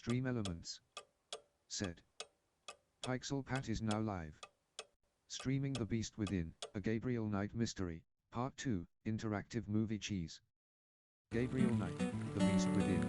Stream elements. Said. Pixel Pat is now live. Streaming The Beast Within, a Gabriel Knight mystery, Part 2, interactive movie cheese. Gabriel Knight, The Beast Within.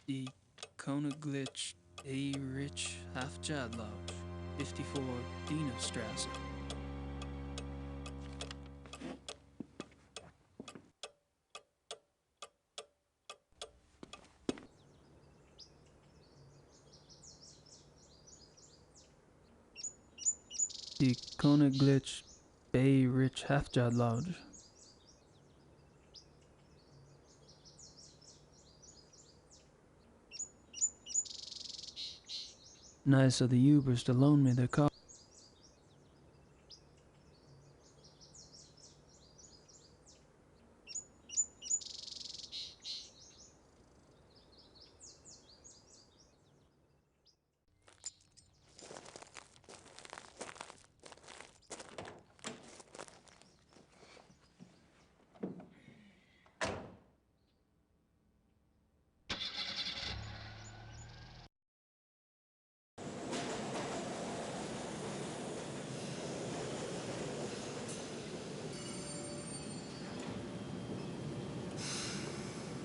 Die Koeniglitz A. Rich Hafjadlodge, 54 Dienerstrasse. Die Koeniglitz A. Rich Hafjadlodge. Nice of the Ubers to loan me their car.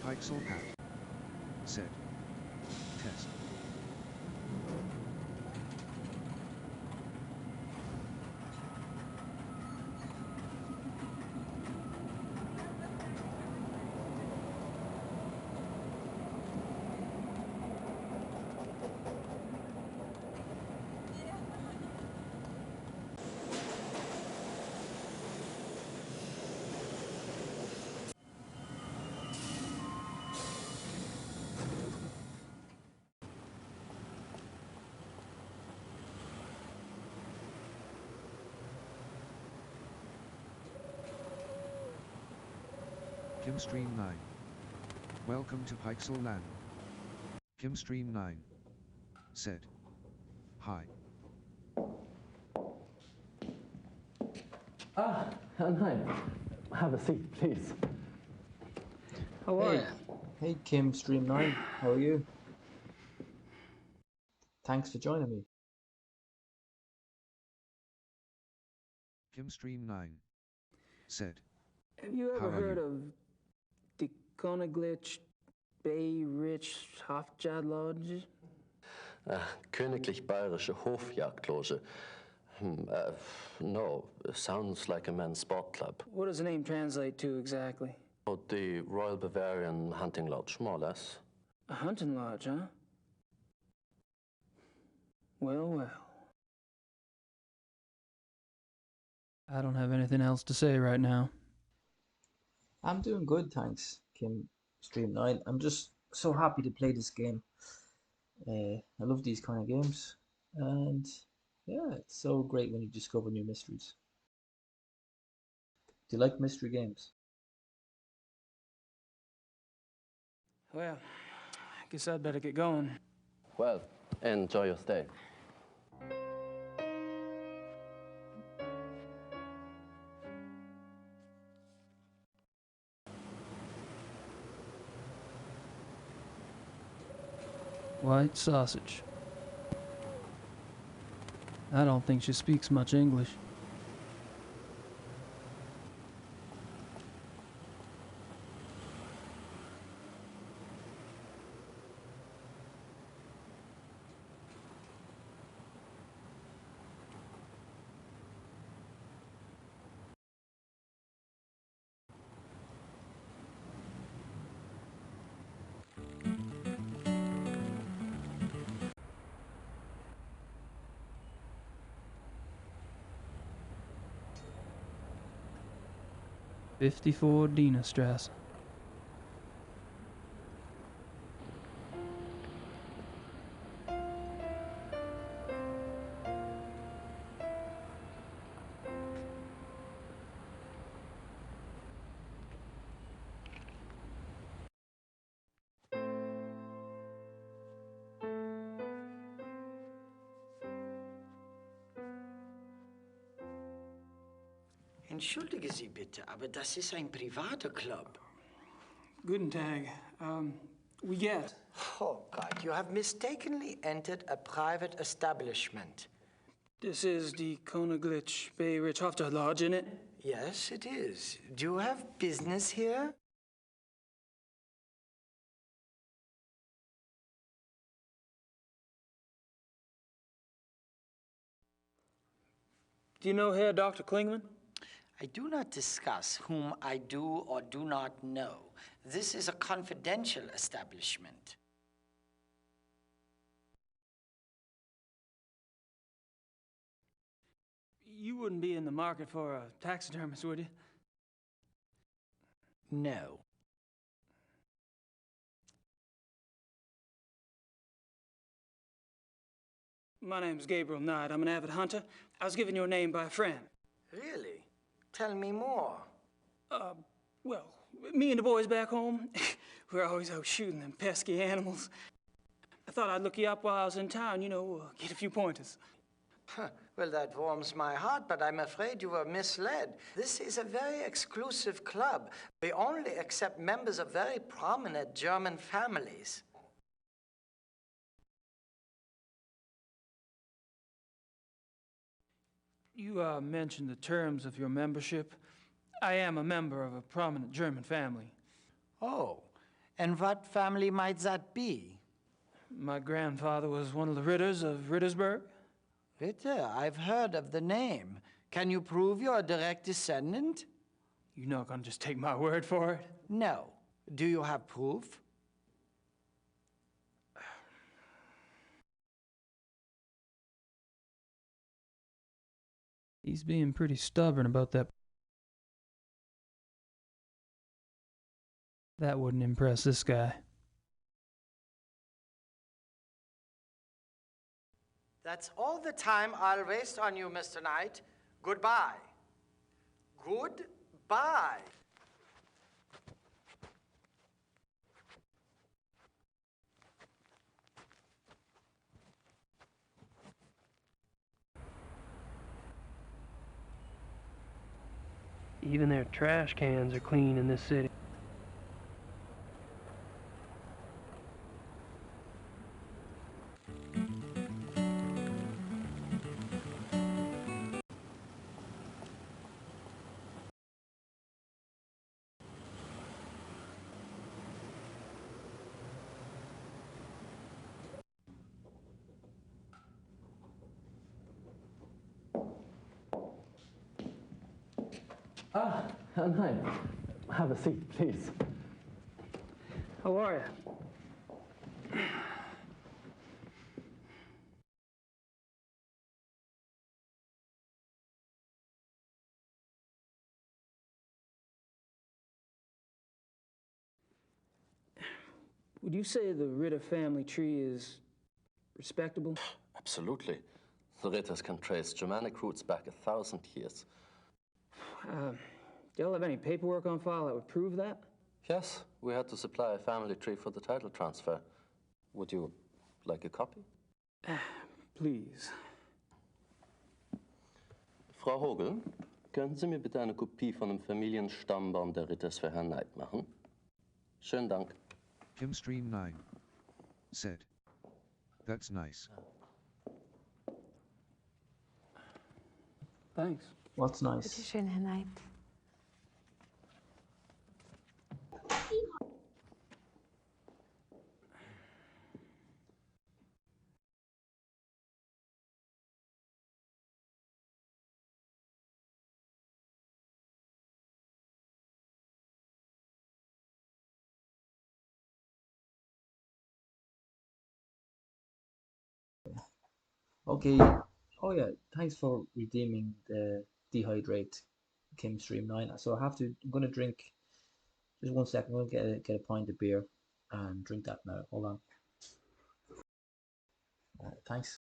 Pixel Pat. Said. Test. Kimstream 9. Welcome to Pixel Land. Kimstream 9. Said. Hi. Hi. Have a seat, please. How are you? Hey, Kim, Stream 9. How are you? Thanks for joining me. Kimstream 9. Said. Have you How ever are heard you? of die Koeniglitz Bay Rich Hafjadlodge? Königlich Bayerische Hofjagdloge. No, sounds like a men's sport club. What does the name translate to exactly? Oh, the Royal Bavarian Hunting Lodge, more or less. A hunting lodge, huh? Well, well. I don't have anything else to say right now. I'm doing good, thanks, Kim, Stream 9. I'm just so happy to play this game. I love these kind of games. And yeah, it's so great when you discover new mysteries. Do you like mystery games? Well, I guess I'd better get going. Well, enjoy your stay. white sausage. I don't think she speaks much English. '54 Dienastrasse. Entschuldige Sie bitte, aber das ist ein privater Club. Guten Tag. We get. Oh, God, you have mistakenly entered a private establishment. This is the Königlich Beirichhofter Lodge, isn't it? Yes, it is. Do you have business here? Do you know Herr Dr. Klingman? I do not discuss whom I do or do not know. This is a confidential establishment. You wouldn't be in the market for a taxidermist, would you? No. My name's Gabriel Knight. I'm an avid hunter. I was given your name by a friend. Really? Tell me more. Well, me and the boys back home, we're always out shooting them pesky animals. I thought I'd look you up while I was in town, get a few pointers. Well, that warms my heart, but I'm afraid you were misled. This is a very exclusive club. We only accept members of very prominent German families. You mentioned the terms of your membership. I am a member of a prominent German family. Oh, and what family might that be? My grandfather was one of the Ritters of Rittersburg. Ritter, I've heard of the name. Can you prove you're a direct descendant? You're not gonna just take my word for it? No. Do you have proof? He's being pretty stubborn about that. That wouldn't impress this guy. That's all the time I'll waste on you, Mr. Knight. Goodbye. Goodbye. Even their trash cans are clean in this city. Hi. Have a seat, please. How are you? Would you say the Ritter family tree is respectable? Absolutely. The Ritters can trace Germanic roots back 1,000 years. Do y'all have any paperwork on file that would prove that? Yes, we had to supply a family tree for the title transfer. Would you like a copy? Please. Frau Hogel, könnten Sie mir bitte eine Kopie von dem Familienstammbaum der Ritters für Herrn Knight machen? Schönen Dank. Stream 9 said. That's nice. Thanks. What's nice? Bitteschön, Herr Knight. Okay. Oh yeah, thanks for redeeming the dehydrate Kim Stream 9. So I have to. I'm gonna drink. Just 1 second. I'm gonna get a pint of beer and drink that now. Hold on. Thanks.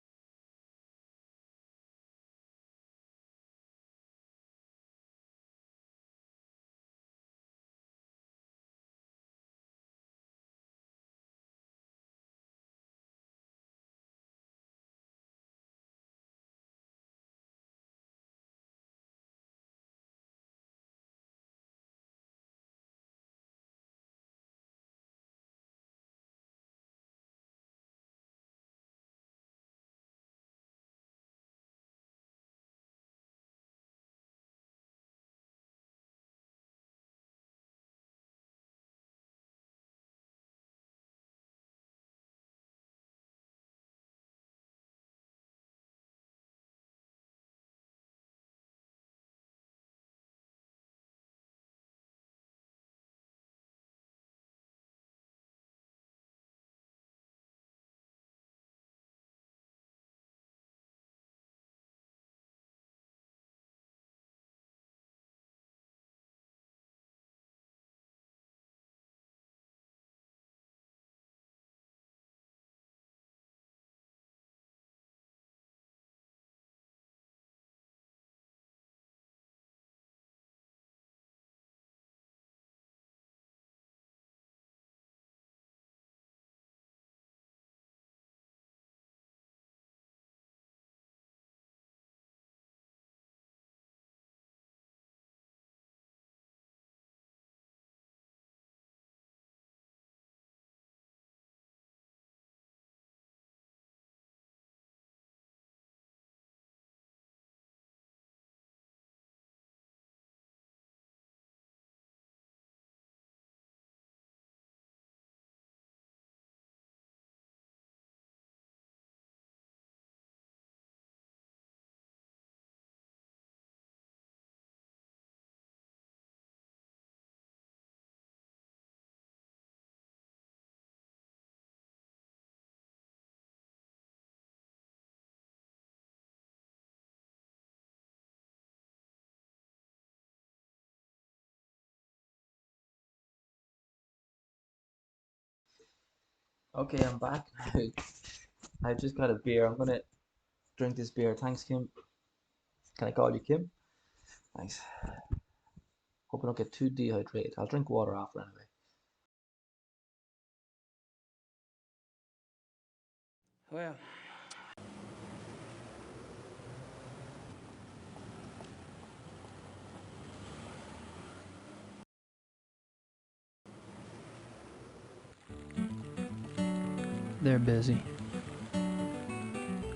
Okay, I'm back. I just got a beer. I'm gonna drink this beer. Thanks, Kim. Can I call you Kim? Thanks. Hope I don't get too dehydrated. I'll drink water after anyway. Well, they're busy.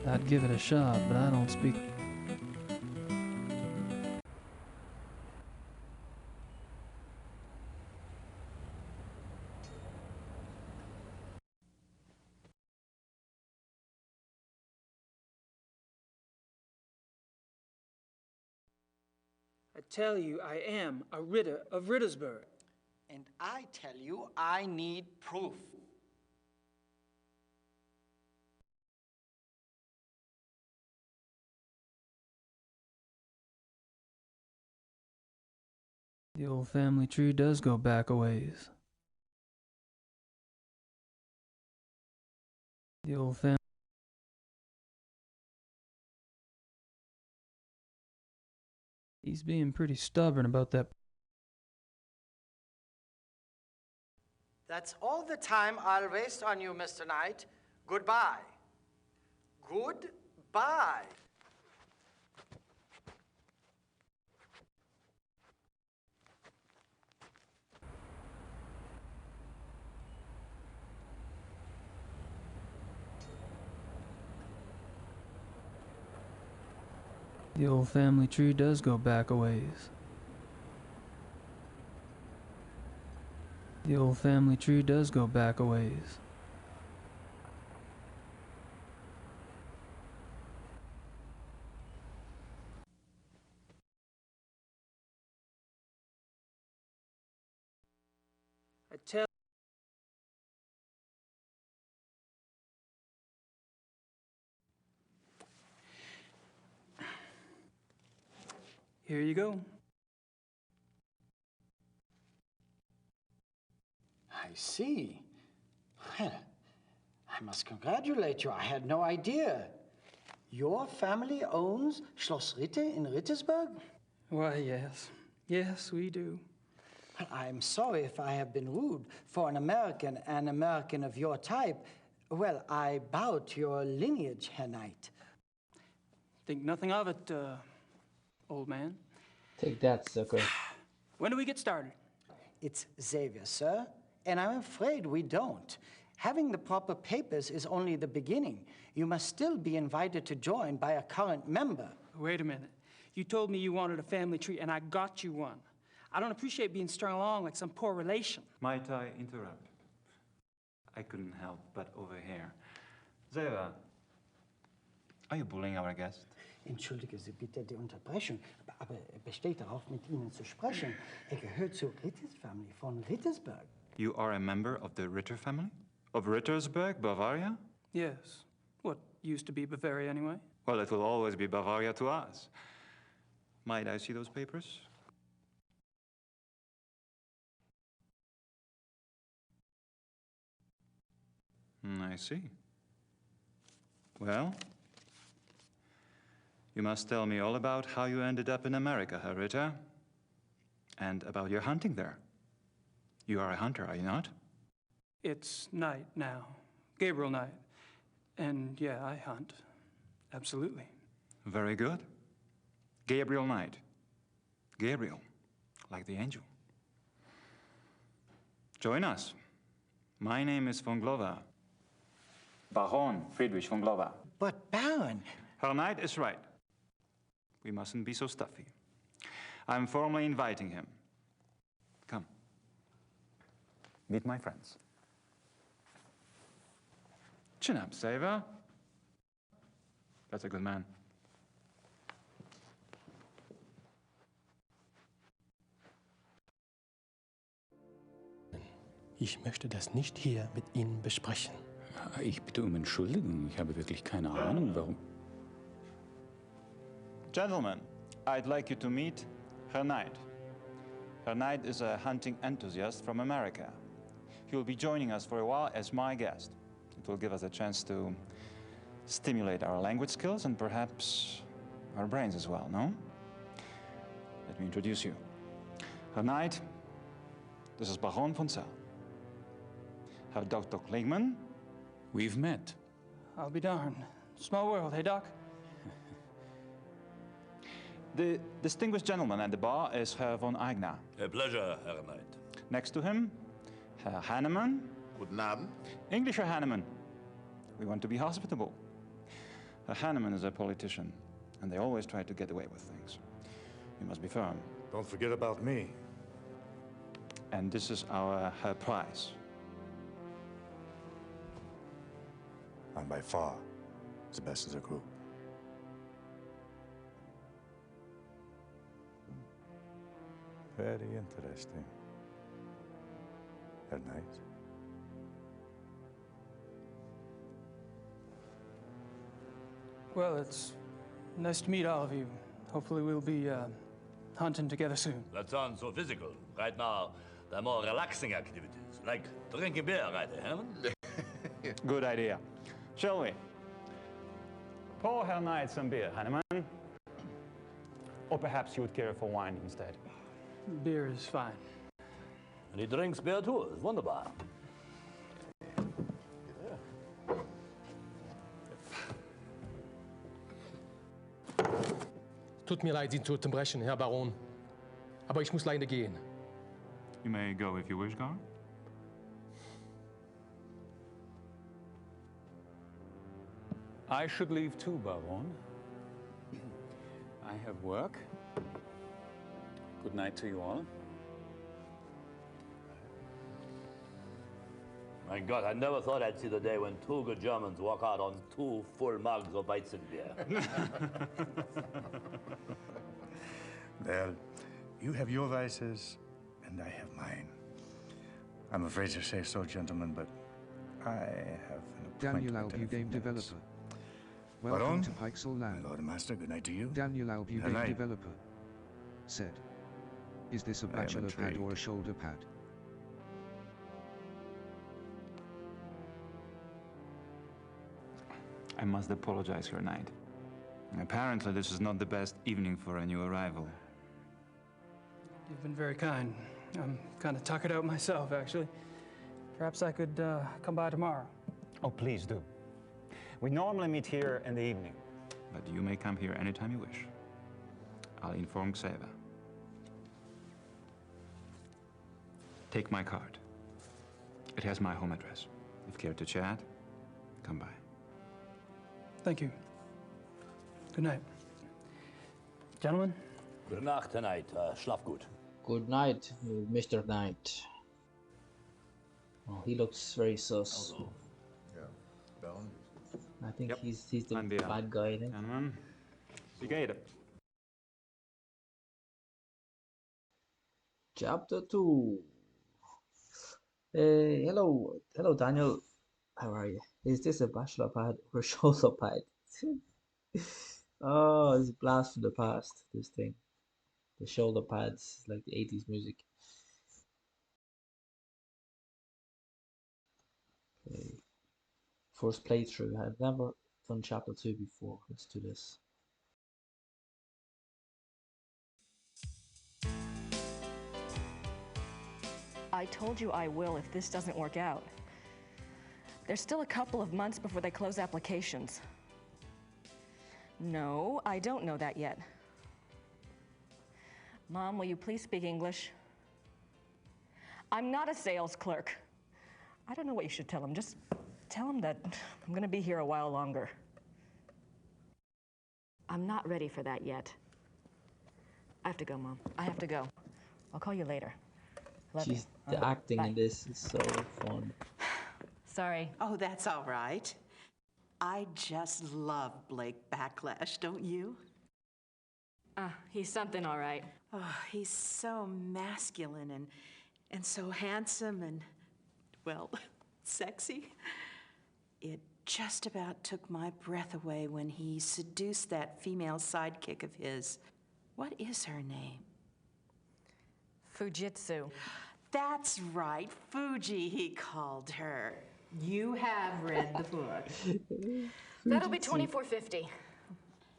I'd give it a shot, but I don't speak. I tell you, I am a Ritter of Rittersburg. And I tell you, I need proof. The old family tree does go back a ways. The old family. He's being pretty stubborn about that. That's all the time I'll waste on you, Mr. Knight. Goodbye. Goodbye. The old family tree does go back a ways. The old family tree does go back a ways. I tell Here you go. I see. Well, I must congratulate you. I had no idea. Your family owns Schloss Ritte in Rittersburg? Why, yes. Yes, we do. Well, I'm sorry if I have been rude. For an American of your type, well, I bow to your lineage, Herr Knight. Think nothing of it, old man. Take that, sucker. When do we get started? It's Xavier, sir, and I'm afraid we don't. Having the proper papers is only the beginning. You must still be invited to join by a current member. Wait a minute. You told me you wanted a family tree, and I got you one. I don't appreciate being strung along like some poor relation. Might I interrupt? I couldn't help but overhear. Sarah, are you bullying our guest? Entschuldige Sie bitte die Unterbrechung, aber er besteht darauf, mit Ihnen zu sprechen. Er gehört zur Ritters Family von Rittersburg. You are a member of the Ritter family? Of Rittersburg, Bavaria? Yes. What used to be Bavaria, anyway? Well, it will always be Bavaria to us. Might I see those papers? I see. Well, you must tell me all about how you ended up in America, Herr Ritter, and about your hunting there. You are a hunter, are you not? It's night now. Gabriel night. And yeah, I hunt. Absolutely. Very good. Gabriel Knight. Gabriel, like the angel. Join us. My name is von Glover. Baron Friedrich von Glover. But Baron... Herr Knight is right. We mustn't be so stuffy. I'm formally inviting him. Come. Meet my friends. Chin up, Saver. That's a good man. Ich möchte das nicht hier mit Ihnen besprechen. Ich bitte um Entschuldigung. Ich habe wirklich keine Ahnung, warum. Gentlemen, I'd like you to meet Herr Knight. Herr Knight is a hunting enthusiast from America. He will be joining us for a while as my guest. It will give us a chance to stimulate our language skills and perhaps our brains as well, no? Let me introduce you. Herr Knight, this is Baron von Zell. Herr Dr. Klingman. We've met. I'll be darned. Small world, hey, Doc? The distinguished gentleman at the bar is Herr von Eigner. A pleasure, Herr Knight. Next to him, Herr Hanneman. Guten Abend. English Herr Hanneman. We want to be hospitable. Herr Hanneman is a politician, and they always try to get away with things. You must be firm. Don't forget about me. And this is our Herr Price. I'm by far the best of the group. Very interesting. Herr Knight. Well, it's nice to meet all of you. Hopefully we'll be hunting together soon. That sounds so physical. Right now, there are more relaxing activities, like drinking beer, right, Herman? Good idea. Shall we? Pour Herr Knight some beer, Hanneman. Or perhaps you would care for wine instead. Beer is fine. And he drinks beer too. It's wunderbar. Tut mir leid, Sie zu unterbrechen, Herr Baron. Aber ich muss leider gehen. You may go if you wish, Gar. I should leave too, Baron. I have work. Good night to you all. My God, I never thought I'd see the day when two good Germans walk out on 2 full mugs of Weizenbier. Well, you have your vices, and I have mine. I'm afraid to say so, gentlemen, but I have an Daniel appointment Albu, in a few game minutes. developer. Welcome Baron, to Pixel Land. my Lord and Master, good night to you. Daniel Albu, Good game night. developer. Said. Is this a I am bachelor pad or a intrigued. shoulder pad? I must apologize, Her Knight. Apparently, this is not the best evening for a new arrival. You've been very kind. I'm kind of tuckered out myself, actually. Perhaps I could come by tomorrow. Oh, please do. We normally meet here in the evening. But you may come here anytime you wish. I'll inform Xaver. Take my card. It has my home address. If you care to chat, come by. Thank you. Good night. Gentlemen? Gute Nacht tonight. Schlaf gut. Good night, Mr. Knight. Oh, he looks very sus. Yeah, Baron. I think Yep. he's the I'm Björn. bad guy, I think. Gentlemen, Brigade. Chapter 2. Hello, Daniel. How are you? Is this a bachelor pad or a shoulder pad? Oh, it's a blast from the past, this thing. The shoulder pads, like the 80s music. Okay. First playthrough. I've never done chapter 2 before. Let's do this. I told you I will if this doesn't work out. There's still a couple of months before they close applications. No, I don't know that yet. Mom, will you please speak English? I'm not a sales clerk. I don't know what you should tell him. Just tell him that I'm gonna be here a while longer. I'm not ready for that yet. I have to go, Mom. I have to go. I'll call you later. Love you. Jeez, the acting Bye. in this is so fun. Sorry. Oh, that's all right. I just love Blake Backlash, don't you? He's something, all right. Oh, he's so masculine and so handsome and, well, sexy. It just about took my breath away when he seduced that female sidekick of his. What is her name? Fujitsu. That's right, Fuji, he called her. You have read the book. That'll be $24.50.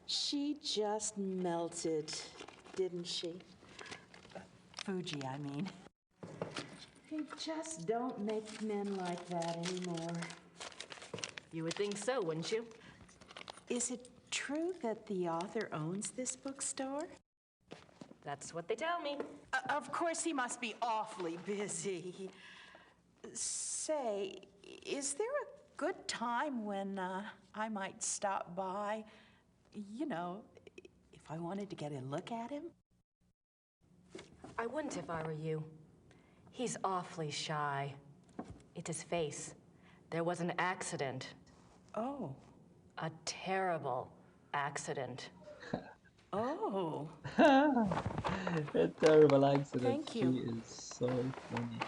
She just melted, didn't she? Fuji, I mean. They just don't make men like that anymore. You would think so, wouldn't you? Is it true that the author owns this bookstore? That's what they tell me. Of course, he must be awfully busy. Say, is there a good time when I might stop by? You know, if I wanted to get a look at him? I wouldn't if I were you. He's awfully shy. It's his face. There was an accident. Oh. A terrible accident. Oh. A terrible accident. Thank you. She is so funny.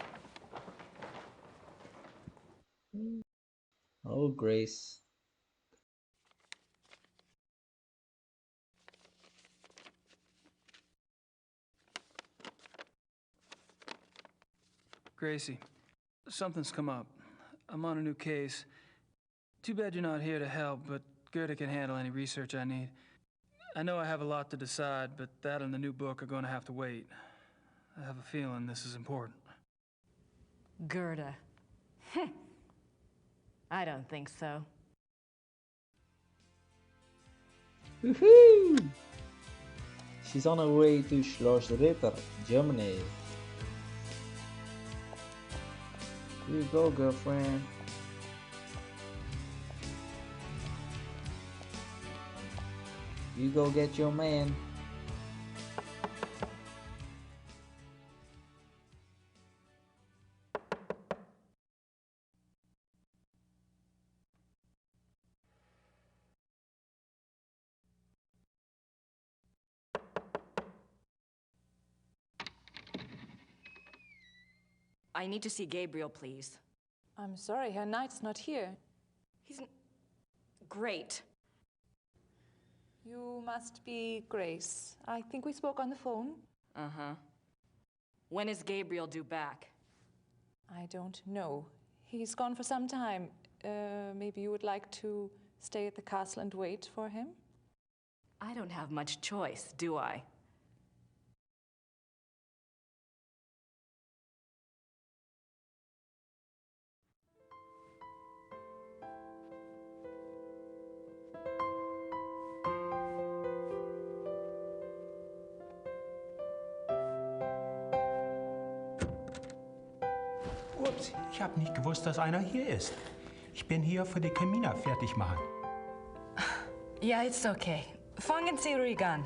Oh, Grace. Gracie, something's come up. I'm on a new case. Too bad you're not here to help, but Gerda can handle any research I need. I know I have a lot to decide, but that and the new book are going to have to wait. I have a feeling this is important. Gerda. I don't think so. Woohoo! She's on her way to Schloss Ritter, Germany. Here you go, girlfriend. You go get your man. I need to see Gabriel, please. I'm sorry, Herr Knight's not here. He's great. You must be Grace. I think we spoke on the phone. Uh-huh. When is Gabriel due back? I don't know. He's gone for some time. Maybe you would like to stay at the castle and wait for him? I don't have much choice, do I? Ups, ich habe nicht gewusst, dass einer hier ist. Ich bin hier für die Kamina fertig machen. Yeah, it's okay. Fangen Sie ruhig an.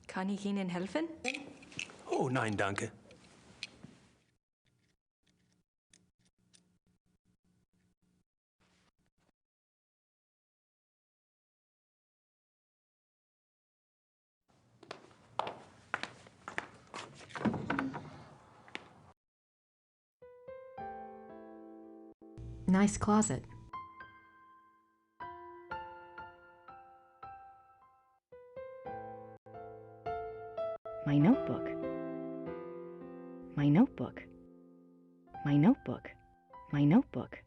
Kann ich Ihnen helfen? Oh, nein, danke. Nice closet. My notebook. My notebook. My notebook. My notebook.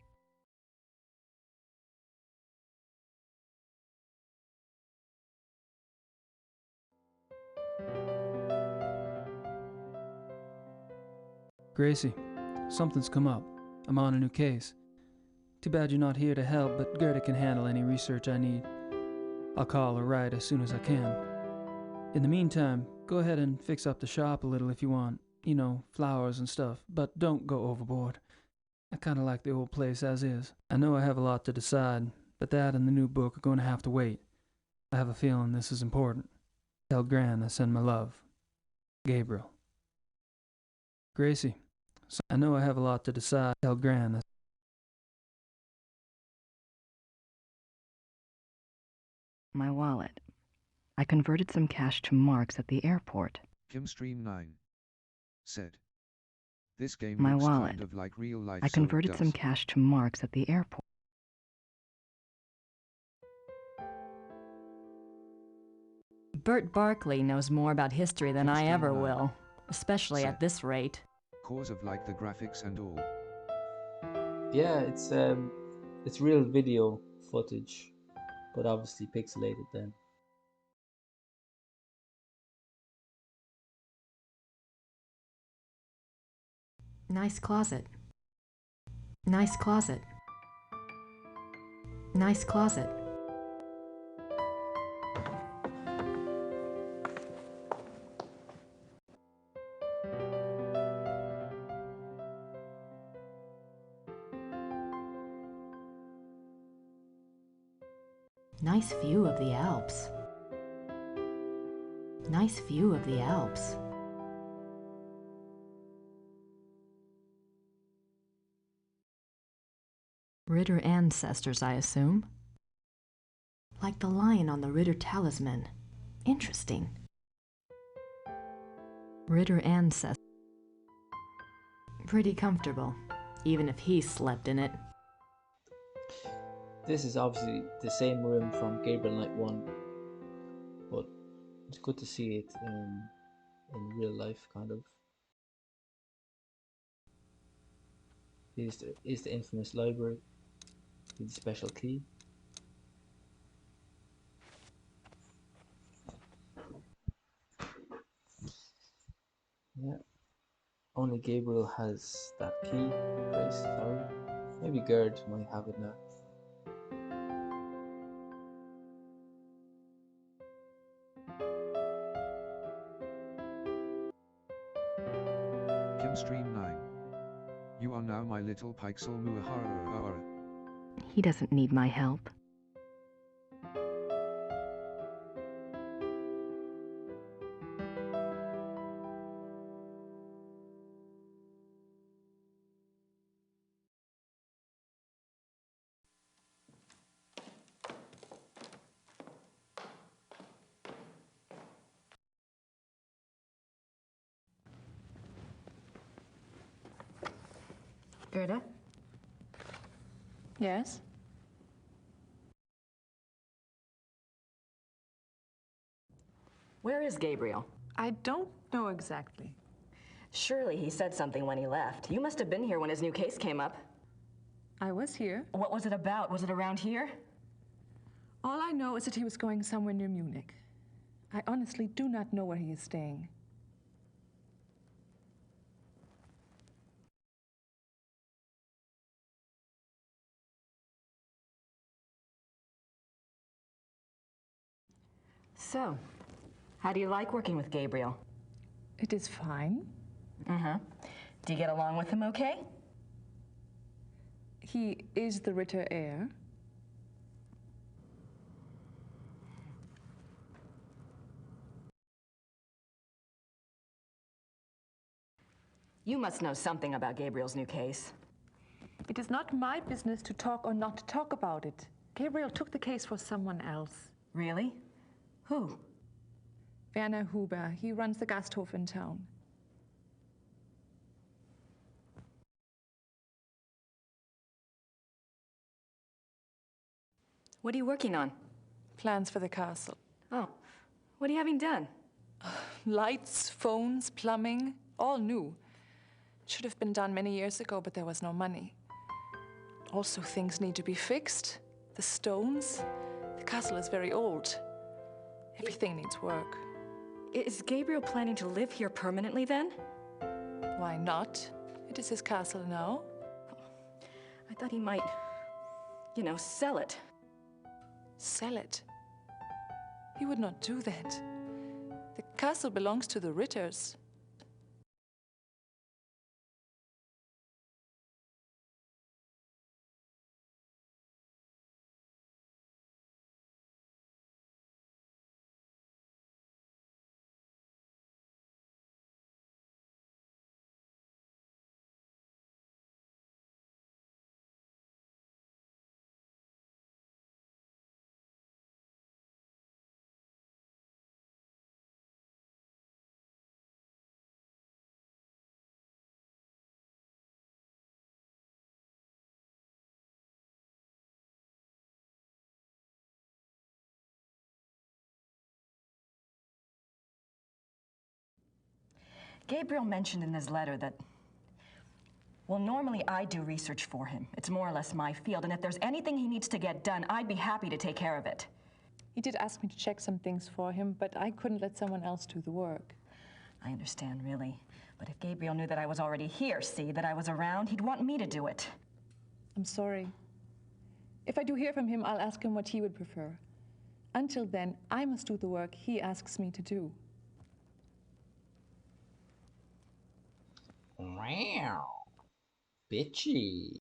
Gracie, something's come up. I'm on a new case. Too bad you're not here to help, but Gerda can handle any research I need. I'll call or write as soon as I can. In the meantime, go ahead and fix up the shop a little if you want. You know, flowers and stuff, but don't go overboard. I kinda like the old place as is. I know I have a lot to decide, but that and the new book are going to have to wait. I have a feeling this is important. Tell Gran I send my love. Gabriel. Gracie, I know I have a lot to decide. Tell Gran. My wallet. I converted some cash to marks at the airport. Kimstream9 said, "This game My looks wallet. kind of like real life." I so it converted some does. cash to marks at the airport. Bert Barkley knows more about history than I ever Kimstream9 will, especially said, at this rate. "Cause of like the graphics and all." Yeah, it's real video footage, but obviously pixelated then. Nice closet. Nice closet. Nice closet. Nice view of the Alps. Nice view of the Alps. Ritter ancestors, I assume. Like the lion on the Ritter talisman. Interesting. Ritter ancestors. Pretty comfortable, even if he slept in it. This is obviously the same room from Gabriel Knight 1, but it's good to see it in real life, kind of. Is the infamous library with the special key. Yeah, only Gabriel has that key. Grace, sorry. Maybe Gerd might have it now. Kim Stream 9. You are now my little Pixel Muahara. He doesn't need my help. Gerda? Yes? Where is Gabriel? I don't know exactly. Surely he said something when he left. You must have been here when his new case came up. I was here. What was it about? Was it around here? All I know is that he was going somewhere near Munich. I honestly do not know where he is staying. So, how do you like working with Gabriel? It is fine. Uh-huh. Do you get along with him okay? He is the Ritter heir. You must know something about Gabriel's new case. It is not my business to talk or not to talk about it. Gabriel took the case for someone else. Really? Who? Werner Huber. He runs the Gasthof in town. What are you working on? Plans for the castle. Oh, what are you having done? Lights, phones, plumbing, all new. It should have been done many years ago, but there was no money. Also, things need to be fixed. The stones. The castle is very old. Everything needs work. Is Gabriel planning to live here permanently then? Why not? It is his castle now. I thought he might, sell it. Sell it? He would not do that. The castle belongs to the Ritters. Gabriel mentioned in his letter that, well, normally I do research for him. It's more or less my field, and if there's anything he needs to get done, I'd be happy to take care of it. He did ask me to check some things for him, but I couldn't let someone else do the work. I understand, really. But if Gabriel knew that I was already here, that I was around, he'd want me to do it. I'm sorry. If I do hear from him, I'll ask him what he would prefer. Until then, I must do the work he asks me to do. Wow. Bitchy.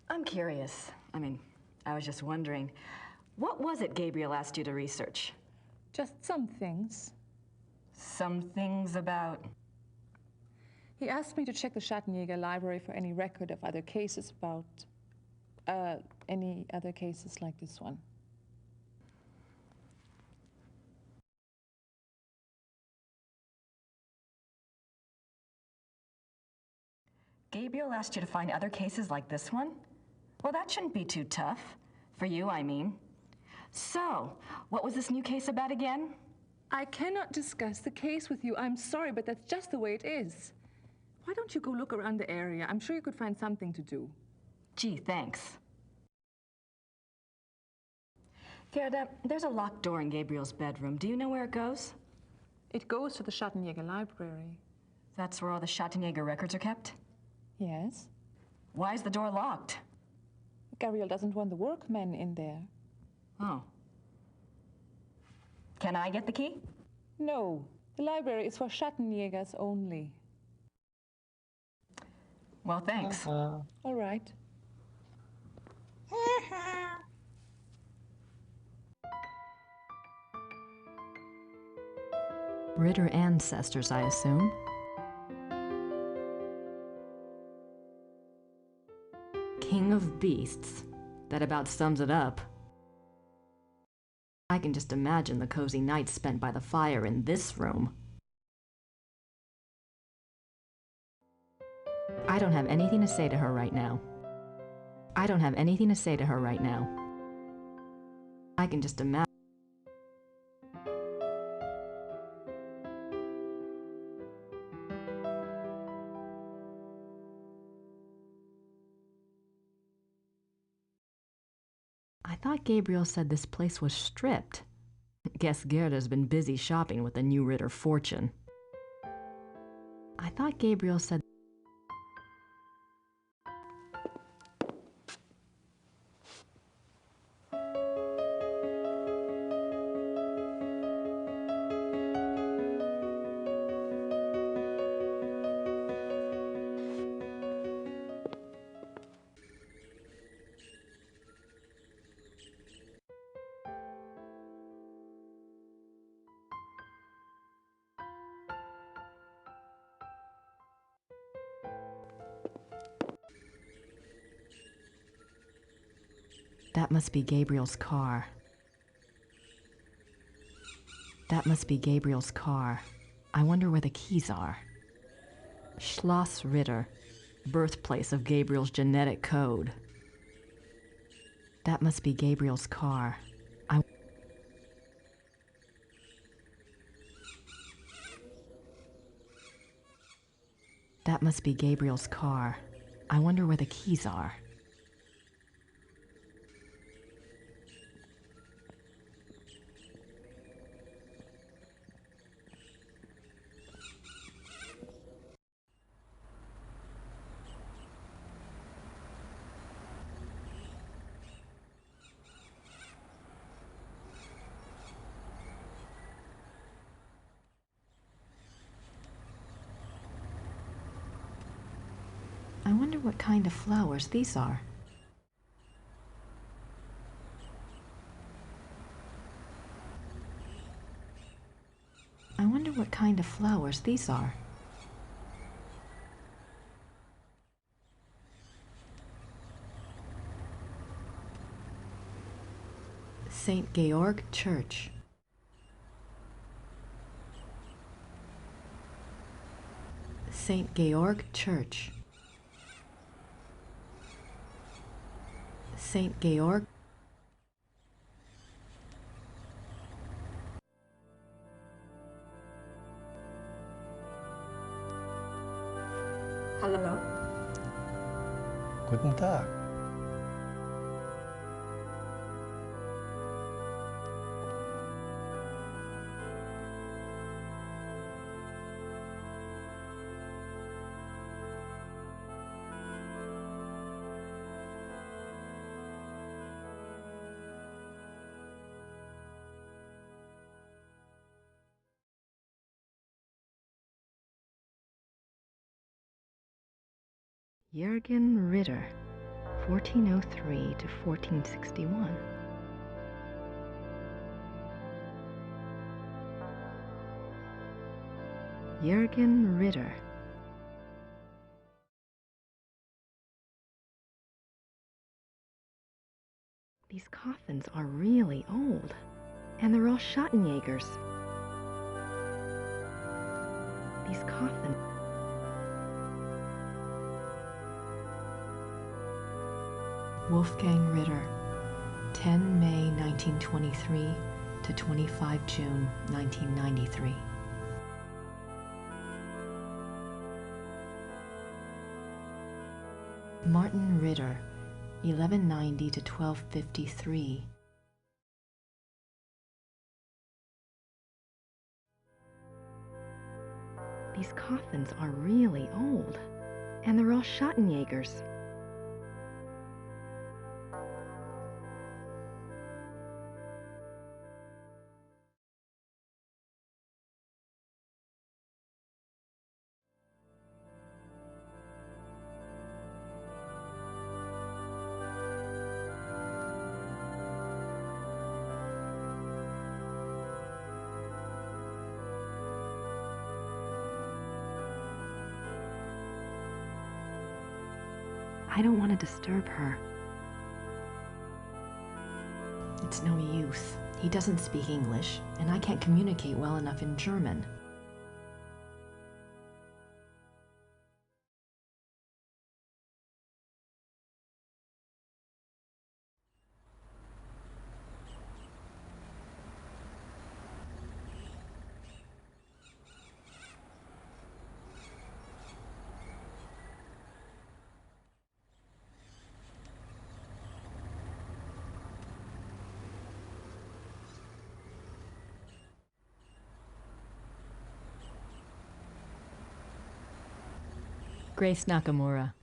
I'm curious. I was just wondering, what was it Gabriel asked you to research? Just some things. Some things about? He asked me to check the Schattenjäger library for any record of other cases about, any other cases like this one. Gabriel asked you to find other cases like this one? Well, that shouldn't be too tough. For you, I mean. So, what was this new case about again? I cannot discuss the case with you. I'm sorry, but that's just the way it is. Why don't you go look around the area? I'm sure you could find something to do. Gee, thanks. Gerda, there's a locked door in Gabriel's bedroom. Do you know where it goes? It goes to the Schattenjäger library. That's where all the Schattenjäger records are kept? Yes. Why is the door locked? Gabriel doesn't want the workmen in there. Oh. Can I get the key? No, the library is for Schattenjägers only. Well, thanks. All right. Ritter ancestors, I assume. King of beasts. That about sums it up. I can just imagine the cozy nights spent by the fire in this room. I don't have anything to say to her right now. I don't have anything to say to her right now. I can just imagine. I thought Gabriel said this place was stripped. Guess Gerda's been busy shopping with the new Ritter fortune. I thought Gabriel said. That must be Gabriel's car. That must be Gabriel's car. I wonder where the keys are. Schloss Ritter, birthplace of Gabriel's genetic code. That must be Gabriel's car. That must be Gabriel's car. I wonder where the keys are. I wonder what kind of flowers these are. I wonder what kind of flowers these are. St. Georg Church. St. Georg Church. St. Georg. Hello? Guten Tag. Jürgen Ritter, 1403 to 1461. Jürgen Ritter. These coffins are really old, and they're all Schattenjägers. These coffins. Wolfgang Ritter, 10 May 1923 to 25 June 1993. Martin Ritter, 1190 to 1253. These coffins are really old, and they're all Schattenjägers. I don't want to disturb her. It's no use. He doesn't speak English, and I can't communicate well enough in German. Grace Nakamura.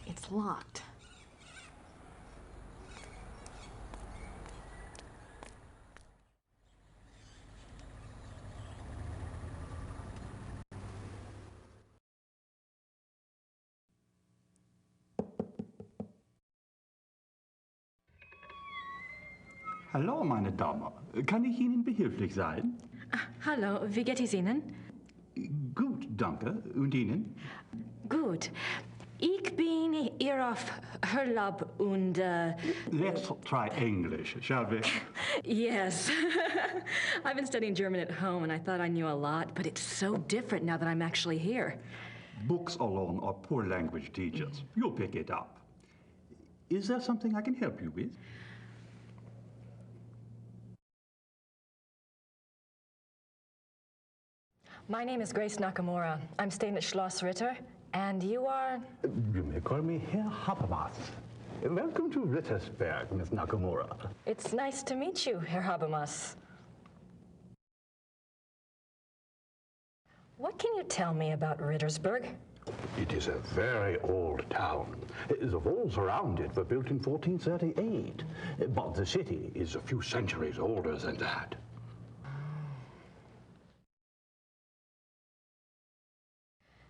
It's locked. Hallo, meine Dame. Kann ich Ihnen behilflich sein? Hallo, wie geht es Ihnen? Gut, danke. Und Ihnen? Gut. Ich bin hier auf Urlaub und... Let's try English, shall we? Yes. I've been studying German at home, and I thought I knew a lot, but it's so different now that I'm actually here. Books alone are poor language teachers. You'll pick it up. Is there something I can help you with? My name is Grace Nakamura. I'm staying at Schloss Ritter, and you are... You may call me Herr Habermas. Welcome to Rittersburg, Miss Nakamura. It's nice to meet you, Herr Habermas. What can you tell me about Rittersburg? It is a very old town. The walls around it were built in 1438, but the city is a few centuries older than that.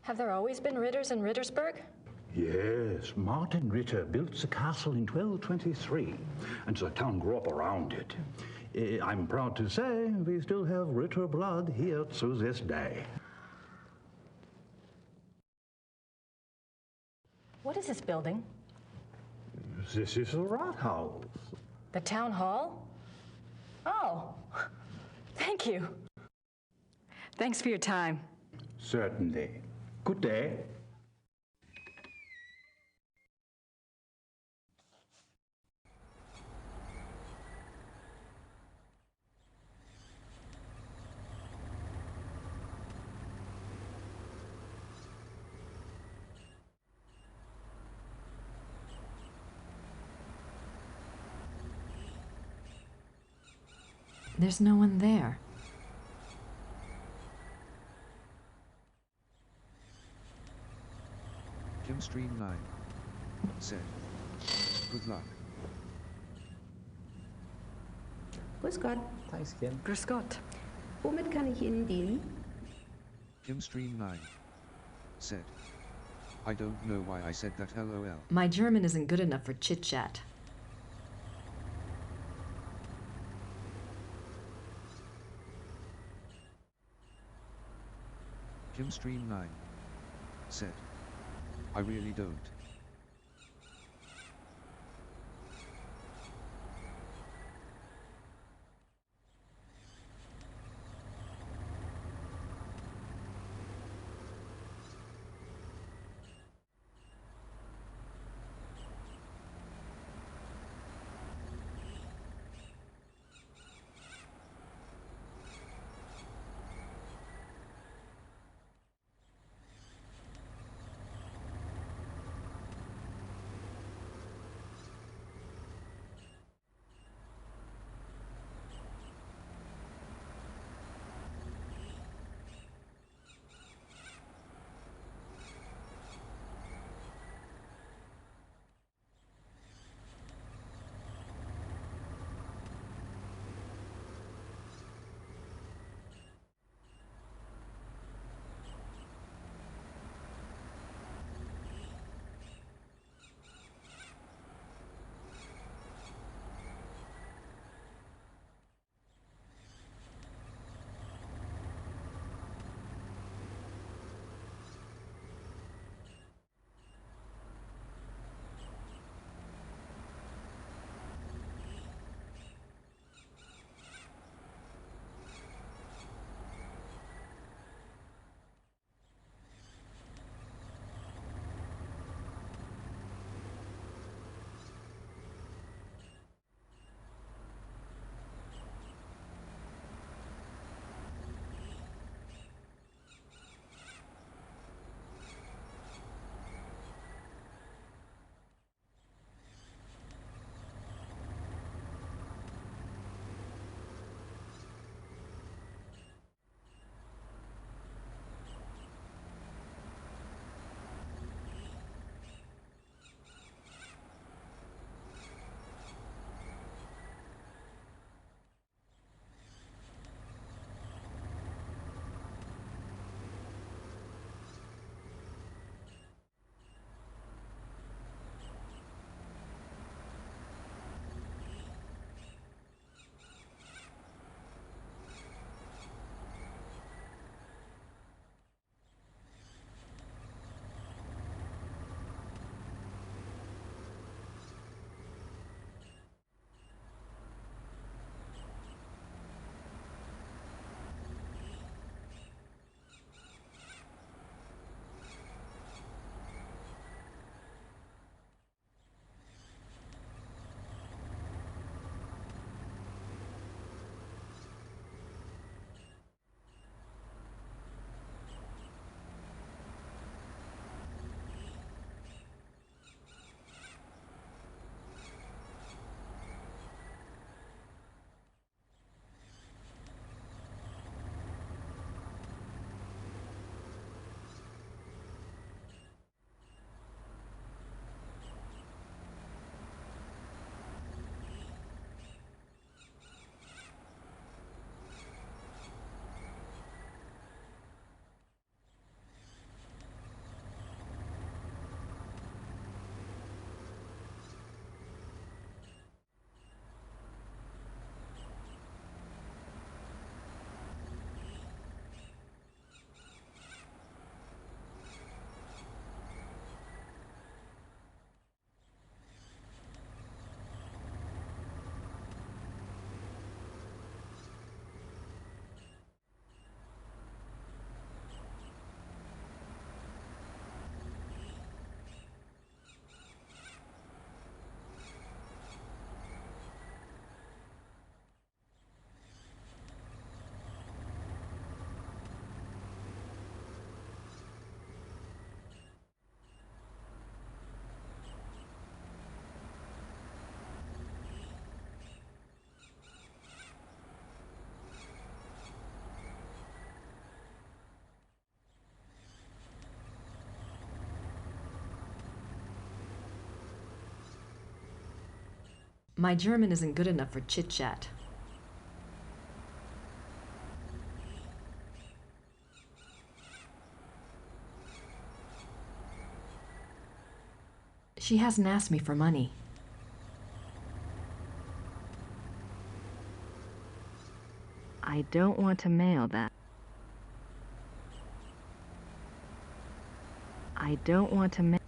Have there always been Ritters in Rittersburg? Yes, Martin Ritter built the castle in 1223, and the town grew up around it. I'm proud to say we still have Ritter blood here to this day. What is this building? This is the Rathaus. The town hall? Oh, thank you. Thanks for your time. Certainly. Good day. There's no one there. Kim Stream 9 said, good luck. Grüß Gott. Thanks, Kim. Grüß Gott. Womit kann ich Ihnen dienen? Kim Stream 9 said, I don't know why I said that LOL. My German isn't good enough for chit-chat. Kim Stream 9 said, I really don't. My German isn't good enough for chit-chat. She hasn't asked me for money. I don't want to mail that. I don't want to mail.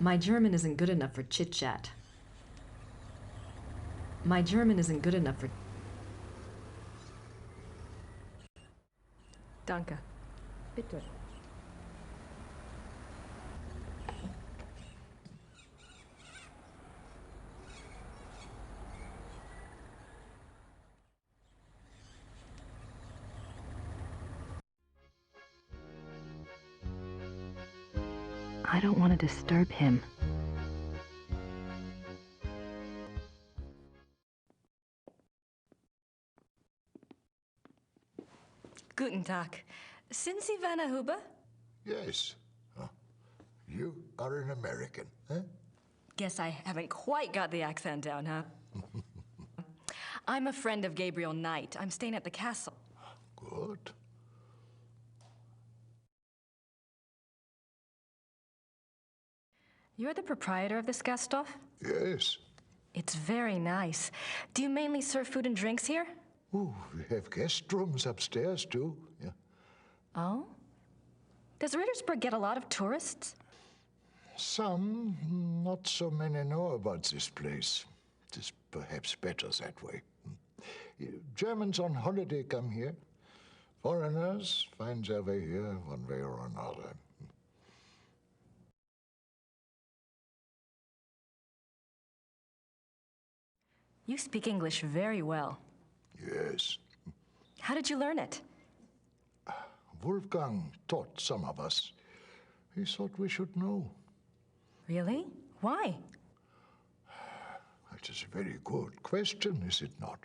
My German isn't good enough for chit-chat. My German isn't good enough for... Danke. Bitte. I don't want to disturb him. Guten Tag. Sind Sie Werner Huber? Yes. Huh. You are an American, huh? Guess I haven't quite got the accent down, huh? I'm a friend of Gabriel Knight. I'm staying at the castle. Good. You're the proprietor of this Gasthof? Yes. It's very nice. Do you mainly serve food and drinks here? Oh, we have guest rooms upstairs, too. Yeah. Oh? Does Rittersburg get a lot of tourists? Some, not so many know about this place. It is perhaps better that way. Germans on holiday come here. Foreigners find their way here one way or another. You speak English very well. Yes. How did you learn it? Wolfgang taught some of us. He thought we should know. Really? Why? It is a very good question, is it not?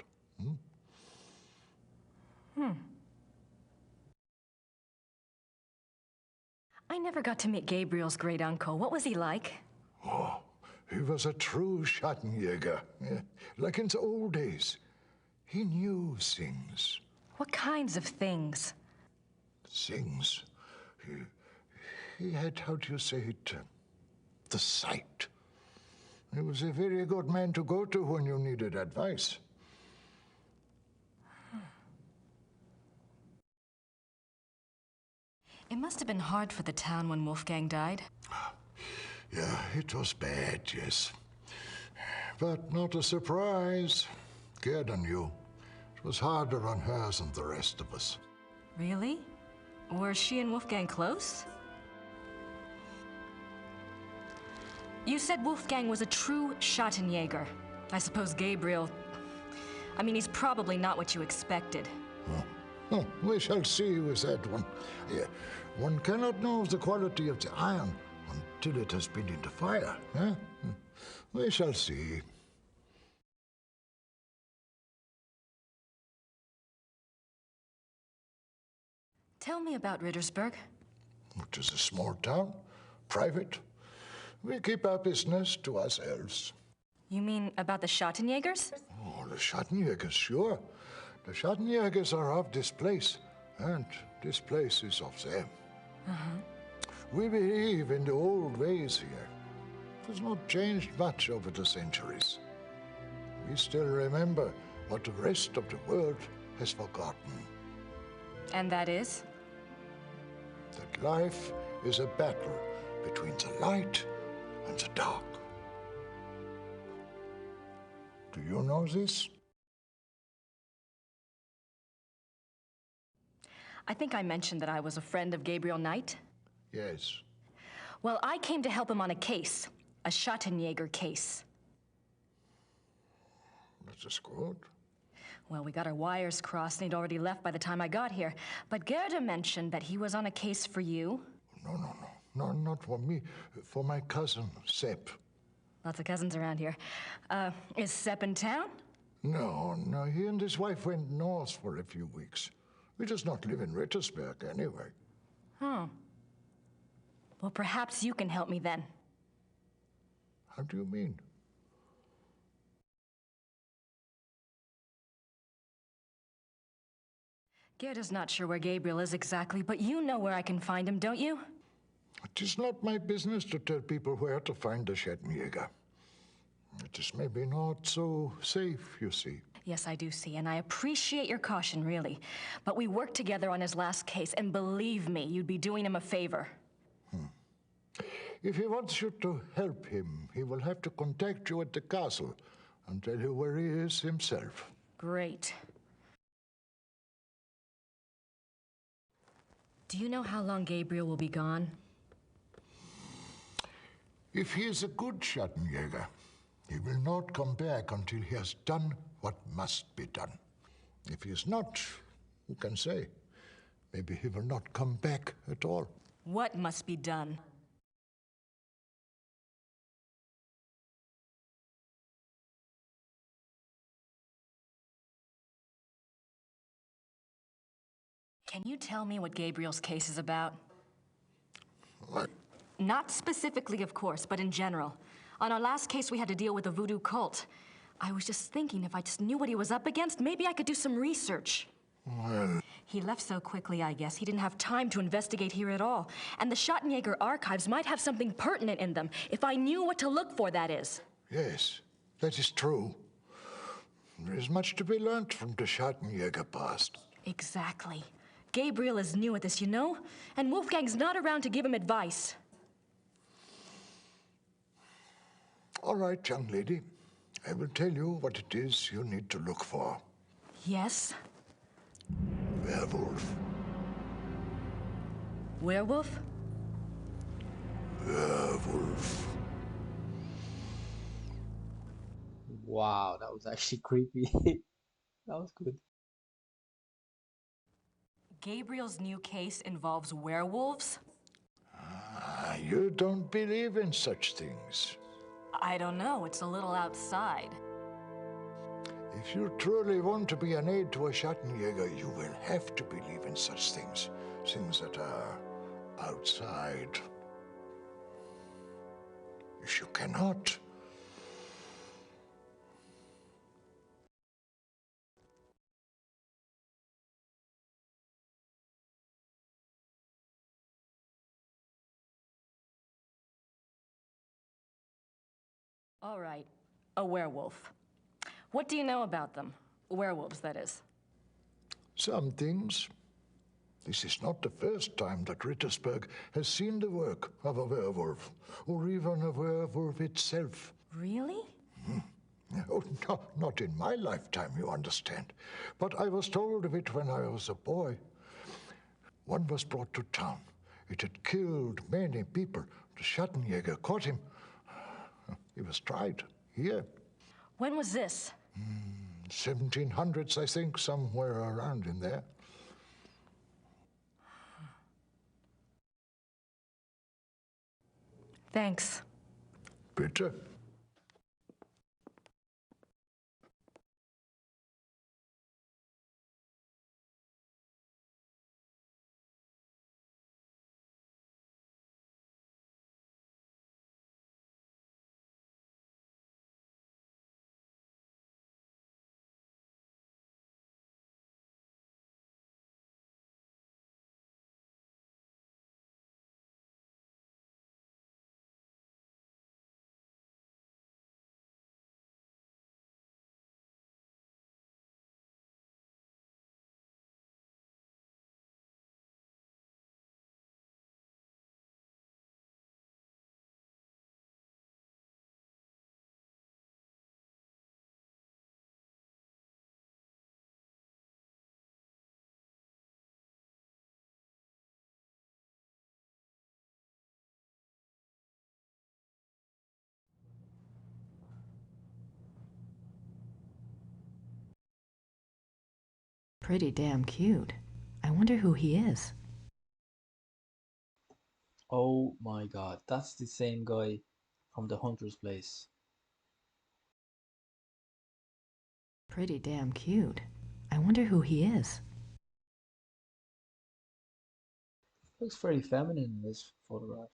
I never got to meet Gabriel's great uncle. What was he like? Oh, he was a true Schattenjäger. Yeah. Like in the old days. He knew things. What kinds of things? Things. He had, how do you say it, the sight. He was a very good man to go to when you needed advice. It must have been hard for the town when Wolfgang died. Yeah, it was bad, yes. But not a surprise. Gerda knew. It was harder on her than the rest of us. Really? Were she and Wolfgang close? You said Wolfgang was a true Schattenjäger. I suppose Gabriel... I mean, he's probably not what you expected. Oh, we shall see with that one. Yeah, one cannot know the quality of the iron until it has been in the fire. Huh? We shall see. Tell me about Rittersburg. It is a small town, private. We keep our business to ourselves. You mean about the Schattenjägers? Oh, the Schattenjägers, sure. The Schattenjägers are of this place, and this place is of them. We believe in the old ways here. It has not changed much over the centuries. We still remember what the rest of the world has forgotten. And that is? That life is a battle between the light and the dark. Do you know this? I think I mentioned that I was a friend of Gabriel Knight. Yes. Well, I came to help him on a case, a Schattenjäger case. That is good. Well, we got our wires crossed, and he'd already left by the time I got here. But Gerda mentioned that he was on a case for you. No, not for me. For my cousin, Sepp. Lots of cousins around here. Is Sepp in town? No, he and his wife went north for a few weeks. He does not live in Rittersburg anyway. Oh. Well, perhaps you can help me then. How do you mean? Gerda's not sure where Gabriel is exactly, but you know where I can find him, don't you? It is not my business to tell people where to find the Schattenjäger. It is maybe not so safe, you see. Yes, I do see, and I appreciate your caution, really. But we worked together on his last case, and believe me, you'd be doing him a favor. If he wants you to help him, he will have to contact you at the castle and tell you where he is himself. Great. Do you know how long Gabriel will be gone? If he is a good Schattenjäger, he will not come back until he has done what must be done. If he is not, who can say? Maybe he will not come back at all. What must be done? Can you tell me what Gabriel's case is about? What? Not specifically, of course, but in general. On our last case, we had to deal with a voodoo cult. I was just thinking if I just knew what he was up against, maybe I could do some research. Well... He left so quickly, I guess. He didn't have time to investigate here at all. And the Schattenjäger archives might have something pertinent in them, if I knew what to look for, that is. Yes, that is true. There is much to be learned from the Schattenjäger past. Exactly. Gabriel is new at this, you know? And Wolfgang's not around to give him advice. All right, young lady. I will tell you what it is you need to look for. Yes? Werewolf. Werewolf? Werewolf. Wow, that was actually creepy. That was good. Gabriel's new case involves werewolves? You don't believe in such things. I don't know. It's a little outside. If you truly want to be an aid to a Schattenjäger, you will have to believe in such things. Things that are outside. If you cannot, all right, a werewolf. What do you know about them? Werewolves, that is. some things. This is not the first time that Rittersburg has seen the work of a werewolf, or even a werewolf itself. Really? Oh, no, not in my lifetime, you understand. But I was told of it when I was a boy. One was brought to town. It had killed many people. The Schattenjäger caught him. He was tried here. When was this? 1700s, I think, somewhere around in there. Thanks. Bitte. Pretty damn cute. I wonder who he is. Oh my god, that's the same guy from the Hunter's place. Pretty damn cute. I wonder who he is. Looks very feminine in this photograph.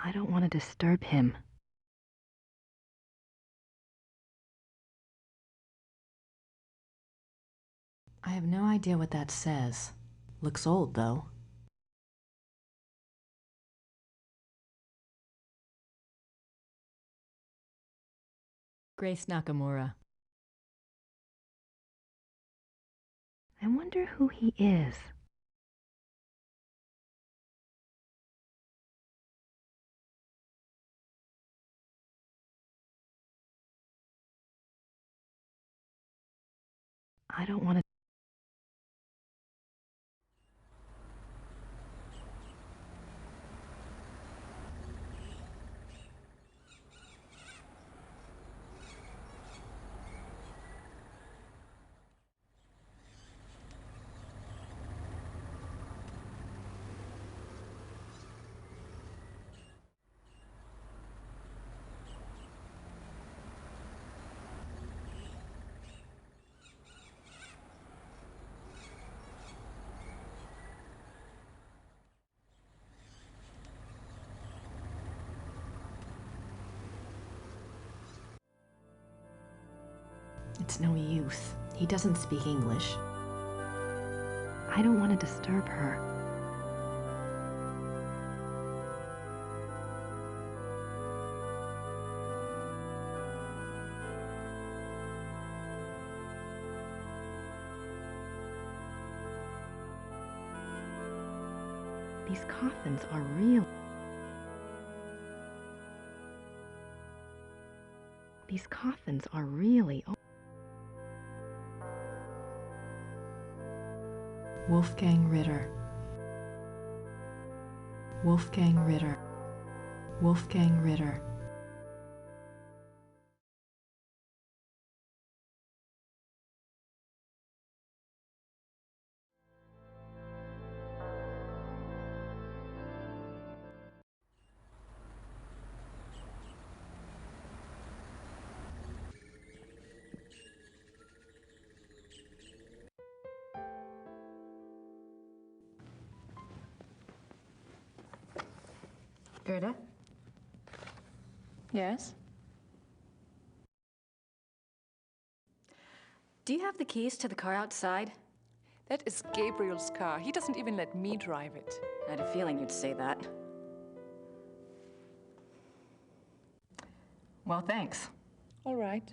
I don't want to disturb him. I have no idea what that says. Looks old, though. Grace Nakamura. I wonder who he is. I don't want to. It's no use. He doesn't speak English. I don't want to disturb her. These coffins are real. These coffins are really old. Wolfgang Ritter. Wolfgang Ritter. Wolfgang Ritter. Gerda? Yes? Do you have the keys to the car outside? That is Gabriel's car. He doesn't even let me drive it. I had a feeling you'd say that. Well, thanks. All right.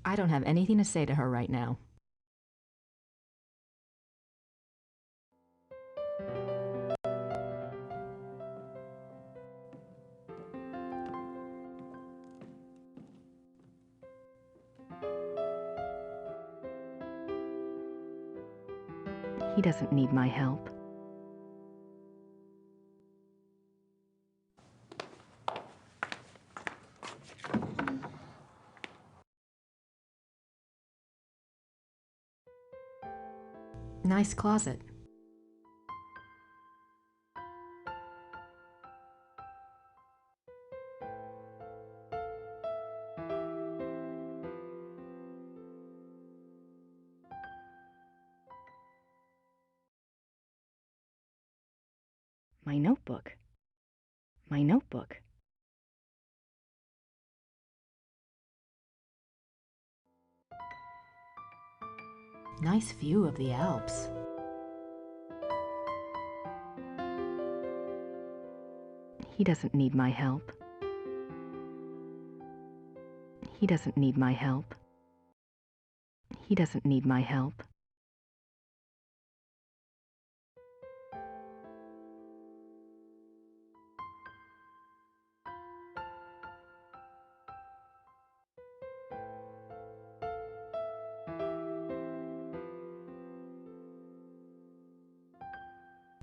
I don't have anything to say to her right now. He doesn't need my help. Nice closet. My notebook. My notebook. Nice view of the Alps. He doesn't need my help. He doesn't need my help. He doesn't need my help.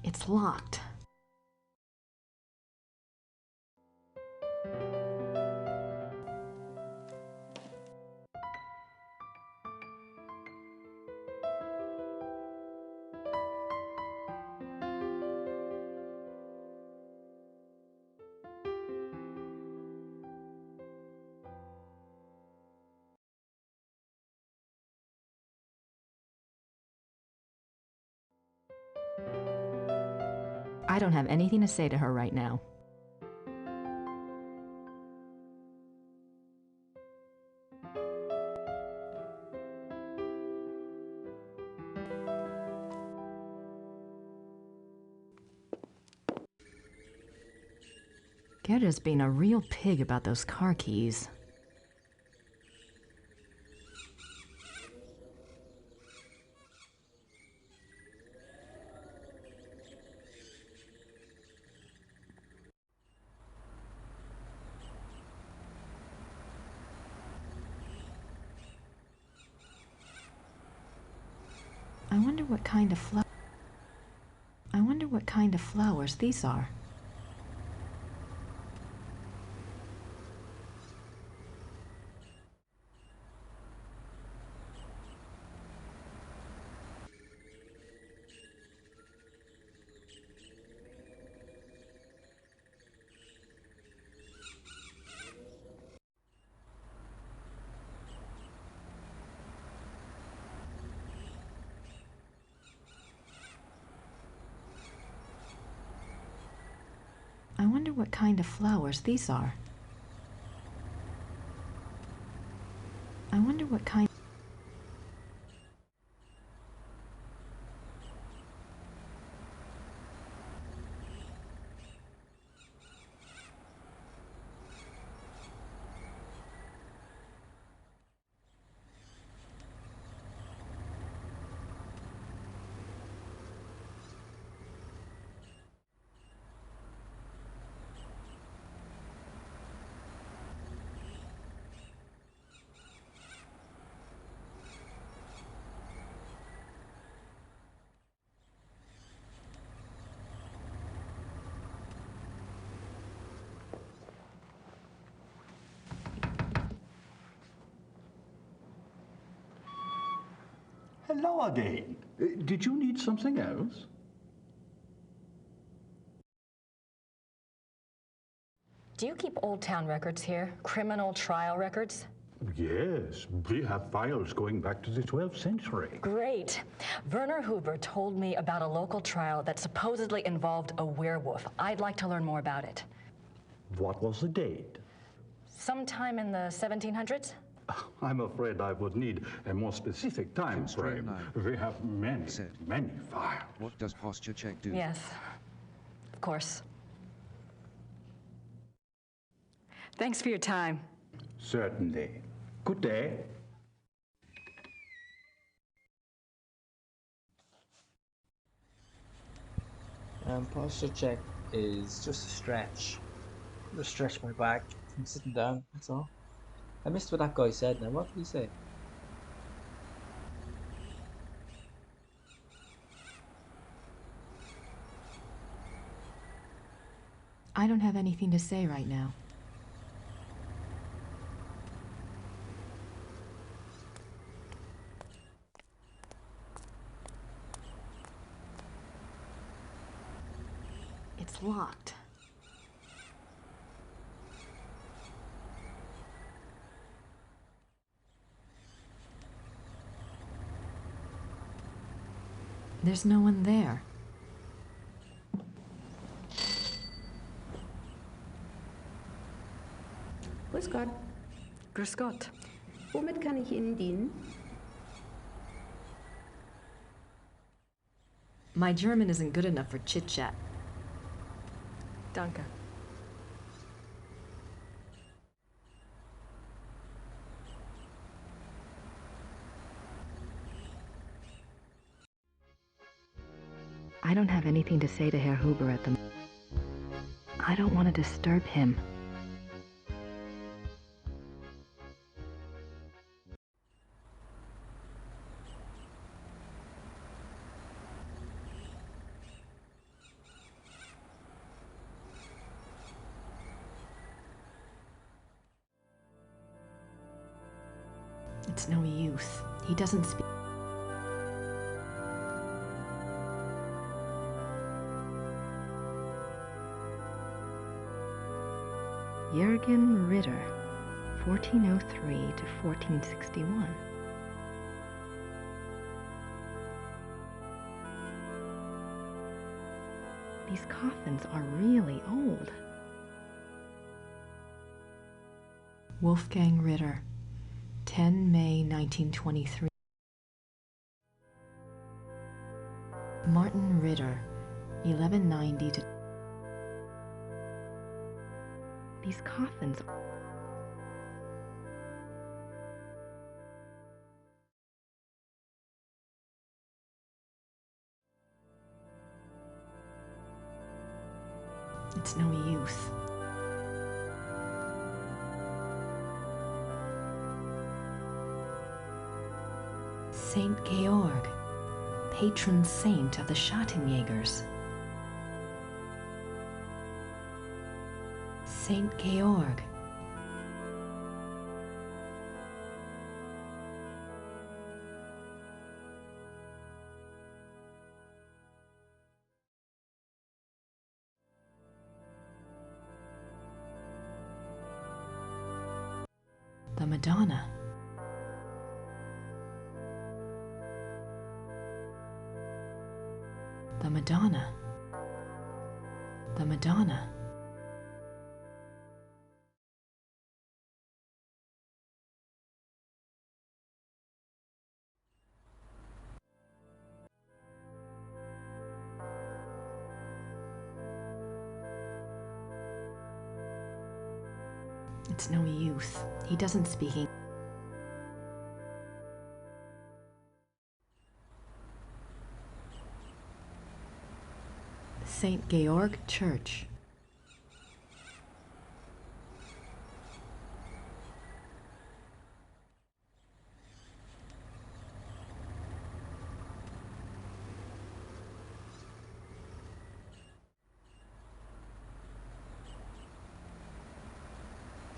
It's locked. I don't have anything to say to her right now. Gerda's being a real pig about those car keys. I wonder what kind of flowers these are. I wonder what kind of flowers these are. I wonder what kind... Hello again. Did you need something else? Do you keep Old Town records here? Criminal trial records? Yes, we have files going back to the 12th century. Great. Werner Huber told me about a local trial that supposedly involved a werewolf. I'd like to learn more about it. What was the date? Sometime in the 1700s? I'm afraid I would need a more specific time frame. We have many files. What does posture check do? Yes, of course. Thanks for your time. Certainly. Good day. Posture check is just a stretch. Just stretch my back from sitting down, that's all. I missed what that guy said now. What did he say? I don't have anything to say right now. It's locked. There's no one there. Grüß Gott. Grüß Gott. Womit kann ich Ihnen dienen? My German isn't good enough for chit-chat. Danke. I don't have anything to say to Herr Huber at the moment. I don't want to disturb him. It's no use. He doesn't speak. Jürgen Ritter, 1403 to 1461. These These coffins are really old. Wolfgang Ritter, 10 May 1923. Martin Ritter, 1190 to... These coffins... It's no use. Saint Georg, patron saint of the Schattenjägers. Saint Georg. The Madonna. The Madonna. The Madonna. It's no use. He doesn't speak English. St. Georg Church.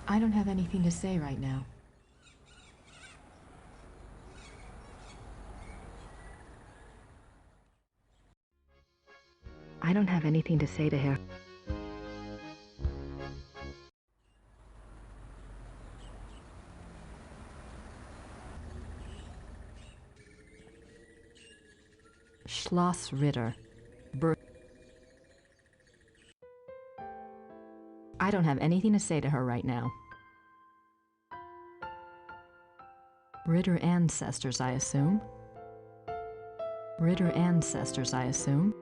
I don't have anything to say right now. I don't have anything to say to her. Schloss Ritter. I don't have anything to say to her right now. Ritter ancestors, I assume. Ritter ancestors, I assume.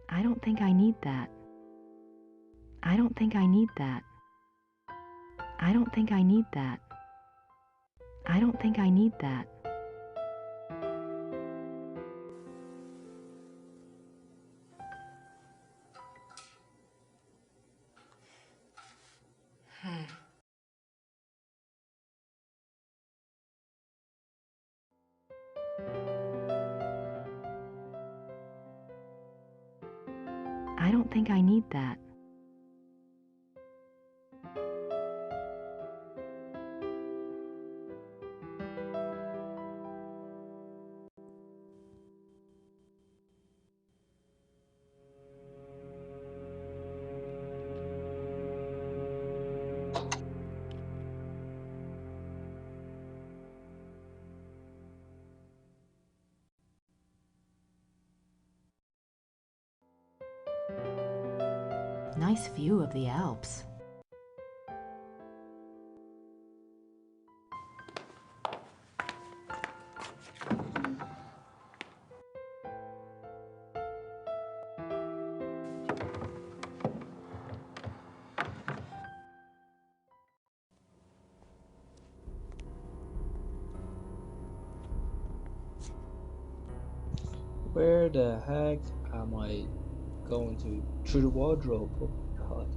I don't think I need that. I don't think I need that. I don't think I need that. I don't think I need that. I don't think I need that. Nice view of the Alps. Where the heck am I going to? Through the wardrobe? Oh God.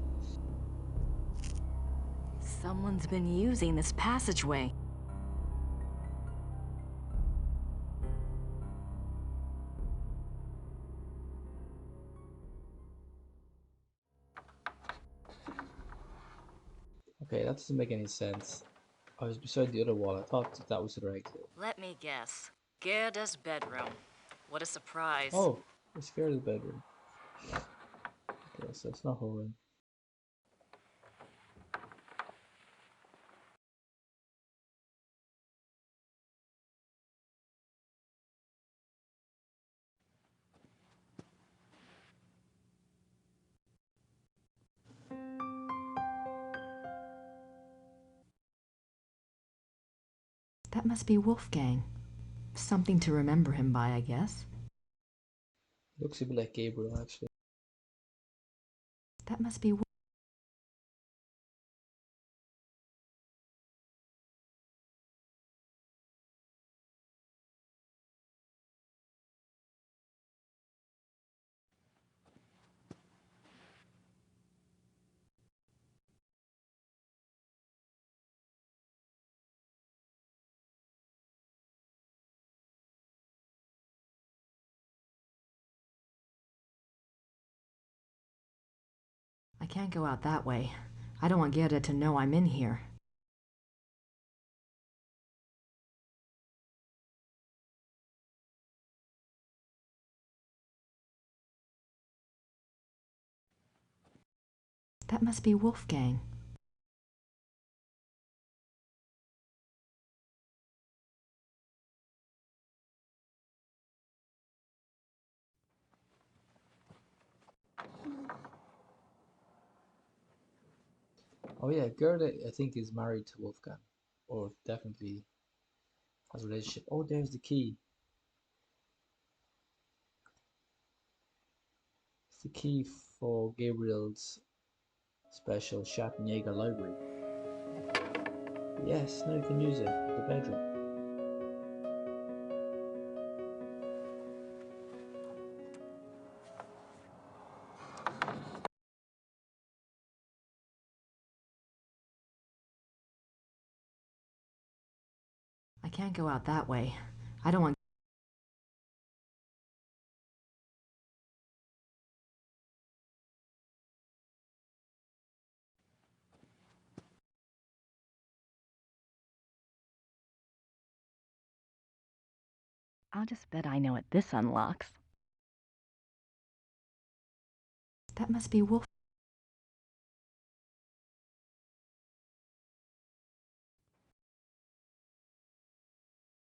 Someone's been using this passageway. Okay, that doesn't make any sense. I was beside the other wall. I thought that was the right exit. Let me guess. Gerda's bedroom. What a surprise. Oh, we're scared of the bedroom. Okay, so it's not her room. That must be Wolfgang. Something to remember him by, I guess. Looks a bit like Gabriel, actually. That must be I can't go out that way. I don't want Gerda to know I'm in here. That must be Wolfgang. Oh yeah, Gerda, I think, is married to Wolfgang. Or definitely has a relationship. Oh, there's the key. It's the key for Gabriel's special Schattenjäger library. Yes, now you can use it. The bedroom. I can't go out that way. I don't want... I'll just bet I know what this unlocks. That must be Wolf.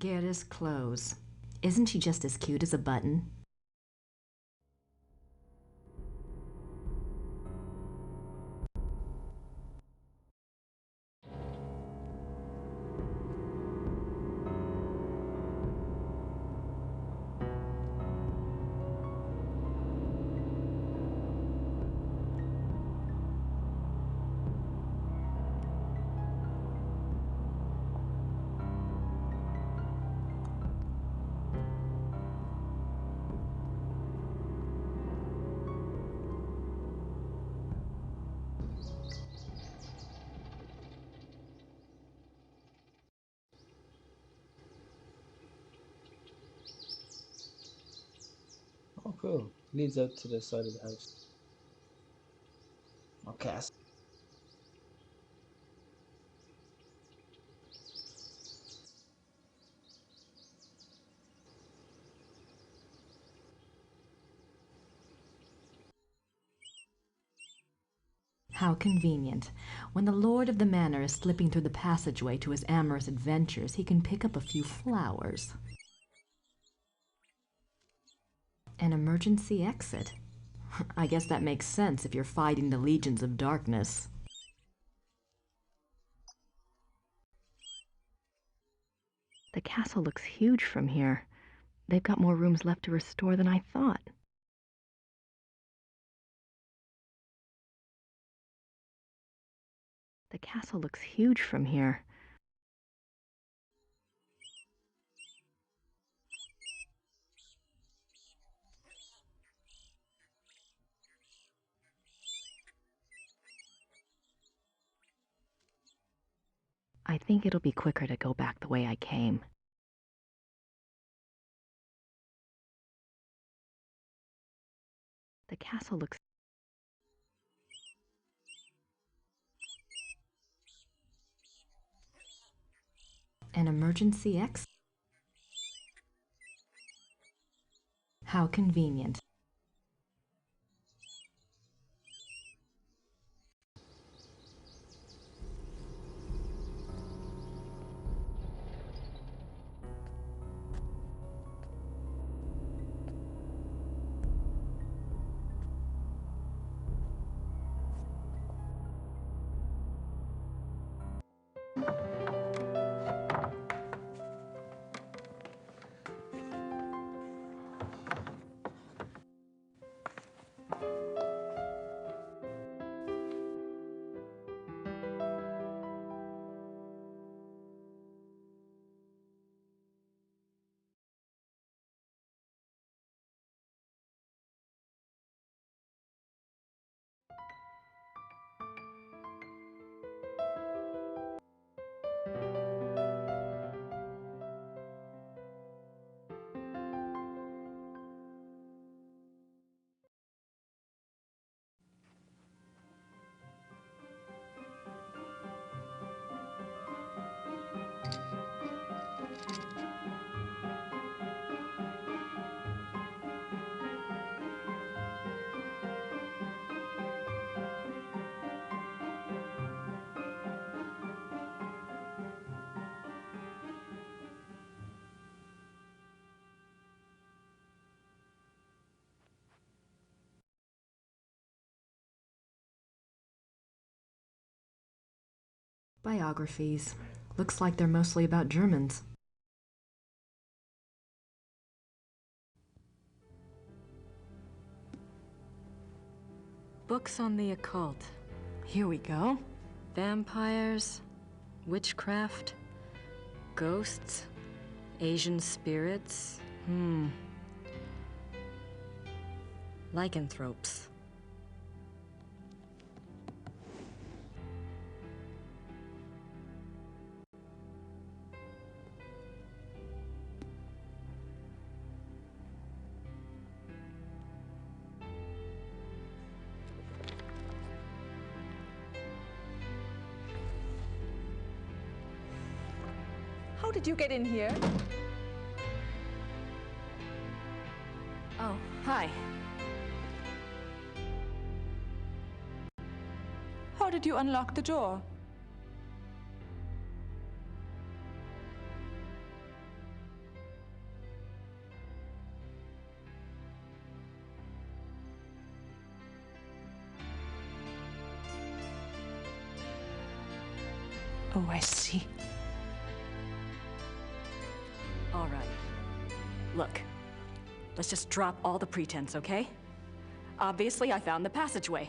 Gerda's clothes. Isn't she just as cute as a button? Oh, cool. Leads out to the side of the house. Or castle. How convenient. When the lord of the manor is slipping through the passageway to his amorous adventures, he can pick up a few flowers. An emergency exit. I guess that makes sense if you're fighting the legions of darkness. The castle looks huge from here. They've got more rooms left to restore than I thought. The castle looks huge from here. think it'll be quicker to go back the way I came. The castle looks... An emergency exit? How convenient. Biographies. Looks like they're mostly about Germans. Books on the occult. Here we go. Vampires, witchcraft, ghosts, Asian spirits. Lycanthropes. How did you get in here? Oh, hi. How did you unlock the door? Oh, I see. All right. Look, let's just drop all the pretense, okay? Obviously, I found the passageway.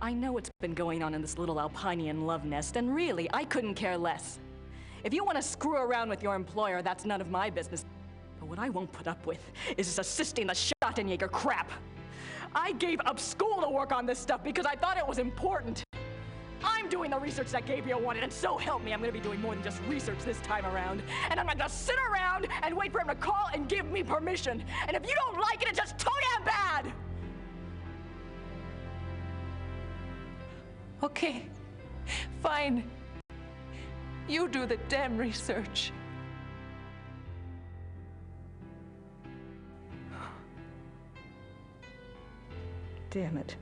I know what's been going on in this little Alpinian love nest, and really, I couldn't care less. If you want to screw around with your employer, that's none of my business. But what I won't put up with is assisting the Schottenjäger crap. I gave up school to work on this stuff because I thought it was important. I'm doing the research that Gabriel wanted, and so help me, I'm gonna be doing more than just research this time around. And I'm not gonna sit around and wait for him to call and give me permission. And if you don't like it, it's just too damn bad! Okay, fine. You do the damn research. Damn it.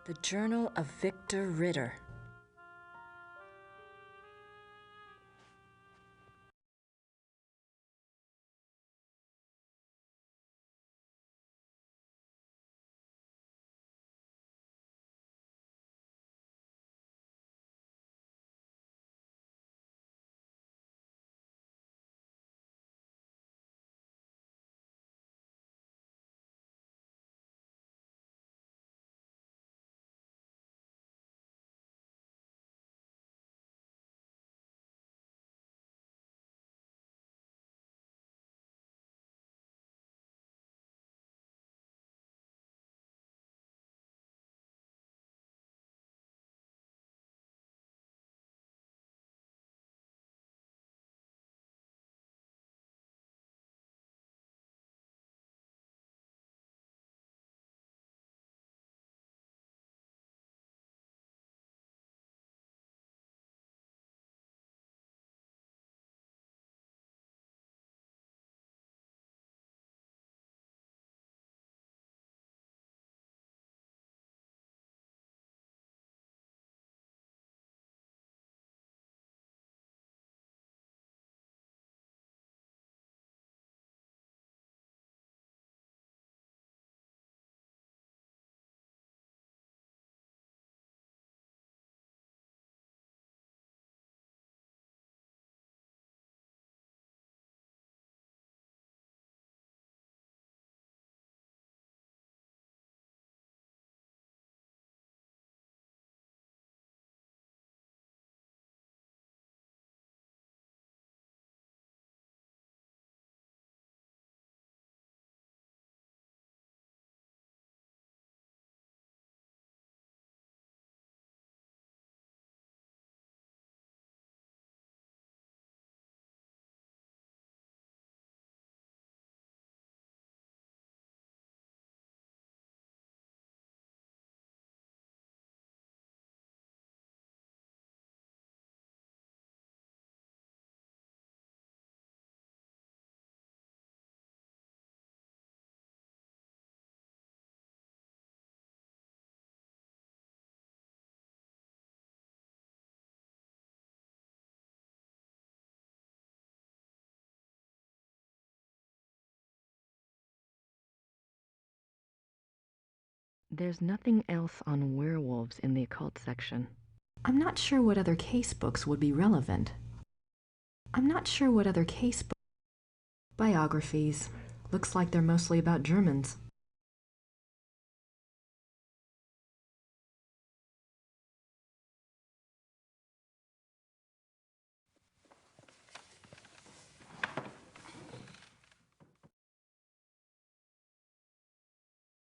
The Journal of Victor Ritter. There's nothing else on werewolves in the occult section. I'm not sure what other case books would be relevant. Biographies. Looks like they're mostly about Germans.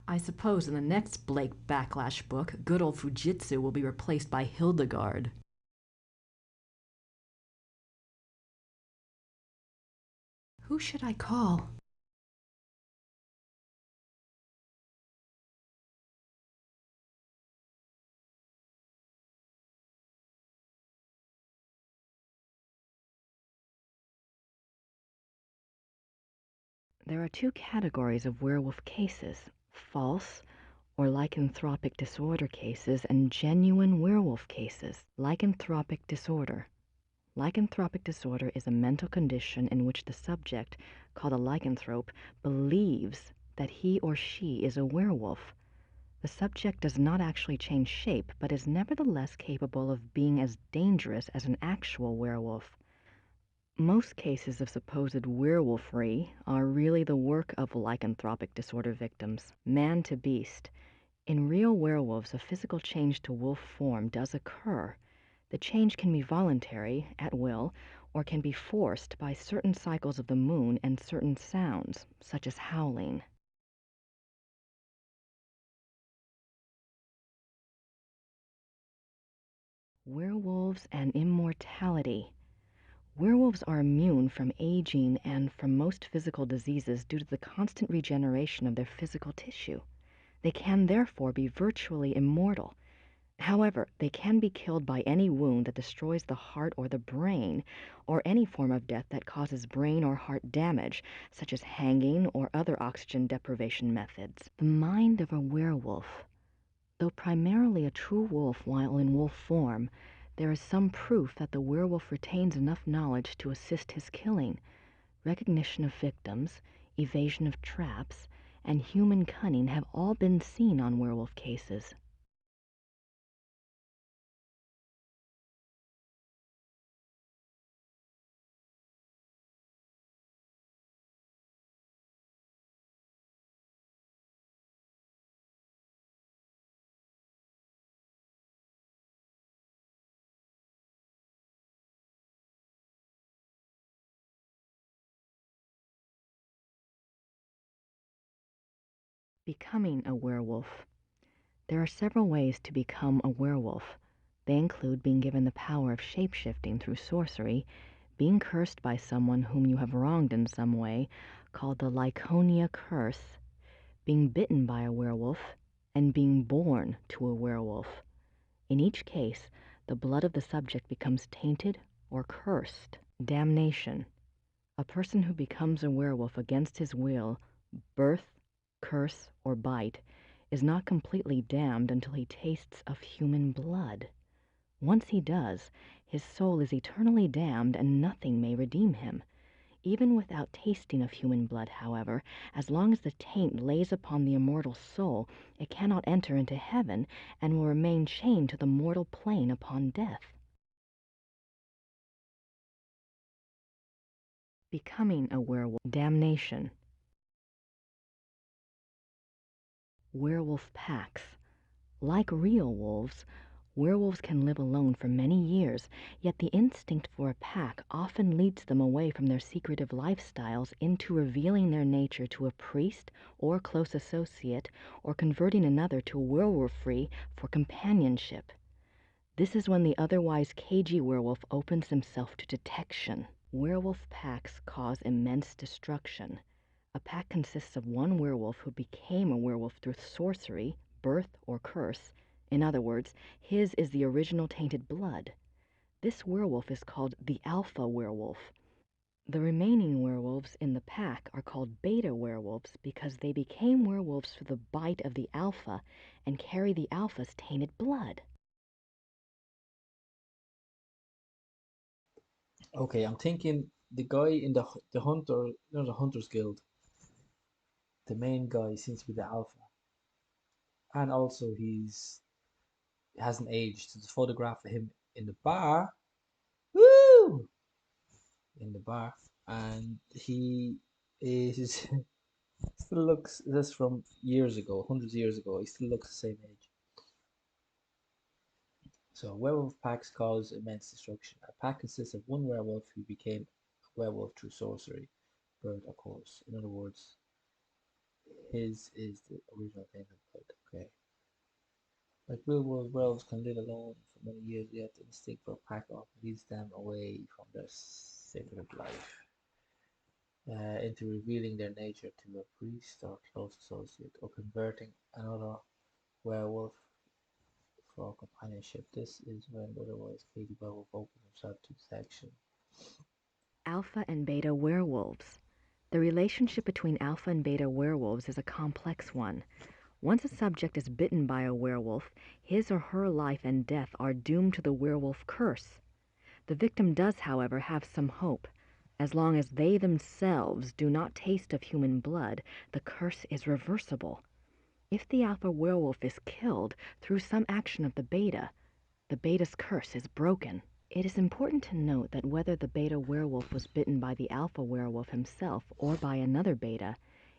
I suppose in the next Blake Backlash book, good old Fujitsu will be replaced by Hildegard. Who should I call? There are two categories of werewolf cases: false or lycanthropic disorder cases and genuine werewolf cases. Lycanthropic disorder. Lycanthropic disorder is a mental condition in which the subject, called a lycanthrope, believes that he or she is a werewolf. The subject does not actually change shape, but is nevertheless capable of being as dangerous as an actual werewolf. Most cases of supposed werewolfery are really the work of lycanthropic disorder victims, man to beast. In real werewolves, a physical change to wolf form does occur. The change can be voluntary, at will, or can be forced by certain cycles of the moon and certain sounds, such as howling. Werewolves and Immortality. Werewolves are immune from aging and from most physical diseases due to the constant regeneration of their physical tissue. They can therefore be virtually immortal. However, they can be killed by any wound that destroys the heart or the brain, or any form of death that causes brain or heart damage, such as hanging or other oxygen deprivation methods. The mind of a werewolf. Though primarily a true wolf while in wolf form, there is some proof that the werewolf retains enough knowledge to assist his killing. Recognition of victims, evasion of traps, and human cunning have all been seen on werewolf cases. Becoming a werewolf. There are several ways to become a werewolf. They include being given the power of shape-shifting through sorcery, being cursed by someone whom you have wronged in some way, called the Lyconia curse, being bitten by a werewolf, and being born to a werewolf. In each case, the blood of the subject becomes tainted or cursed. Damnation. A person who becomes a werewolf against his will, birth, curse, or bite, is not completely damned until he tastes of human blood. Once he does, his soul is eternally damned and nothing may redeem him. Even without tasting of human blood, however, as long as the taint lays upon the immortal soul, it cannot enter into heaven and will remain chained to the mortal plane upon death. Becoming a werewolf. Damnation. Werewolf packs. Like real wolves, werewolves can live alone for many years, yet the instinct for a pack often leads them away from their secretive lifestyles into revealing their nature to a priest or close associate, or converting another to werewolfery for companionship. This is when the otherwise cagey werewolf opens himself to detection. Werewolf packs cause immense destruction. A pack consists of one werewolf who became a werewolf through sorcery, birth, or curse. In other words, his is the original tainted blood. This werewolf is called the alpha werewolf. The remaining werewolves in the pack are called beta werewolves because they became werewolves through the bite of the alpha and carry the alpha's tainted blood. Okay, I'm thinking the guy in the hunter, the Hunters Guild, the main guy seems to be the alpha. and also hasn't aged. There's a photograph of him in the bar. Woo! In the bar, and he is still looks. This from years ago, hundreds of years ago. He still looks the same age. So werewolf packs cause immense destruction. A pack consists of one werewolf who became a werewolf through sorcery, birth, or course. In other words, his is the original thing. Okay. Like real world werewolves can live alone for many years, yet the instinct for a pack often leads them away from their sacred life, into revealing their nature to a priest or close associate, or converting another werewolf for companionship. This is when otherwise Katie Werewolf opens himself to section. Alpha and beta werewolves. The relationship between alpha and beta werewolves is a complex one. Once a subject is bitten by a werewolf, his or her life and death are doomed to the werewolf curse. The victim does, however, have some hope. As long as they themselves do not taste of human blood, the curse is reversible. If the alpha werewolf is killed through some action of the beta's curse is broken. It is important to note that whether the beta werewolf was bitten by the alpha werewolf himself or by another beta,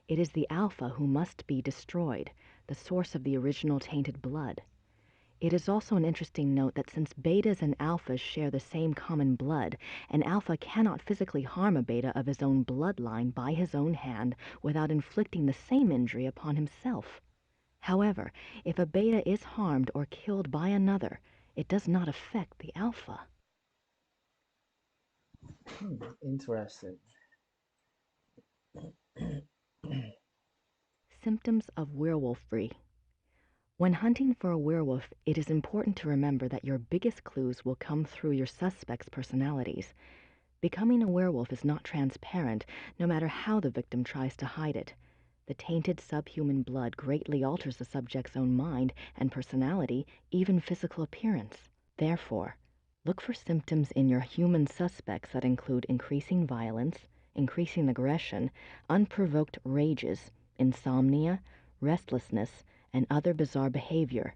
it is the alpha who must be destroyed, the source of the original tainted blood. It is also an interesting note that since betas and alphas share the same common blood, an alpha cannot physically harm a beta of his own bloodline by his own hand without inflicting the same injury upon himself. However, if a beta is harmed or killed by another, it does not affect the alpha. Interesting. Symptoms of werewolfery. When hunting for a werewolf, it is important to remember that your biggest clues will come through your suspects' personalities. Becoming a werewolf is not transparent, no matter how the victim tries to hide it. The tainted subhuman blood greatly alters the subject's own mind and personality, even physical appearance. Therefore, look for symptoms in your human suspects that include increasing violence, increasing aggression, unprovoked rages, insomnia, restlessness, and other bizarre behavior.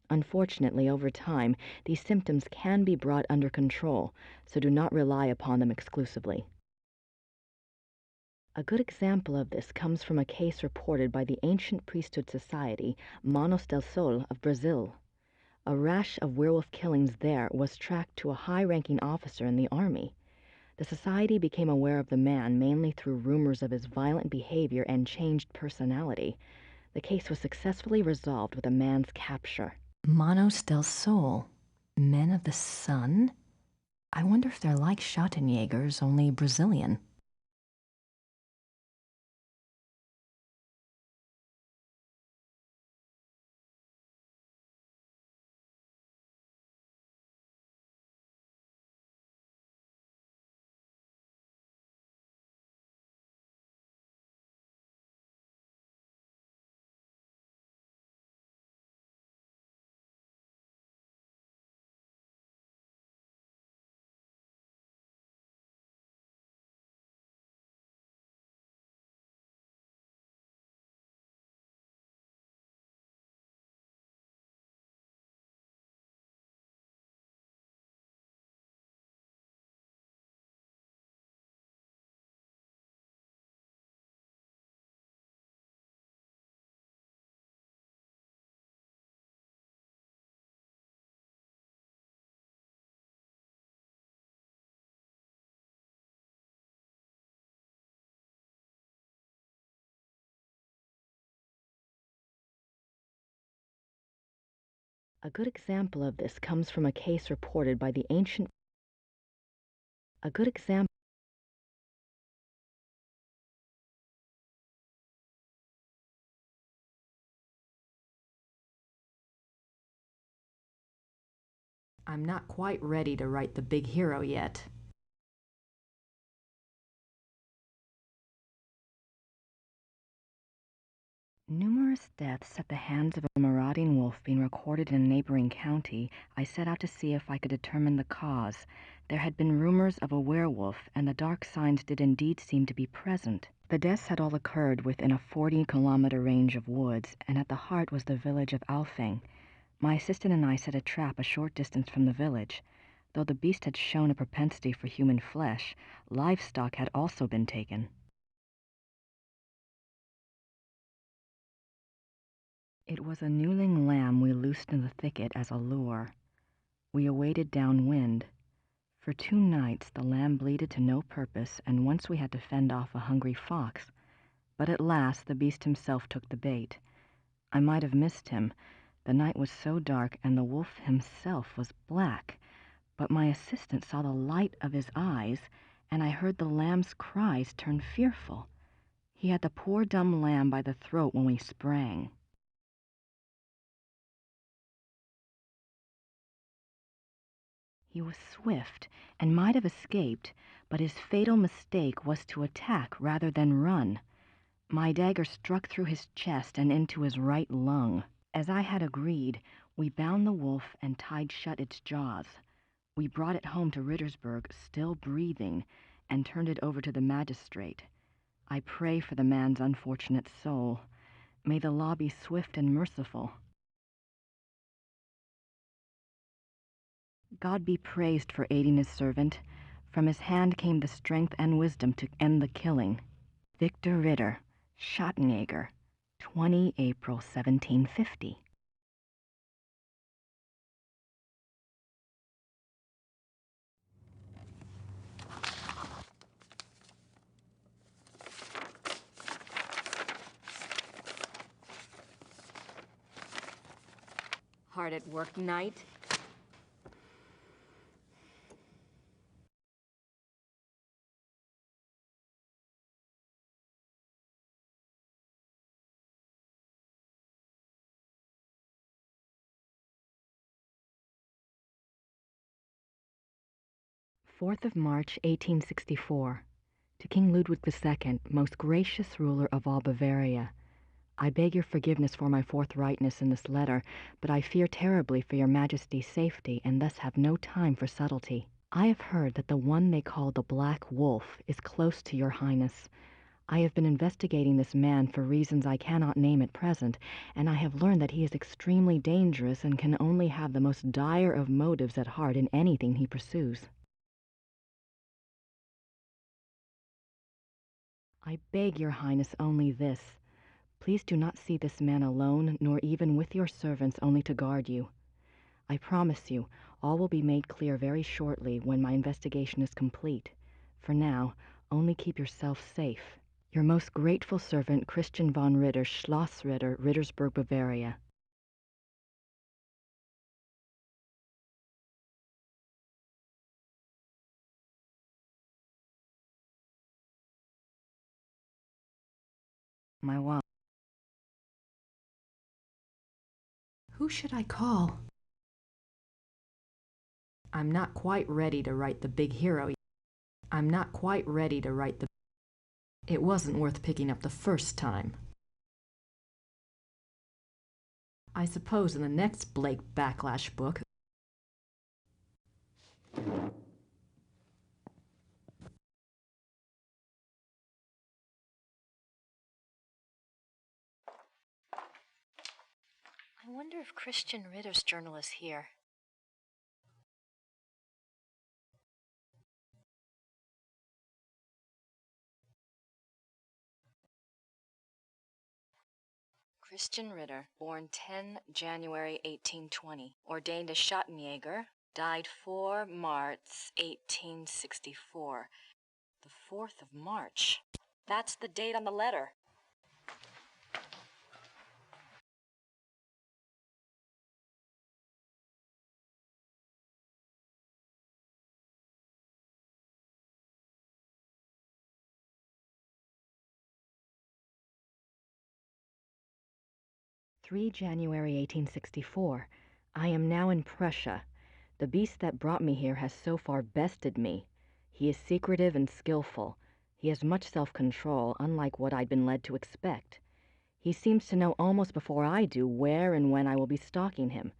Unfortunately, over time, these symptoms can be brought under control, so do not rely upon them exclusively. A good example of this comes from a case reported by the ancient priesthood society Manos del Sol of Brazil. A rash of werewolf killings there was tracked to a high-ranking officer in the army. The society became aware of the man mainly through rumors of his violent behavior and changed personality. The case was successfully resolved with a man's capture. Manos del Sol, men of the sun? I wonder if they're like Schottenjägers, only Brazilian. A good example of this comes from a case reported by the ancient. A good example. I'm not quite ready to write the big hero yet. Numerous deaths at the hands of a marauding wolf being recorded in a neighboring county, I set out to see if I could determine the cause. There had been rumors of a werewolf, and the dark signs did indeed seem to be present. The deaths had all occurred within a 40-kilometer range of woods, and at the heart was the village of Alfing. My assistant and I set a trap a short distance from the village. Though the beast had shown a propensity for human flesh, livestock had also been taken. It was a newling lamb we loosed in the thicket as a lure. We awaited downwind. For 2 nights the lamb bleated to no purpose, and once we had to fend off a hungry fox. But at last the beast himself took the bait. I might have missed him. The night was so dark, and the wolf himself was black. But my assistant saw the light of his eyes, and I heard the lamb's cries turn fearful. He had the poor dumb lamb by the throat when we sprang. He was swift and might have escaped, but his fatal mistake was to attack rather than run. My dagger struck through his chest and into his right lung. As I had agreed, we bound the wolf and tied shut its jaws. We brought it home to Rittersburg, still breathing, and turned it over to the magistrate. I pray for the man's unfortunate soul. May the law be swift and merciful. God be praised for aiding his servant. From his hand came the strength and wisdom to end the killing. Victor Ritter, Schottenjäger, 20 April 1750. Hard at work, Knight? 4th of March, 1864. To King Ludwig II, most gracious ruler of all Bavaria. I beg your forgiveness for my forthrightness in this letter, but I fear terribly for your Majesty's safety, and thus have no time for subtlety. I have heard that the one they call the Black Wolf is close to your Highness. I have been investigating this man for reasons I cannot name at present, and I have learned that he is extremely dangerous and can only have the most dire of motives at heart in anything he pursues. I beg your Highness only this. Please do not see this man alone, nor even with your servants only to guard you. I promise you, all will be made clear very shortly when my investigation is complete. For now, only keep yourself safe. Your most grateful servant, Christian von Ritter, Schloss Ritter, Rittersburg, Bavaria. My wife. Who should I call? I'm not quite ready to write the big hero. I'm not quite ready to write the... It wasn't worth picking up the first time. I suppose in the next Blake Backlash book... I wonder if Christian Ritter's journal is here. Christian Ritter, born 10 January 1820, ordained a Schottenjäger, died 4 March 1864. The 4th of March. That's the date on the letter. January 1864. I am now in Prussia. The beast that brought me here has so far bested me. He is secretive and skillful. He has much self-control, unlike what I'd been led to expect. He seems to know almost before I do where and when I will be stalking him.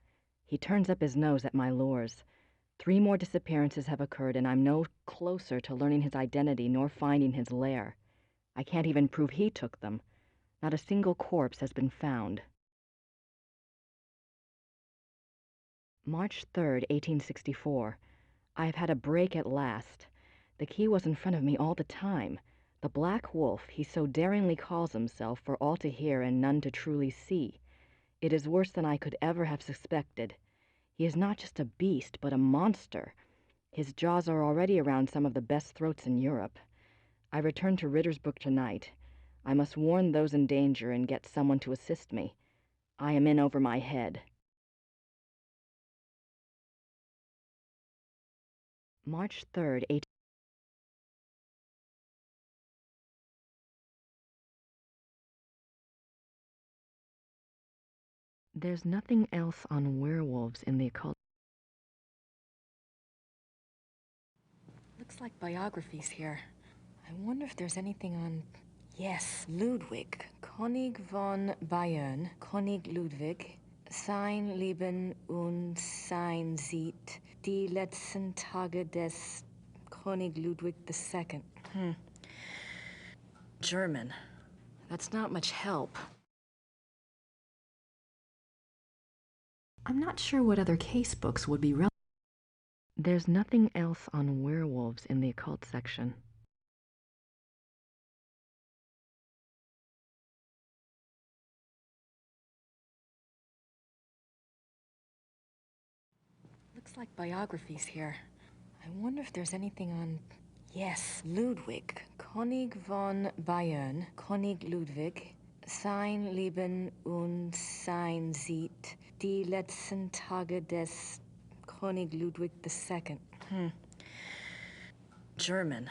He turns up his nose at my lures. 3 more disappearances have occurred, and I'm no closer to learning his identity nor finding his lair. I can't even prove he took them. Not a single corpse has been found. March 3rd, 1864. I have had a break at last. The key was in front of me all the time. The Black Wolf, he so daringly calls himself, for all to hear and none to truly see. It is worse than I could ever have suspected. He is not just a beast, but a monster. His jaws are already around some of the best throats in Europe. I return to Rittersburg tonight. I must warn those in danger and get someone to assist me. I am in over my head. March 3rd, 18... There's nothing else on werewolves in the occult. Looks like biographies here. I wonder if there's anything on... Yes, Ludwig. König von Bayern. König Ludwig. Sein Leben und sein Sieg. Die letzten Tage des König Ludwig II. German. That's not much help. I'm not sure what other case books would be relevant. There's nothing else on werewolves in the occult section. Looks like biographies here. I wonder if there's anything on... Yes, Ludwig. König von Bayern. König Ludwig. Sein Leben und sein Sieg. Die letzten Tage des König Ludwig II. German.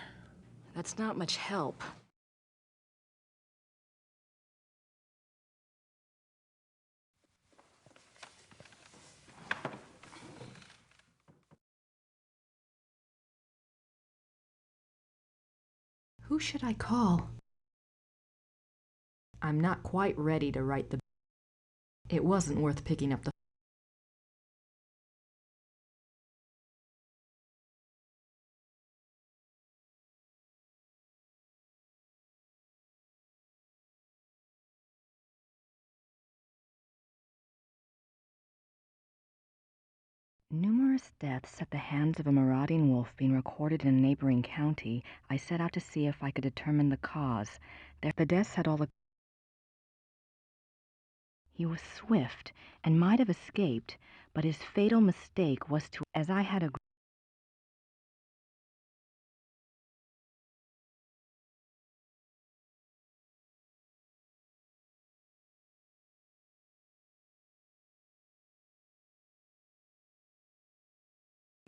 That's not much help. Who should I call? I'm not quite ready to write the... It wasn't worth picking up the... Numerous deaths at the hands of a marauding wolf being recorded in a neighboring county, I set out to see if I could determine the cause. The deaths had all the... He was swift and might have escaped, but his fatal mistake was to, as I had agreed.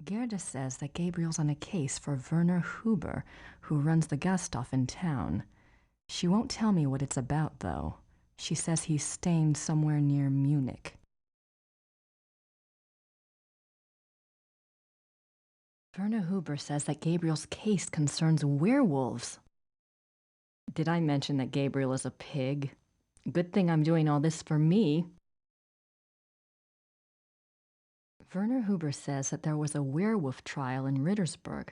Gerda says that Gabriel's on a case for Werner Huber, who runs the Gasthof in town. She won't tell me what it's about, though. She says he's staying somewhere near Munich. Werner Huber says that Gabriel's case concerns werewolves. Did I mention that Gabriel is a pig? Good thing I'm doing all this for me. Werner Huber says that there was a werewolf trial in Rittersburg.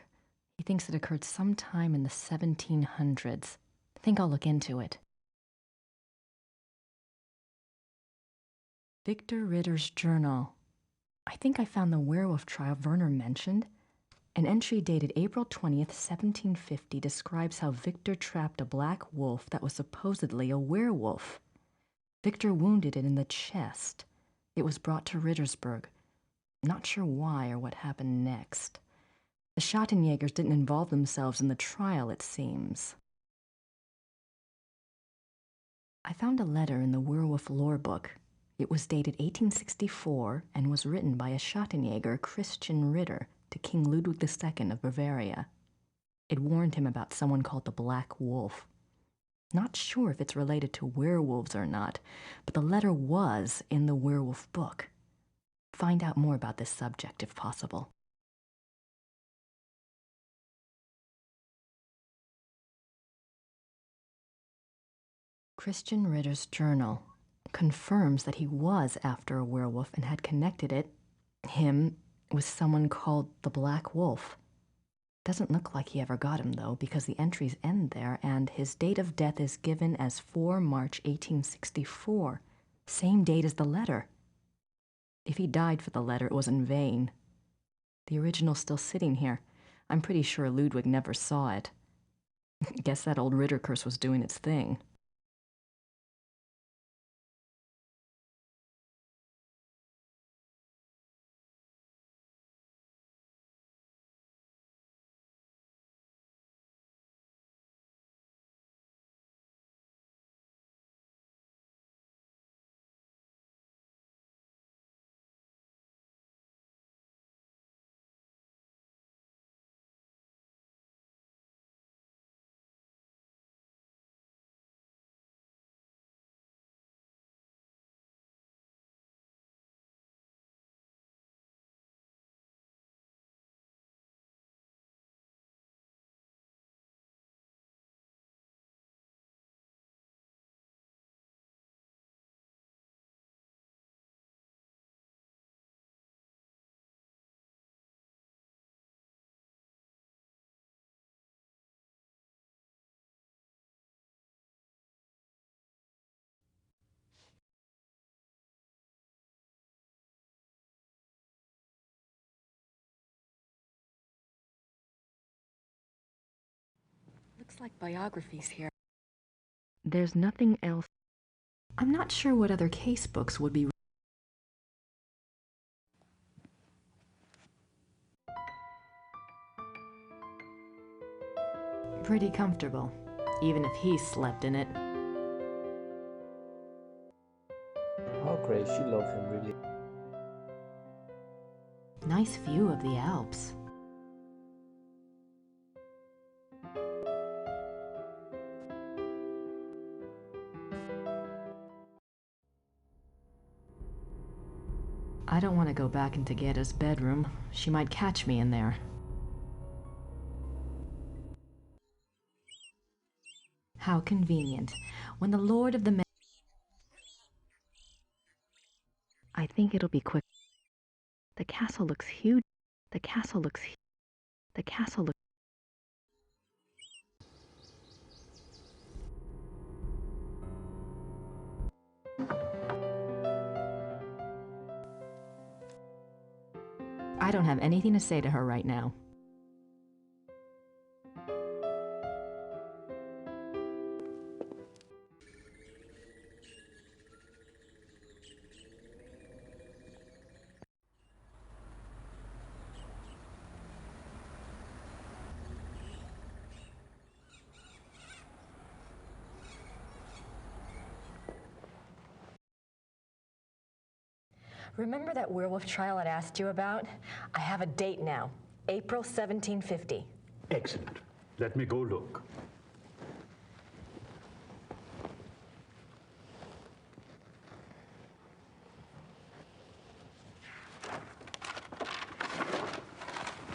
He thinks it occurred sometime in the 1700s. I think I'll look into it. Victor Ritter's journal. I think I found the werewolf trial Werner mentioned. An entry dated April 20th, 1750 describes how Victor trapped a black wolf that was supposedly a werewolf. Victor wounded it in the chest. It was brought to Rittersburg. Not sure why or what happened next. The Schottenjägers didn't involve themselves in the trial, it seems. I found a letter in the werewolf lore book. It was dated 1864 and was written by a Schottenjäger, Christian Ritter, to King Ludwig II of Bavaria. It warned him about someone called the Black Wolf. Not sure if it's related to werewolves or not, but the letter was in the werewolf book. Find out more about this subject if possible. Christian Ritter's journal confirms that he was after a werewolf and had connected him with someone called the Black Wolf. Doesn't look like he ever got him, though, because the entries end there, and his date of death is given as 4 March 1864. Same date as the letter. If he died for the letter, it was in vain. The original's still sitting here. I'm pretty sure Ludwig never saw it. Guess that old Ritter curse was doing its thing. Looks like biographies here. There's nothing else. I'm not sure what other case books would be. Pretty comfortable, even if he slept in it. Oh, great, she loved him, really. Nice view of the Alps. I don't want to go back into Gerda's bedroom. She might catch me in there. How convenient. When the Lord of the I think it'll be quick. The castle looks huge. The castle looks I don't have anything to say to her right now. Remember that werewolf trial I'd asked you about? I have a date now, April 1750. Excellent. Let me go look.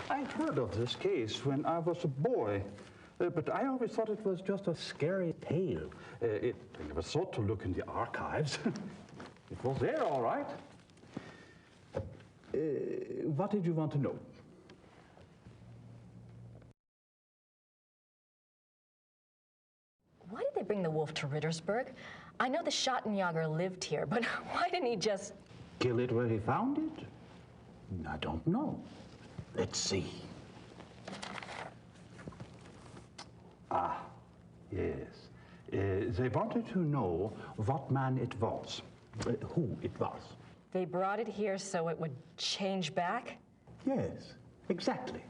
I heard of this case when I was a boy, but I always thought it was just a scary tale. I never thought to look in the archives. It was there, all right. What did you want to know? Why did they bring the wolf to Rittersburg? I know the Schattenjäger lived here, but why didn't he just... Kill it where he found it? I don't know. Let's see. Ah, yes. They wanted to know what man it was, who it was. They brought it here so it would change back? Yes, exactly.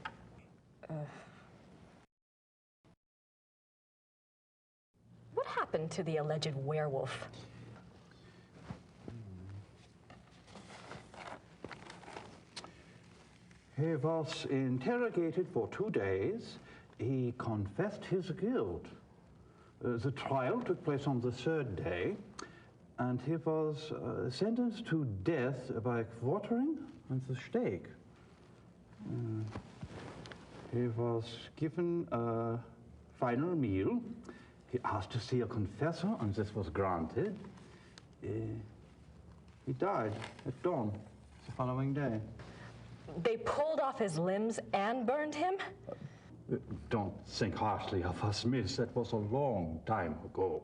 What happened to the alleged werewolf? He was interrogated for 2 days. He confessed his guilt. The trial took place on the 3rd day, and he was sentenced to death by quartering and the stake. He was given a final meal. He asked to see a confessor, and this was granted. He died at dawn the following day. They pulled off his limbs and burned him? Don't think harshly of us, miss. That was a long time ago.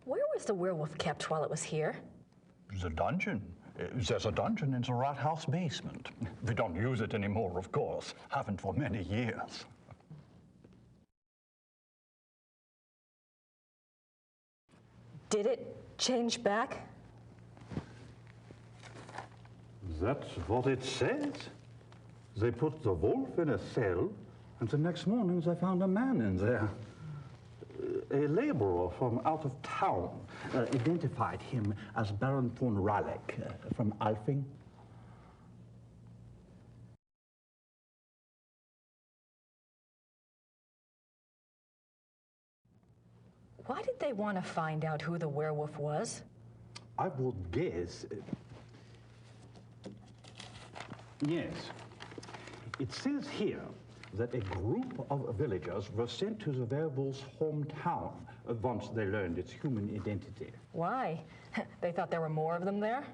Where was the werewolf kept while it was here? The dungeon. There's a dungeon in the rat house basement. We don't use it anymore, of course. Haven't for many years. Did it change back? That's what it says. They put the wolf in a cell, and the next morning they found a man in there. A laborer from out of town identified him as Baron von Raleigh from Alfing. Why did they want to find out who the werewolf was? I would guess. Yes. It says here that a group of villagers were sent to the werewolf's hometown once they learned its human identity. Why? They thought there were more of them there?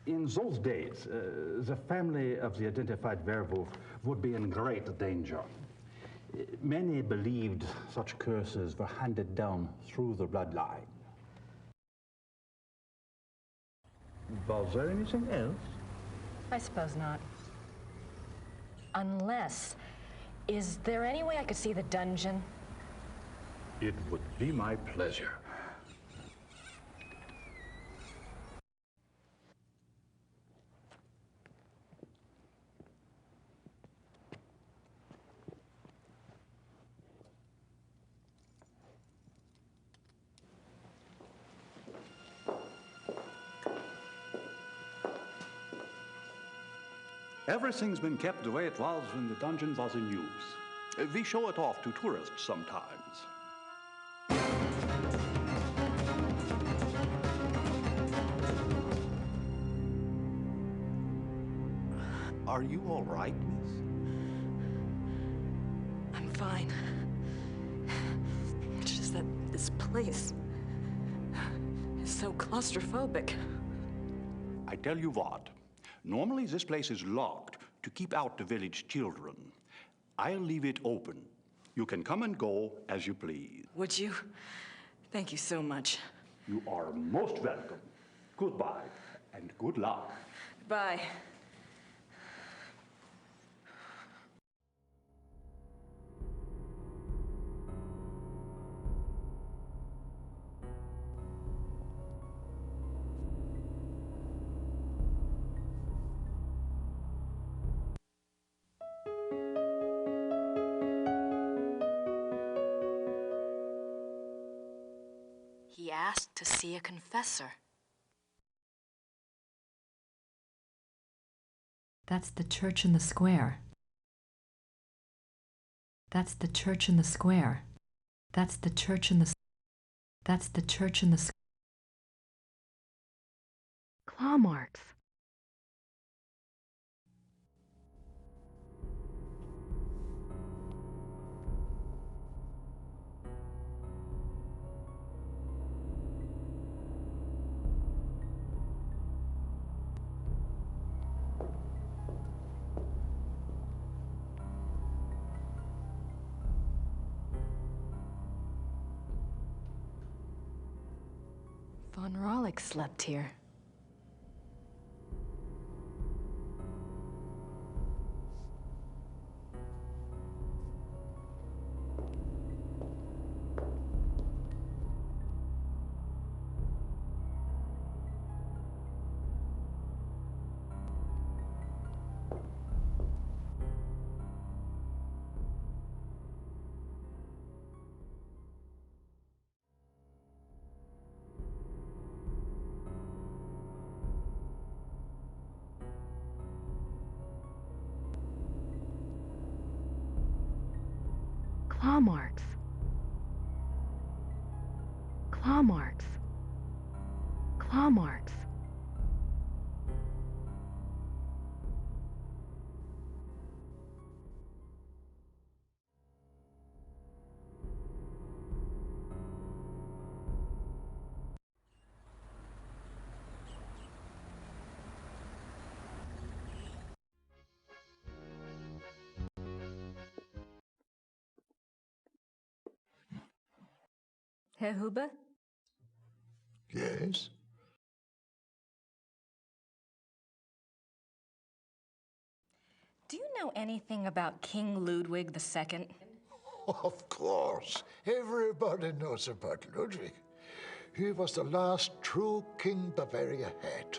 In those days, the family of the identified werewolf would be in great danger. Many believed such curses were handed down through the bloodline. Was there anything else? I suppose not. Unless, is there any way I could see the dungeon? It would be my pleasure. Everything's been kept the way it was when the dungeon was in use. We show it off to tourists sometimes. Are you all right, miss? I'm fine. It's just that this place is so claustrophobic. I tell you what, normally this place is locked to keep out the village children. I'll leave it open. You can come and go as you please. Would you? Thank you so much. You are most welcome. Goodbye and good luck. Bye. He asked to see a confessor. That's the church in the square. That's the church in the square. That's the church in the... That's the church in the... Claw marks. Von Raleigh slept here. Claw marks. Claw marks. Claw marks. Herr Huber? Yes? Do you know anything about King Ludwig II? Of course. Everybody knows about Ludwig. He was the last true king Bavaria had.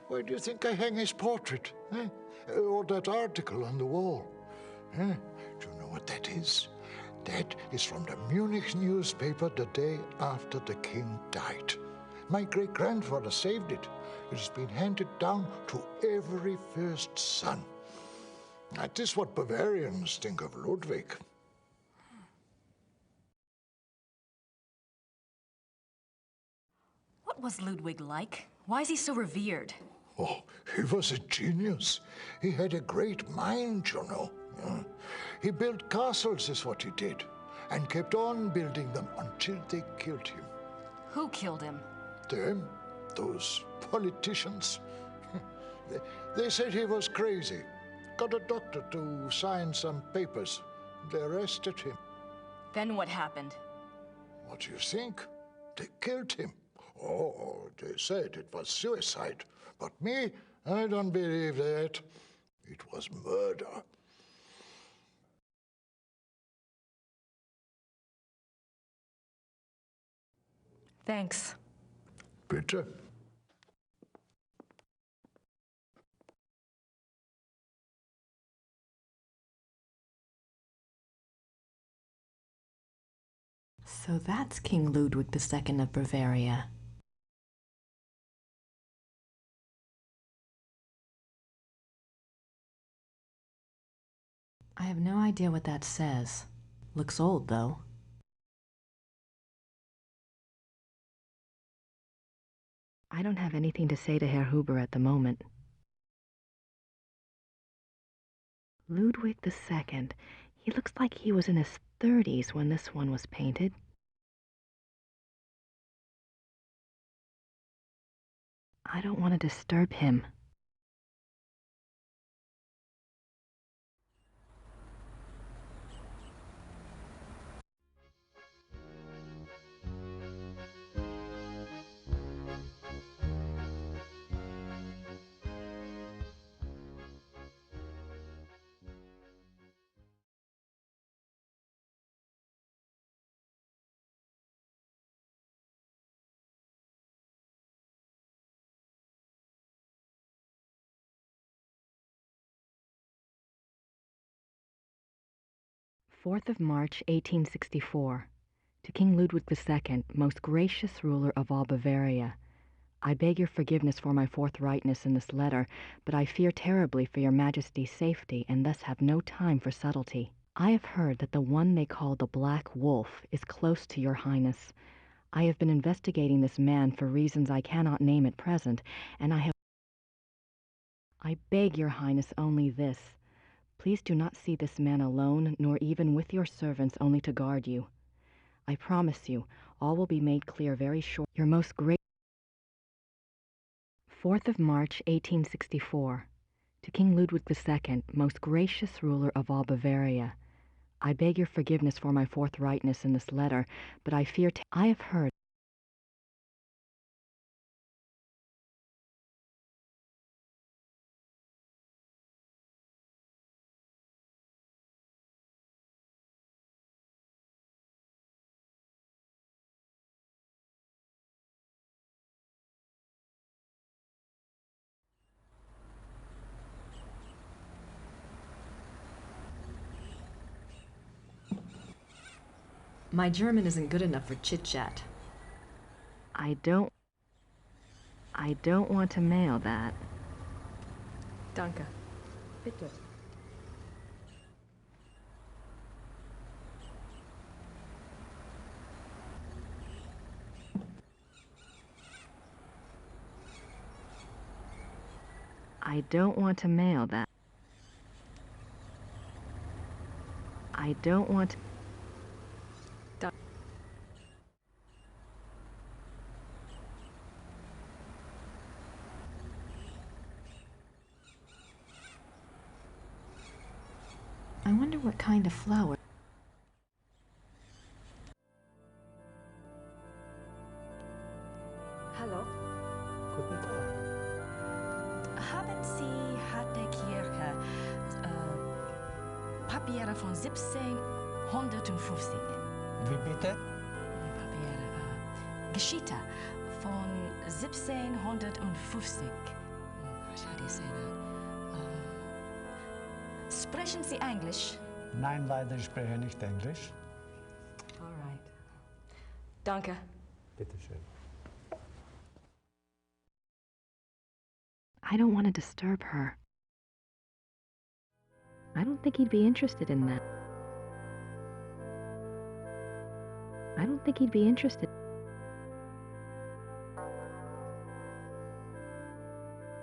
Why do you think I hang his portrait? Eh? Or that article on the wall? Eh? Do you know what that is? That is from the Munich newspaper the day after the king died. My great-grandfather saved it. It has been handed down to every first son. That is what Bavarians think of Ludwig. What was Ludwig like? Why is he so revered? Oh, he was a genius. He had a great mind, you know. Yeah. He built castles, is what he did, and kept on building them until they killed him. Who killed him? Them, those politicians. They said he was crazy. Got a doctor to sign some papers. They arrested him. Then what happened? What do you think? They killed him. Oh, they said it was suicide. But me, I don't believe that. It was murder. Thanks. Bitte. So that's King Ludwig II of Bavaria. I have no idea what that says. Looks old, though. I don't have anything to say to Herr Huber at the moment. Ludwig II. He looks like he was in his 30s when this one was painted. I don't want to disturb him. March 1864. To King Ludwig II, most gracious ruler of all Bavaria. I beg your forgiveness for my forthrightness in this letter, but I fear terribly for your Majesty's safety, and thus have no time for subtlety. I have heard that the one they call the Black Wolf is close to your Highness. I have been investigating this man for reasons I cannot name at present, and I beg your Highness only this. Please do not see this man alone, nor even with your servants only to guard you. I promise you, all will be made clear very short. Your most great... March 1864. To King Ludwig II, most gracious ruler of all Bavaria. I beg your forgiveness for my forthrightness in this letter, but I fear I have heard... My German isn't good enough for chit-chat. I don't want to mail that. Danke. Bitte. I don't want to mail that. I don't want to... I wonder what kind of flower. Haben Sie hat der Kirche Papiere von 1750? Wie bitte? Papiere, Geschichte von 1750. How do you say that? Sprechen Sie Englisch? Nein, leider, ich spreche nicht Englisch. All right. Danke. Bitte schön. I don't want to disturb her. I don't think he'd be interested in that. I don't think he'd be interested.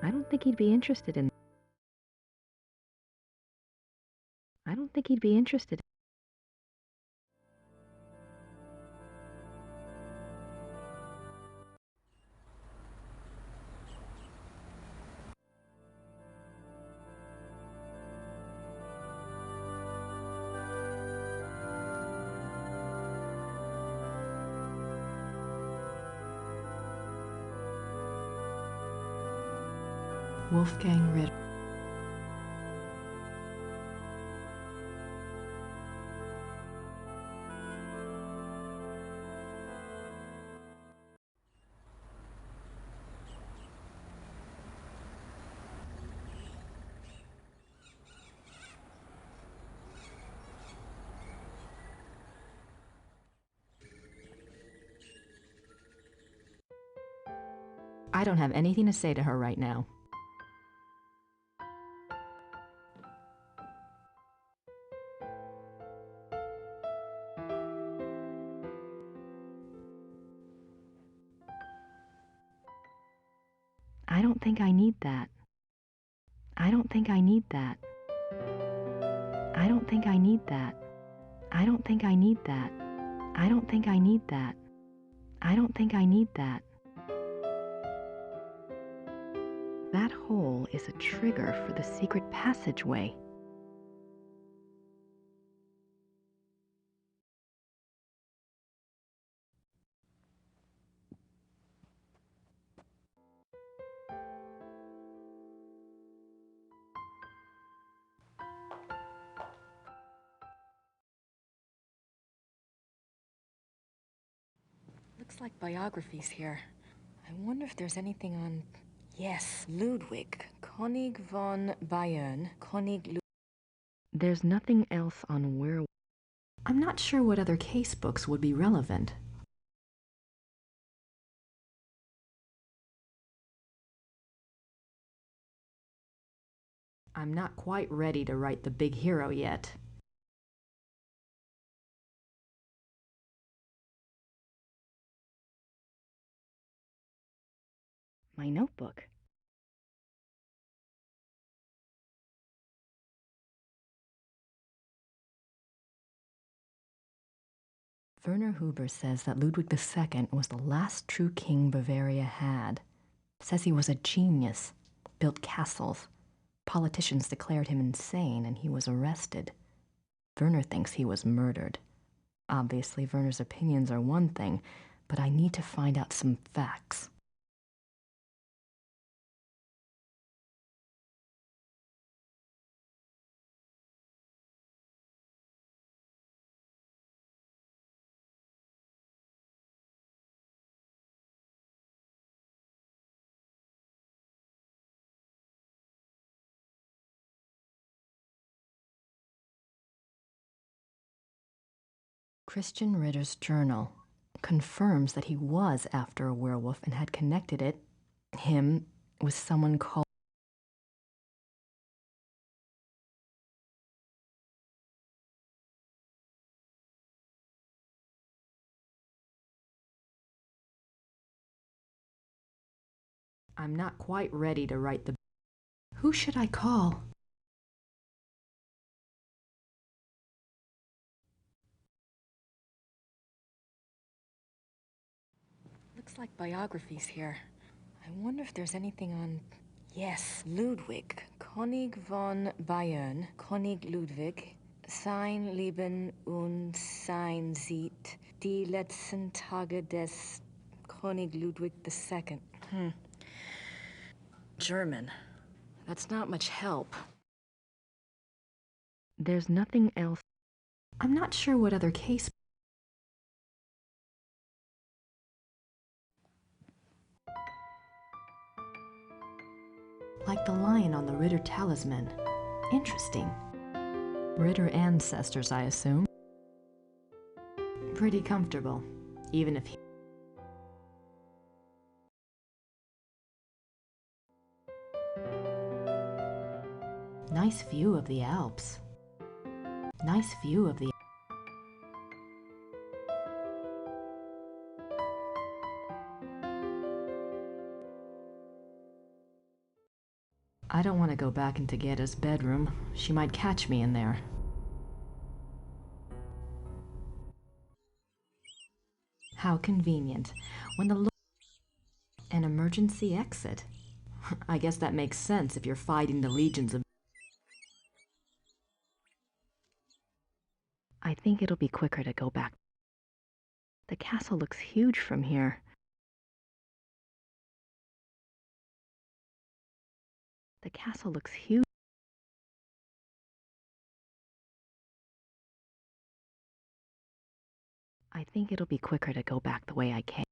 I don't think he'd be interested in. I don't think he'd be interested. Wolfgang Ritter. I don't have anything to say to her right now. I don't think I need that. I don't think I need that. I don't think I need that. I don't think I need that. I don't think I need that. I don't think I need that. That hole is a trigger for the secret passageway. Looks like biographies here. I wonder if there's anything on... Yes, Ludwig, König von Bayern, König There's nothing else on werewolf. I'm not sure what other case books would be relevant. I'm not quite ready to write the big hero yet. My notebook. Werner Huber says that Ludwig II was the last true king Bavaria had. Says he was a genius, built castles. Politicians declared him insane and he was arrested. Werner thinks he was murdered. Obviously, Werner's opinions are one thing, but I need to find out some facts. Christian Ritter's journal confirms that he was after a werewolf and had connected him, with someone called... I'm not quite ready to write the... Who should I call? Looks like biographies here. I wonder if there's anything on... Yes, Ludwig, König von Bayern, König Ludwig, sein Leben und sein Sieg, die letzten Tage des König Ludwig II. German. That's not much help. There's nothing else. I'm not sure what other case. Like the lion on the Ritter talisman. Interesting. Ritter ancestors, I assume. Pretty comfortable, even if he... Nice view of the Alps. Nice view of the... I don't want to go back into Gerda's bedroom. She might catch me in there. How convenient. When the... An emergency exit. I guess that makes sense if you're fighting the legions of... I think it'll be quicker to go back. The castle looks huge from here. The castle looks huge. I think it'll be quicker to go back the way I came.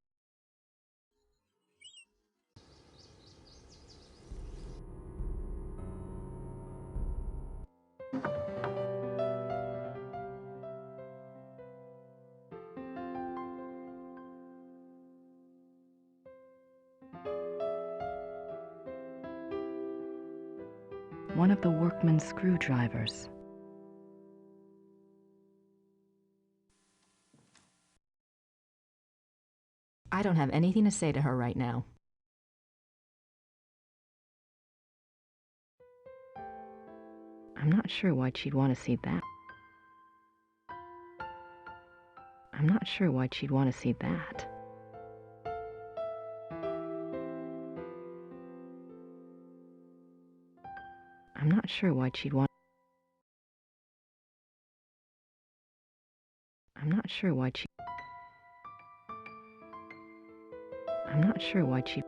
One of the workman's screwdrivers. I don't have anything to say to her right now. I'm not sure why she'd want to see that. I'm not sure why she'd want to see that. I'm not sure why she'd want... I'm not sure why she... I'm not sure why she...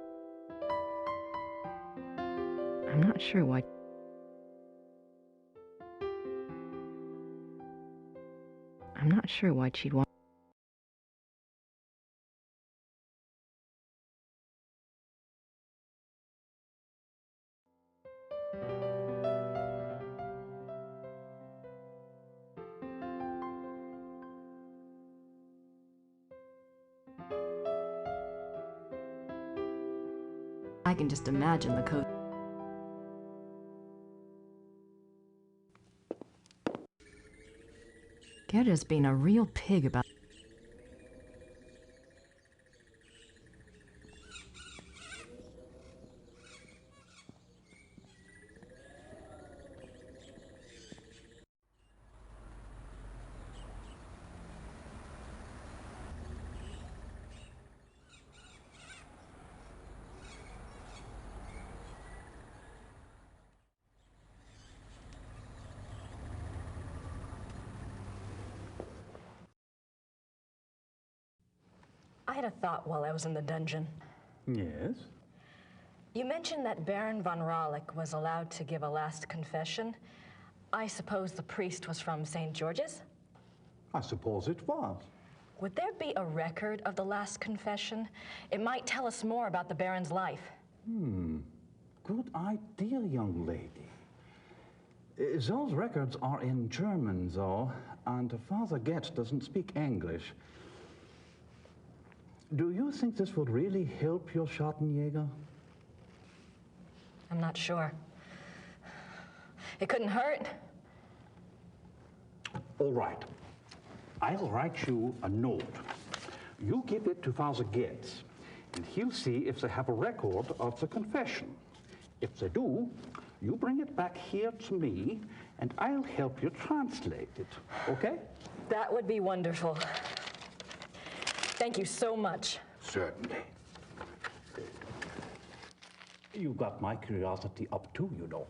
I'm not sure why... I'm not sure why she'd want... I can just imagine the code. Gerda's being a real pig about... I had a thought while I was in the dungeon. Yes? You mentioned that Baron von Rawlik was allowed to give a last confession. I suppose the priest was from St. George's? I suppose it was. Would there be a record of the last confession? It might tell us more about the Baron's life. Good idea, young lady. Those records are in German, though, and Father Getz doesn't speak English. Do you think this would really help your Schattenjäger? I'm not sure. It couldn't hurt. All right. I'll write you a note. You give it to Father Getz, and he'll see if they have a record of the confession. If they do, you bring it back here to me, and I'll help you translate it, okay? That would be wonderful. Thank you so much. Certainly. You got my curiosity up too, you know.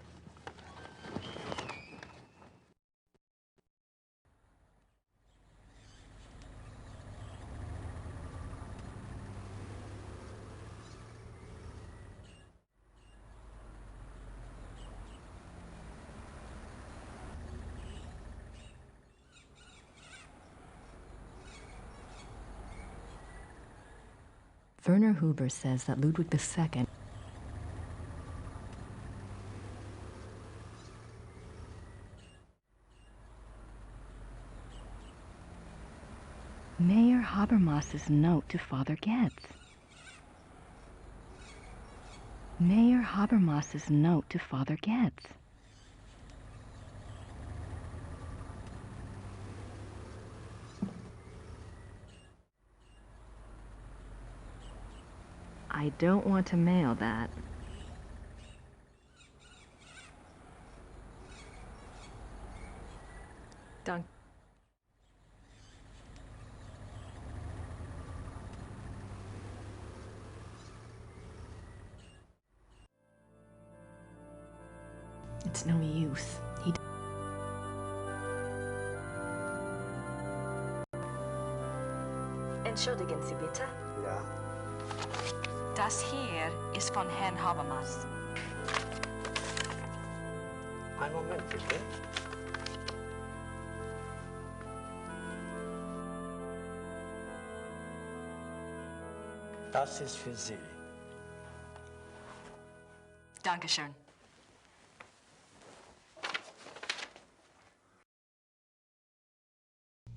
Werner Huber says that Ludwig II Mayor Habermas's note to Father Getz. Mayor Habermas's note to Father Getz. I don't want to mail that. Danke. It's no use. Entschuldigen Sie bitte. Ja. Das hier ist von Herrn Habermas. Einen Moment, bitte. Das ist für Sie. Dankeschön.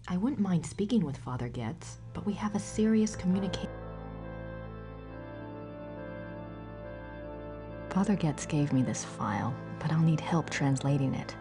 I wouldn't mind speaking with Father Getz, but we have a serious communication. Father Getz gave me this file, but I'll need help translating it.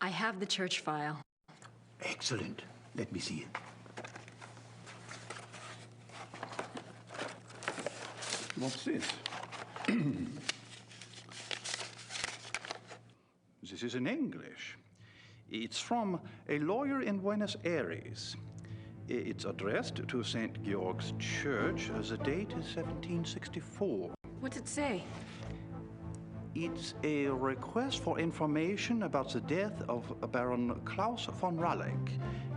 I have the church file. Excellent. Let me see it. What's this? This is in English. It's from a lawyer in Buenos Aires. It's addressed to St. Georg's Church. The date is 1764. What's it say? It's a request for information about the death of Baron Klaus von Ralleck.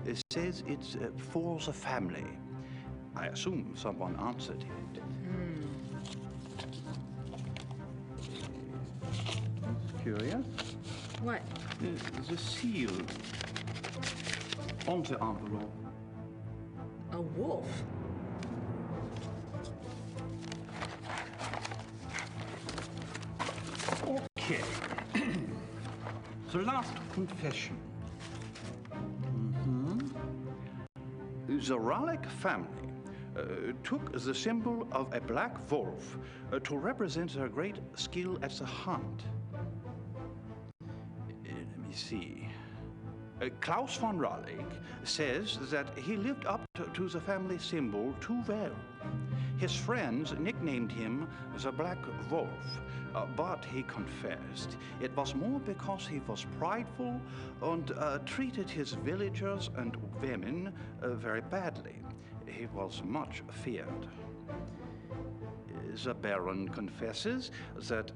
It says it's for the family. I assume someone answered it. Curious? What? The seal on the envelope. A wolf? Okay. The last confession. The Ralleck family took the symbol of a black wolf to represent their great skill at the hunt. Let me see. Klaus von Ralleck says that he lived up to the family symbol too well. His friends nicknamed him the Black Wolf, but he confessed it was more because he was prideful and treated his villagers and women very badly. He was much feared. The Baron confesses that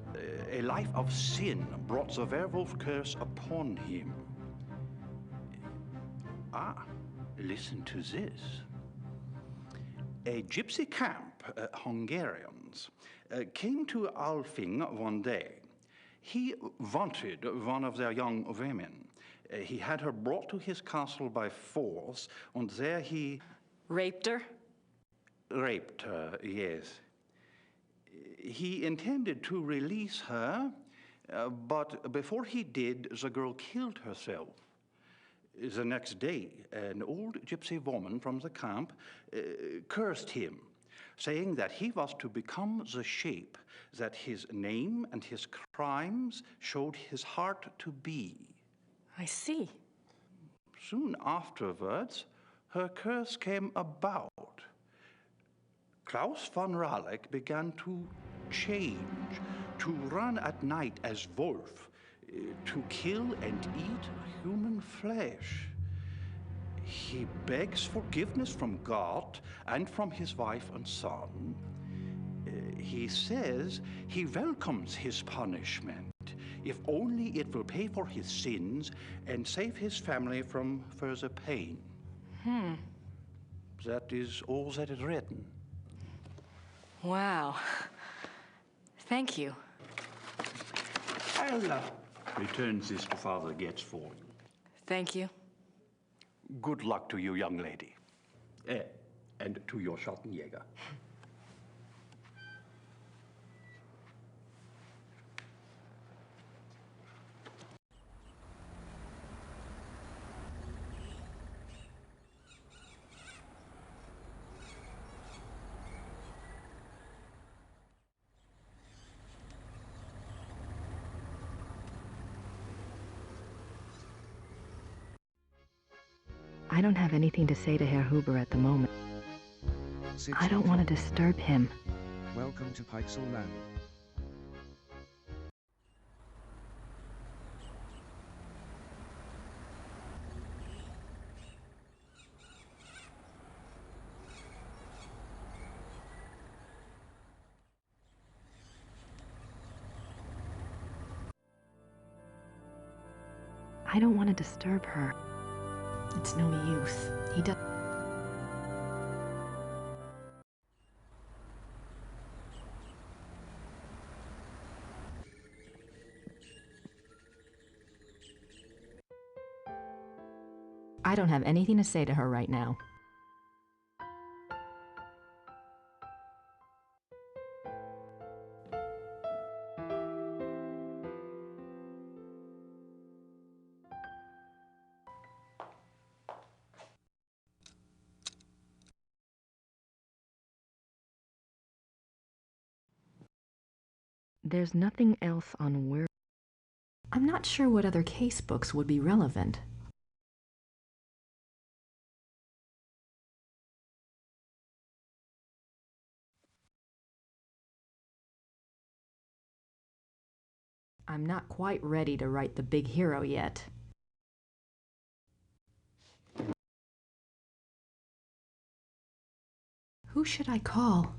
a life of sin brought the werewolf curse upon him. Listen to this. A gypsy camp, Hungarians, came to Alfing one day. He wanted one of their young women. He had her brought to his castle by force, and there he... Raped her? Raped her, yes. He intended to release her, but before he did, the girl killed herself. The next day, an old gypsy woman from the camp cursed him, saying that he was to become the shape that his name and his crimes showed his heart to be. I see. Soon afterwards, her curse came about. Klaus von Ralleck began to change, to run at night as wolf, to kill and eat human flesh. He begs forgiveness from God and from his wife and son. He says he welcomes his punishment, if only it will pay for his sins and save his family from further pain. That is all that is written. Wow. Thank you. I'll return this to Father Getz for you. Thank you. Good luck to you, young lady. And to your Schattenjäger. I don't have anything to say to Herr Huber at the moment. I don't want to disturb him. Welcome to Pixel Land. I don't want to disturb her. It's no use. He does. I don't have anything to say to her right now. There's nothing else on where. I'm not sure what other case books would be relevant. I'm not quite ready to write the big hero yet. Who should I call?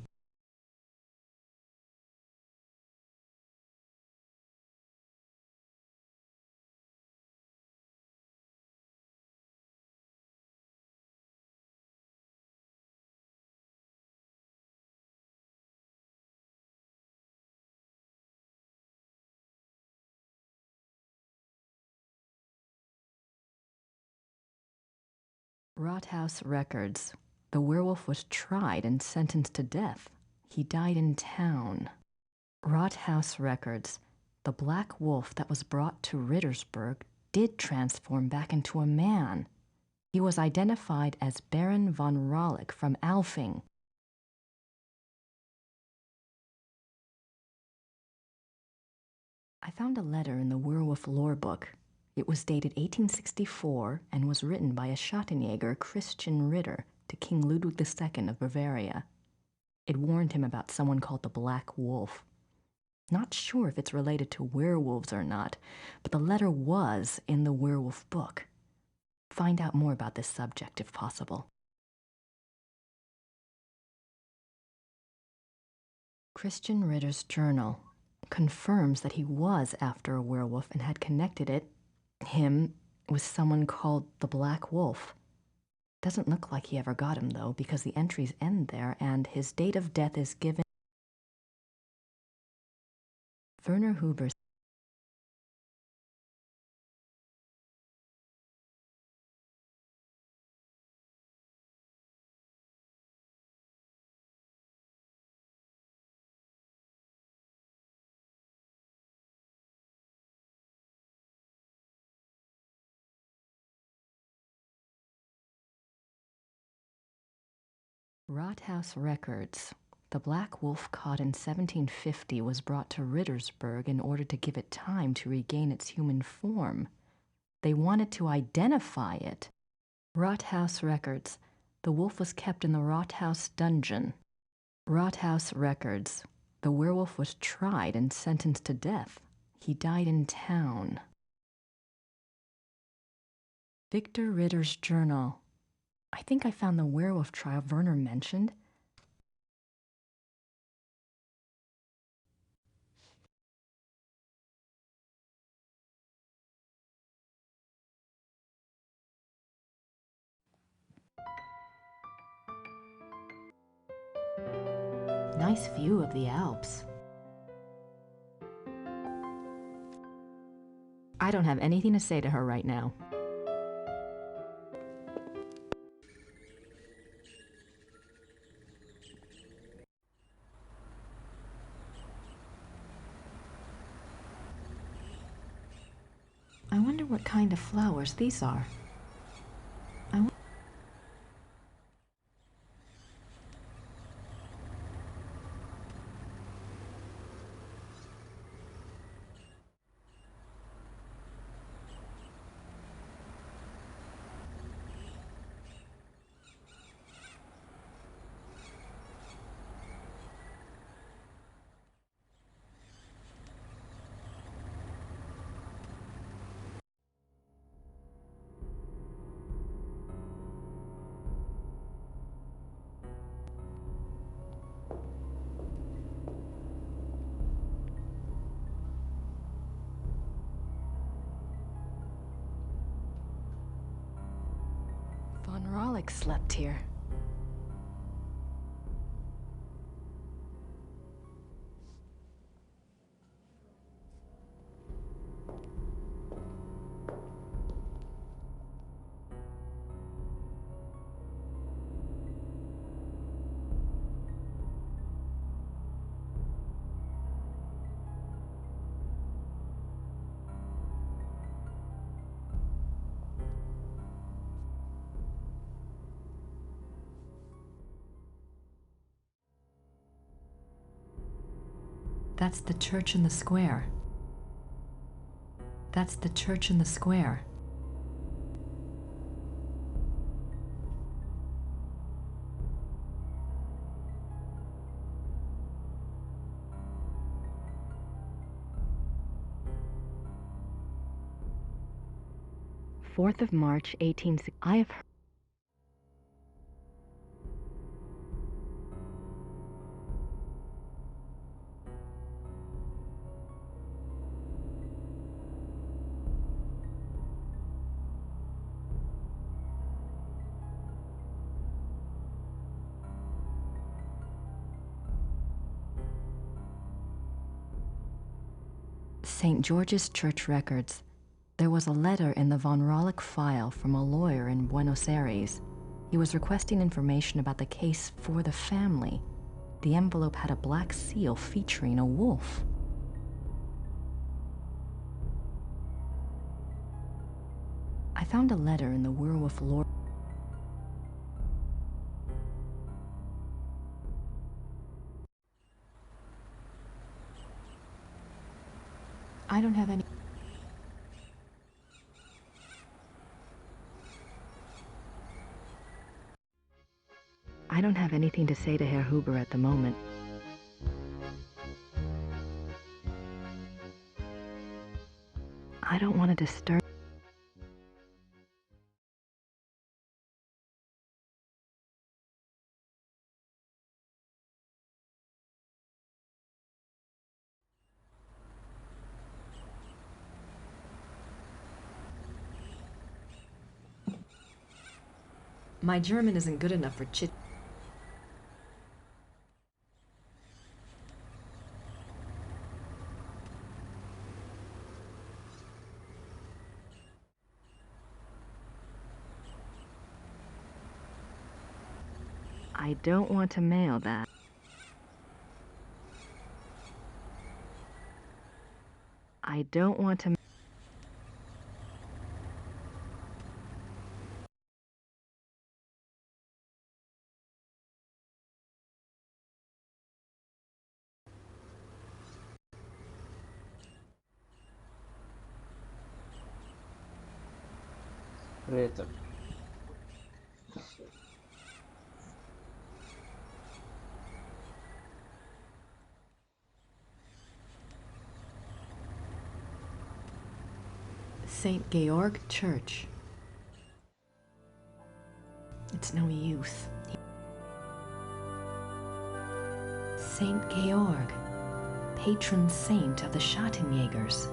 Rathaus Records. The werewolf was tried and sentenced to death. He died in town. Rathaus Records. The black wolf that was brought to Rittersburg did transform back into a man. He was identified as Baron von Rollick from Alfing. I found a letter in the werewolf lore book. It was dated 1864 and was written by a Schattenjäger, Christian Ritter, to King Ludwig II of Bavaria. It warned him about someone called the Black Wolf. Not sure if it's related to werewolves or not, but the letter was in the werewolf book. Find out more about this subject if possible. Christian Ritter's journal confirms that he was after a werewolf and had connected him with someone called the Black Wolf. Doesn't look like he ever got him, though, because the entries end there and his date of death is given. Werner Huber's Rathaus Records. The Black Wolf caught in 1750 was brought to Rittersburg in order to give it time to regain its human form. They wanted to identify it. Rathaus Records. The wolf was kept in the Rathaus dungeon. Rathaus Records. The werewolf was tried and sentenced to death. He died in town. Victor Ritter's journal. I think I found the werewolf trial Werner mentioned. nice view of the Alps. I don't have anything to say to her right now. I wonder what kind of flowers these are. Von Rollick slept here. That's the church in the square. That's the church in the square. March 1860. I have heard. St. George's Church records. There was a letter in the Von Rollick file from a lawyer in Buenos Aires. He was requesting information about the case for the family. The envelope had a black seal featuring a wolf. I found a letter in the Werewolf lore. I don't have any. I don't have anything to say to Herr Huber at the moment. I don't want to disturb. My German isn't good enough for chit. I don't want to mail that. I don't want to. Ritter. St. Georg Church. It's no use. St. Georg, patron saint of the Schattenjägers.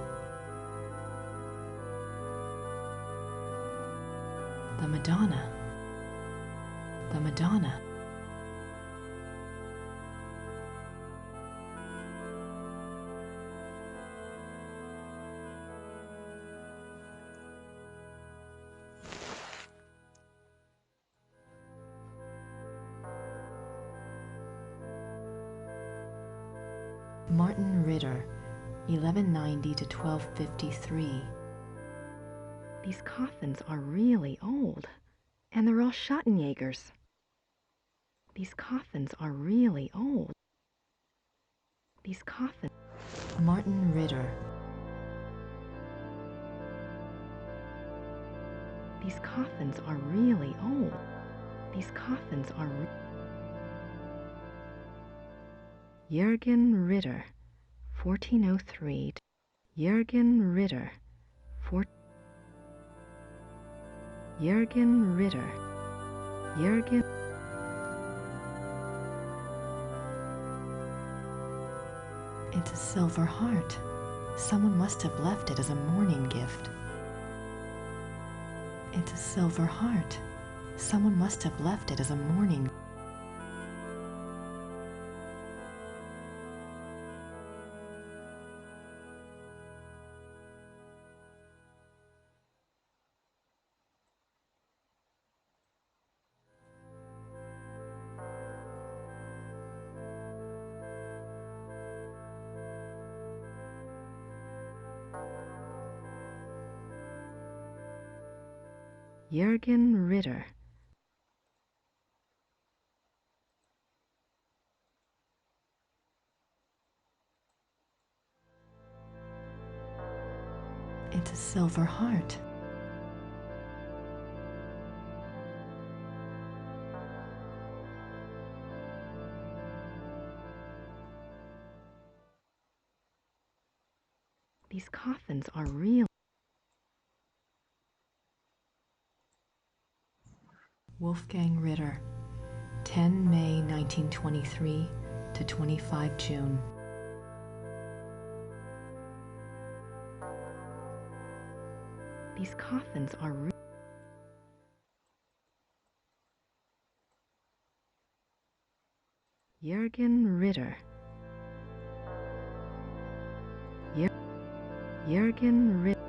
The Madonna. The Madonna. Martin Ritter, 1190 to 1253. These coffins are really old, and they're all Schottenjägers. These coffins are really old. These coffins. Martin Ritter. These coffins are really old. These coffins are. Jürgen Ritter, 1403. Jürgen Ritter, Jürgen Ritter. Jürgen. It's a silver heart. Someone must have left it as a mourning gift. It's a silver heart. Someone must have left it as a mourning. Jürgen Ritter. It's a silver heart. These coffins are real. Wolfgang Ritter, 10 May 1923 to 25 June. These coffins are real. Jürgen Ritter. Jürgen Ritter.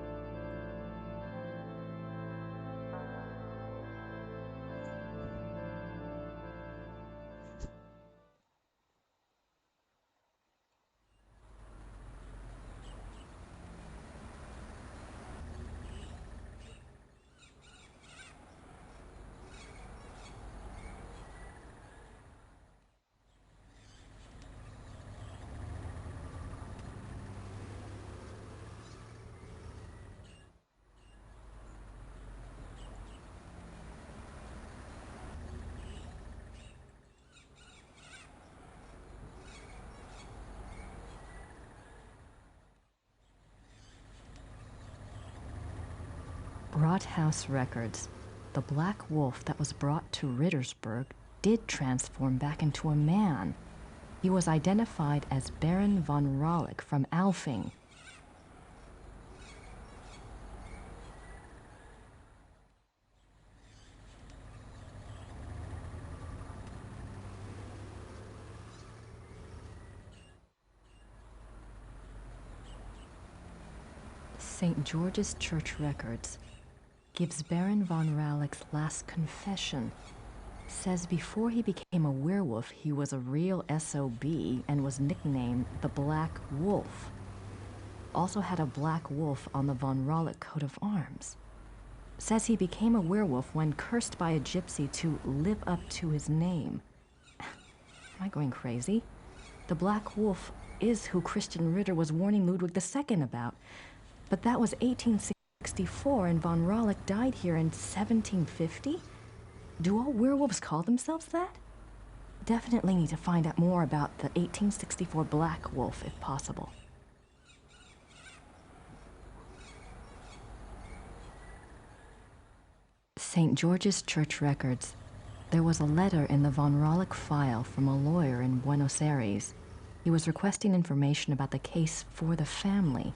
Rathaus records. The black wolf that was brought to Rittersburg did transform back into a man. He was identified as Baron von Rollick from Alfing. St. George's Church records gives Baron von Rollick's last confession. Says before he became a werewolf, he was a real SOB and was nicknamed the Black Wolf. Also had a black wolf on the von Rollick coat of arms. Says he became a werewolf when cursed by a gypsy to live up to his name. Am I going crazy? The Black Wolf is who Christian Ritter was warning Ludwig II about. But that was 1864 and von Rollick died here in 1750? Do all werewolves call themselves that? Definitely need to find out more about the 1864 Black Wolf if possible. St. George's Church records. There was a letter in the von Rollick file from a lawyer in Buenos Aires. He was requesting information about the case for the family.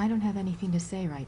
I don't have anything to say right.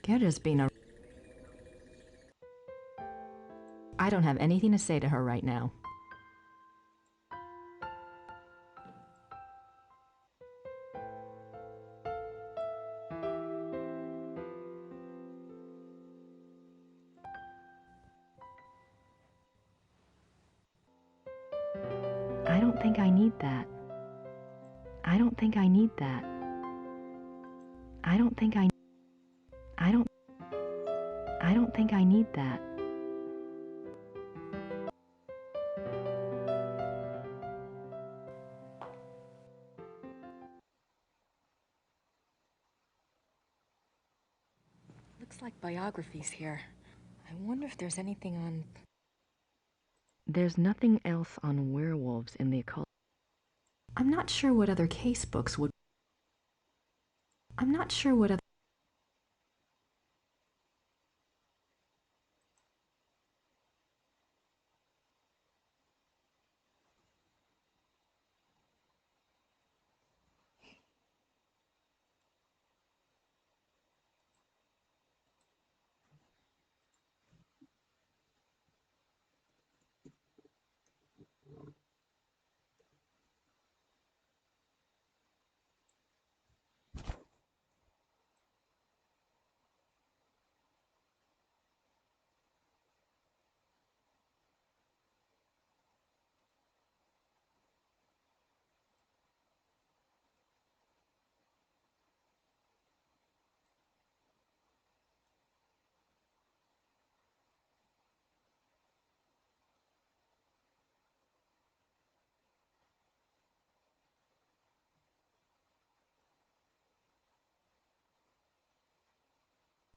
Gerda's being a... I don't have anything to say to her right now. I don't think I need that. I don't think I need that. I don't think I think I need that. Looks like biographies here. I wonder if there's anything on... There's nothing else on werewolves in the occult. I'm not sure what other case books would... I'm not sure what other...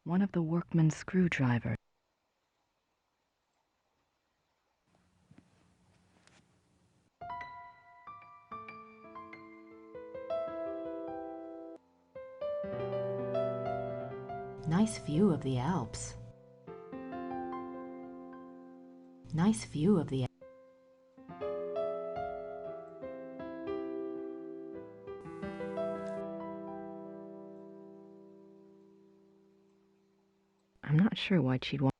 One of the workman's screwdrivers. Nice view of the Alps. Nice view of the... I'm not sure why she'd want...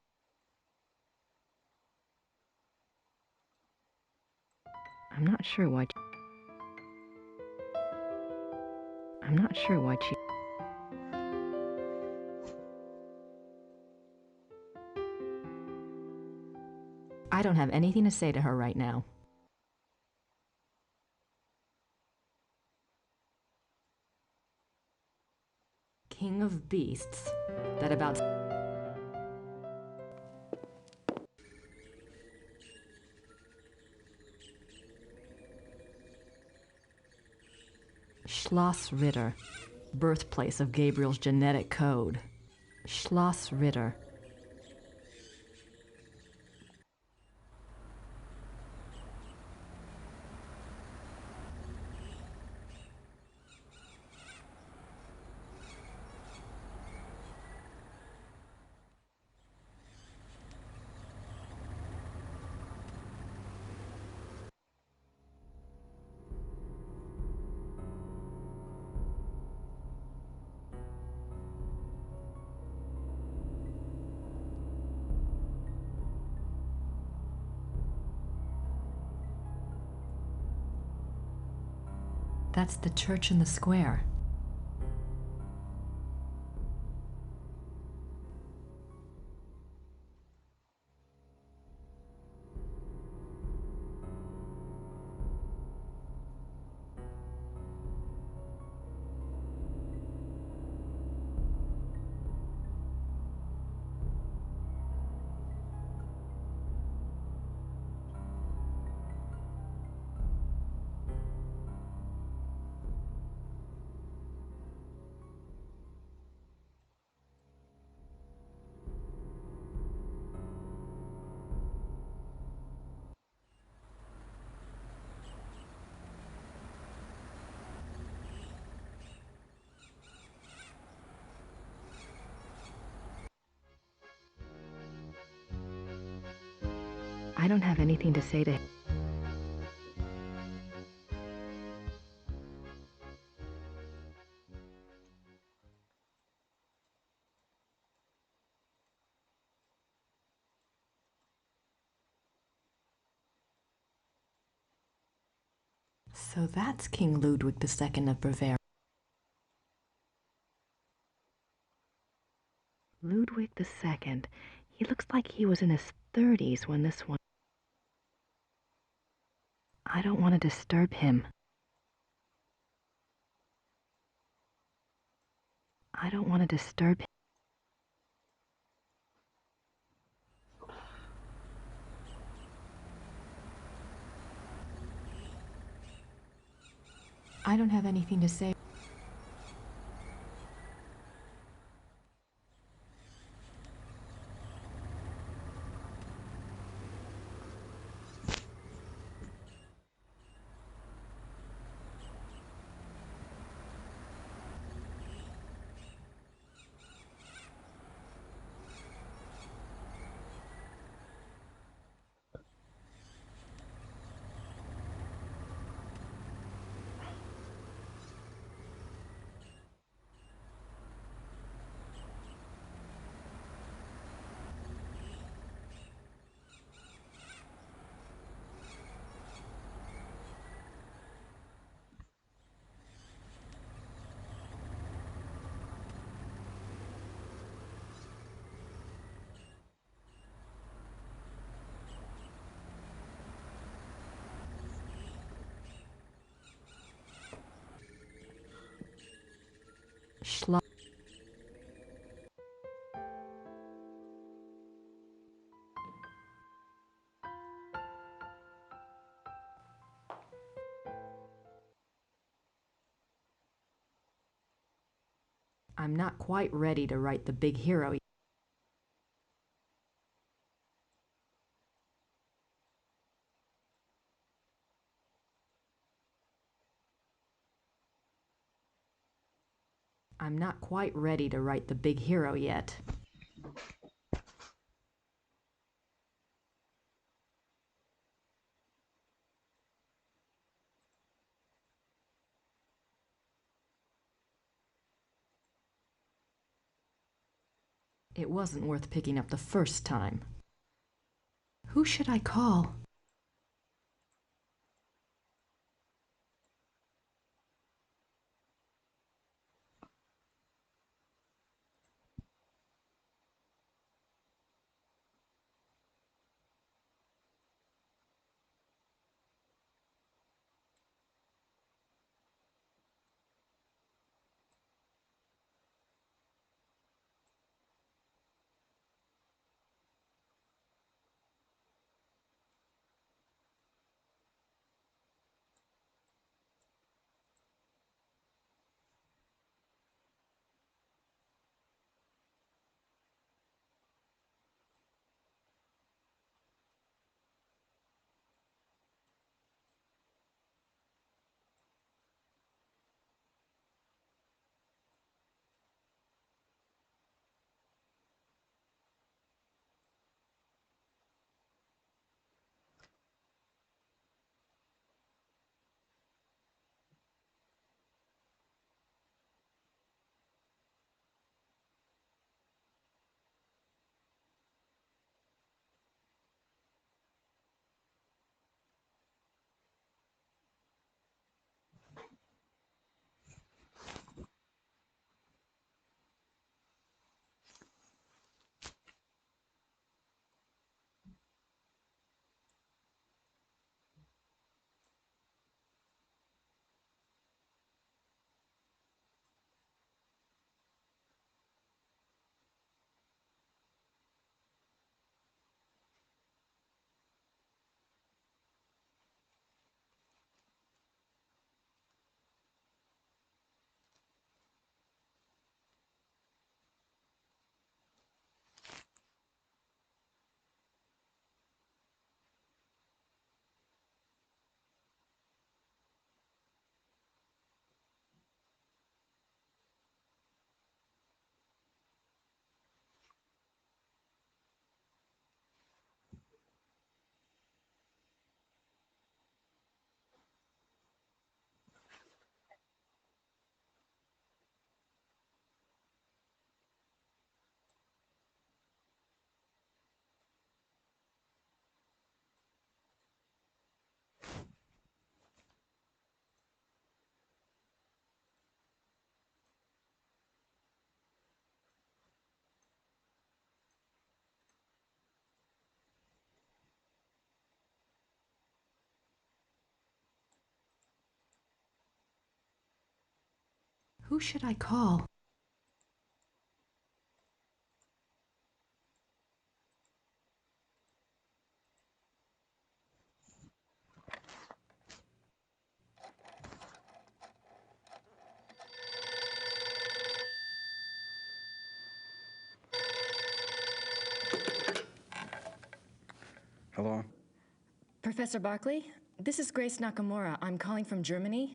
I'm not sure why... I'm not sure why she... I don't have anything to say to her right now. King of beasts. That about... Schloss Ritter, birthplace of Gabriel's genetic code. Schloss Ritter. That's the church in the square. I don't have anything to say to him. So that's King Ludwig II of Bavaria. Ludwig II. He looks like he was in his 30s when this one... I don't want to disturb him. I don't want to disturb him. I don't have anything to say. I'm not quite ready to write the big hero. I'm not quite ready to write the big hero yet. It wasn't worth picking up the first time. Who should I call? Who should I call? Hello? Professor Barkley, this is Grace Nakamura. I'm calling from Germany.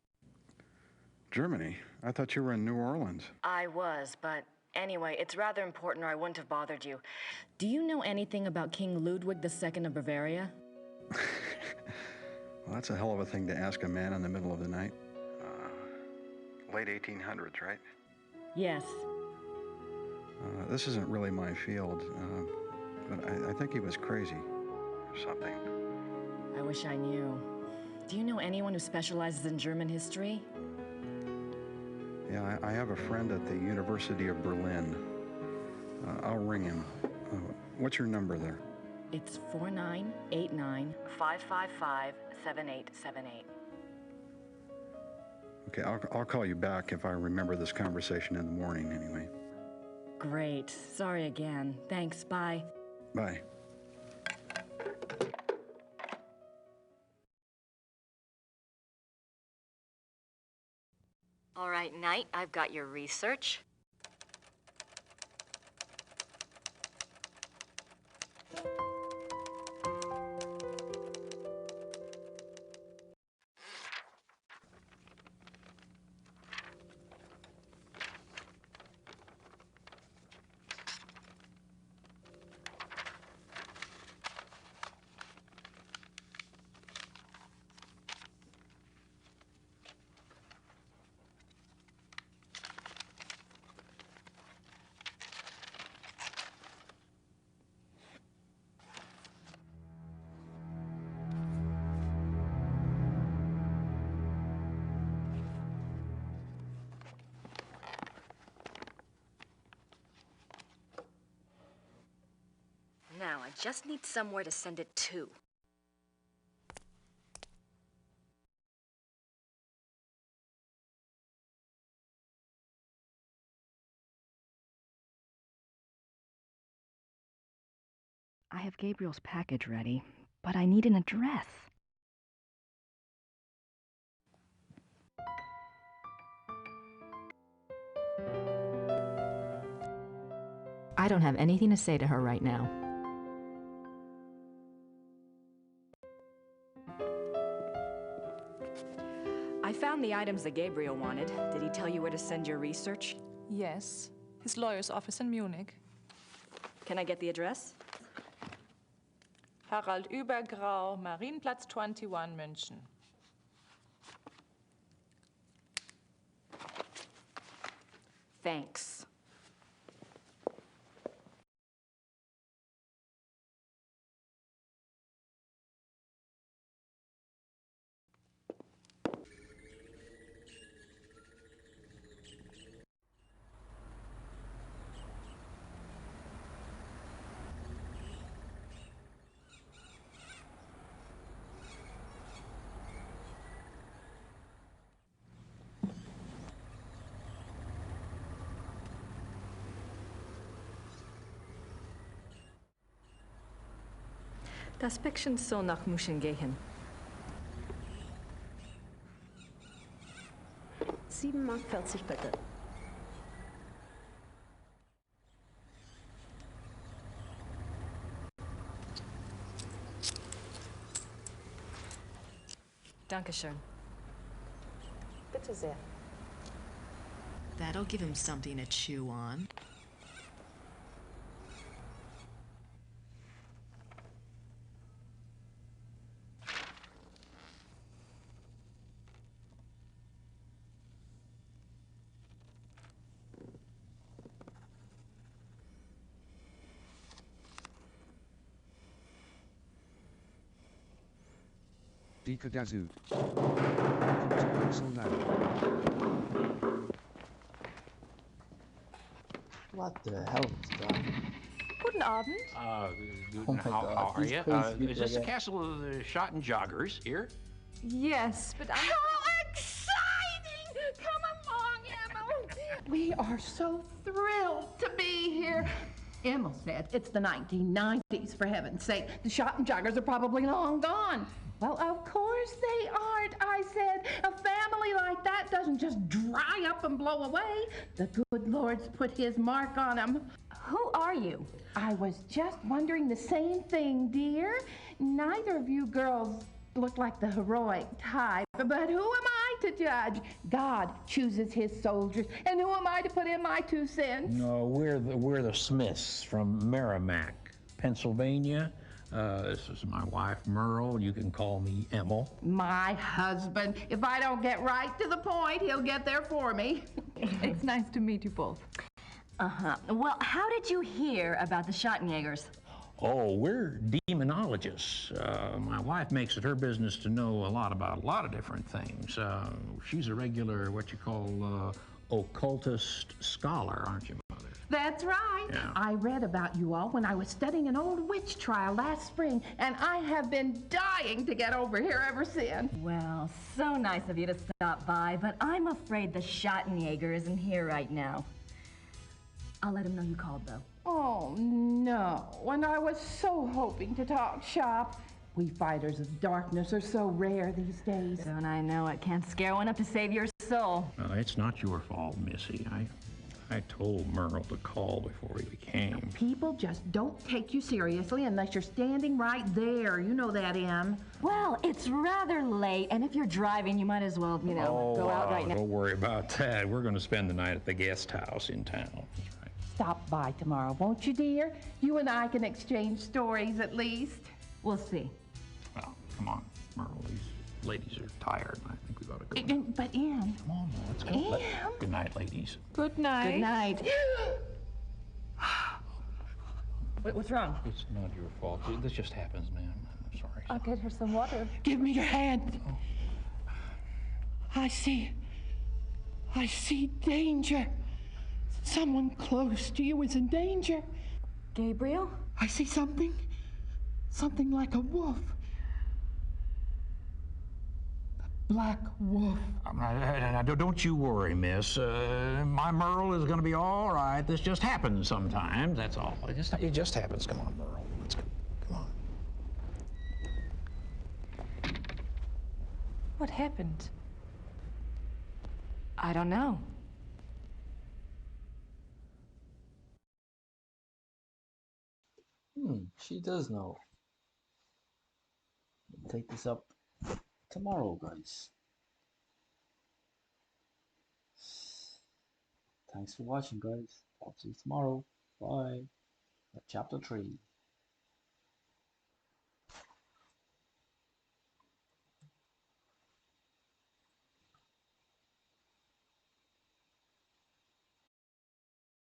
Germany? I thought you were in New Orleans. I was, but anyway, it's rather important or I wouldn't have bothered you. Do you know anything about King Ludwig II of Bavaria? Well, that's a hell of a thing to ask a man in the middle of the night. Late 1800s, right? Yes. This isn't really my field, but I think he was crazy or something. I wish I knew. Do you know anyone who specializes in German history? Yeah, I have a friend at the University of Berlin. I'll ring him. What's your number there? It's 4989-555-7878. Okay, I'll call you back if I remember this conversation in the morning anyway. Great. Sorry again. Thanks. Bye. Bye. All right, Knight, I've got your research. Now, I just need somewhere to send it to. I have Gabriel's package ready, but I need an address. I don't have anything to say to her right now. I found the items that Gabriel wanted. Did he tell you where to send your research? Yes. His lawyer's office in Munich. Can I get the address? Harald Übergrau, Marienplatz 21, München. Thanks. Das Päckchen soll nach München gehen. 7,40 Mark bitte. Dankeschön. Bitte sehr. That'll give him something to chew on. Dika Dazut. Welcome to Pixel Lab. What the hell is that? Guten Abend. Oh my how God, are these you? crazy Is people this the again. castle of the shot and joggers here? Yes, but I'm... How exciting! Come along, Emma. We are so thrilled to be here. Emil said it's the 1990s, for heaven's sake. The shot and joggers are probably long gone. Well, of course they aren't, I said. A family like that doesn't just dry up and blow away. The good Lord's put his mark on them. Who are you? I was just wondering the same thing, dear. Neither of you girls look like the heroic type, but who am I to judge? God chooses his soldiers, and who am I to put in my 2 cents? No, we're the Smiths from Merrimack, Pennsylvania. This is my wife, Merle. You can call me Emil. My husband. If I don't get right to the point, he'll get there for me. It's nice to meet you both. Well, how did you hear about the Schottenjägers? Oh, we're demonologists. My wife makes it her business to know a lot about a lot of different things. She's a regular, what you call, occultist scholar, aren't you, Mother? That's right. Yeah. I read about you all when I was studying an old witch trial last spring, and I have been dying to get over here ever since. Well, so nice of you to stop by, but I'm afraid the Schottenjäger isn't here right now. I'll let him know you called, though. Oh, no. And I was so hoping to talk shop. We fighters of darkness are so rare these days. Don't I know it? Can't scare one up to save your soul. It's not your fault, Missy. I told Merle to call before he came. People just don't take you seriously unless you're standing right there. You know that, Em. Well, it's rather late, and if you're driving, you might as well, go out right now. Don't worry about that. We're going to spend the night at the guest house in town. Stop by tomorrow, won't you, dear? You and I can exchange stories at least. We'll see. Well, come on, Merle. These ladies are tired, and I think we ought to go. But, Em. Come on, let's go. Good night, ladies. Good night. Good night. What's wrong? It's not your fault. This just happens, ma'am. I'm sorry. I'll get her some water. Give me your hand. I see danger. Someone close to you is in danger. Gabriel? I see something like a wolf. A black wolf. Now, don't you worry, miss. My Merle is going to be all right. This just happens sometimes, that's all. It just happens. Come on, Merle. Let's go. Come on. What happened? I don't know. She does know. We'll take this up tomorrow, guys. Thanks for watching, guys. Talk to you tomorrow. Bye. Chapter 3.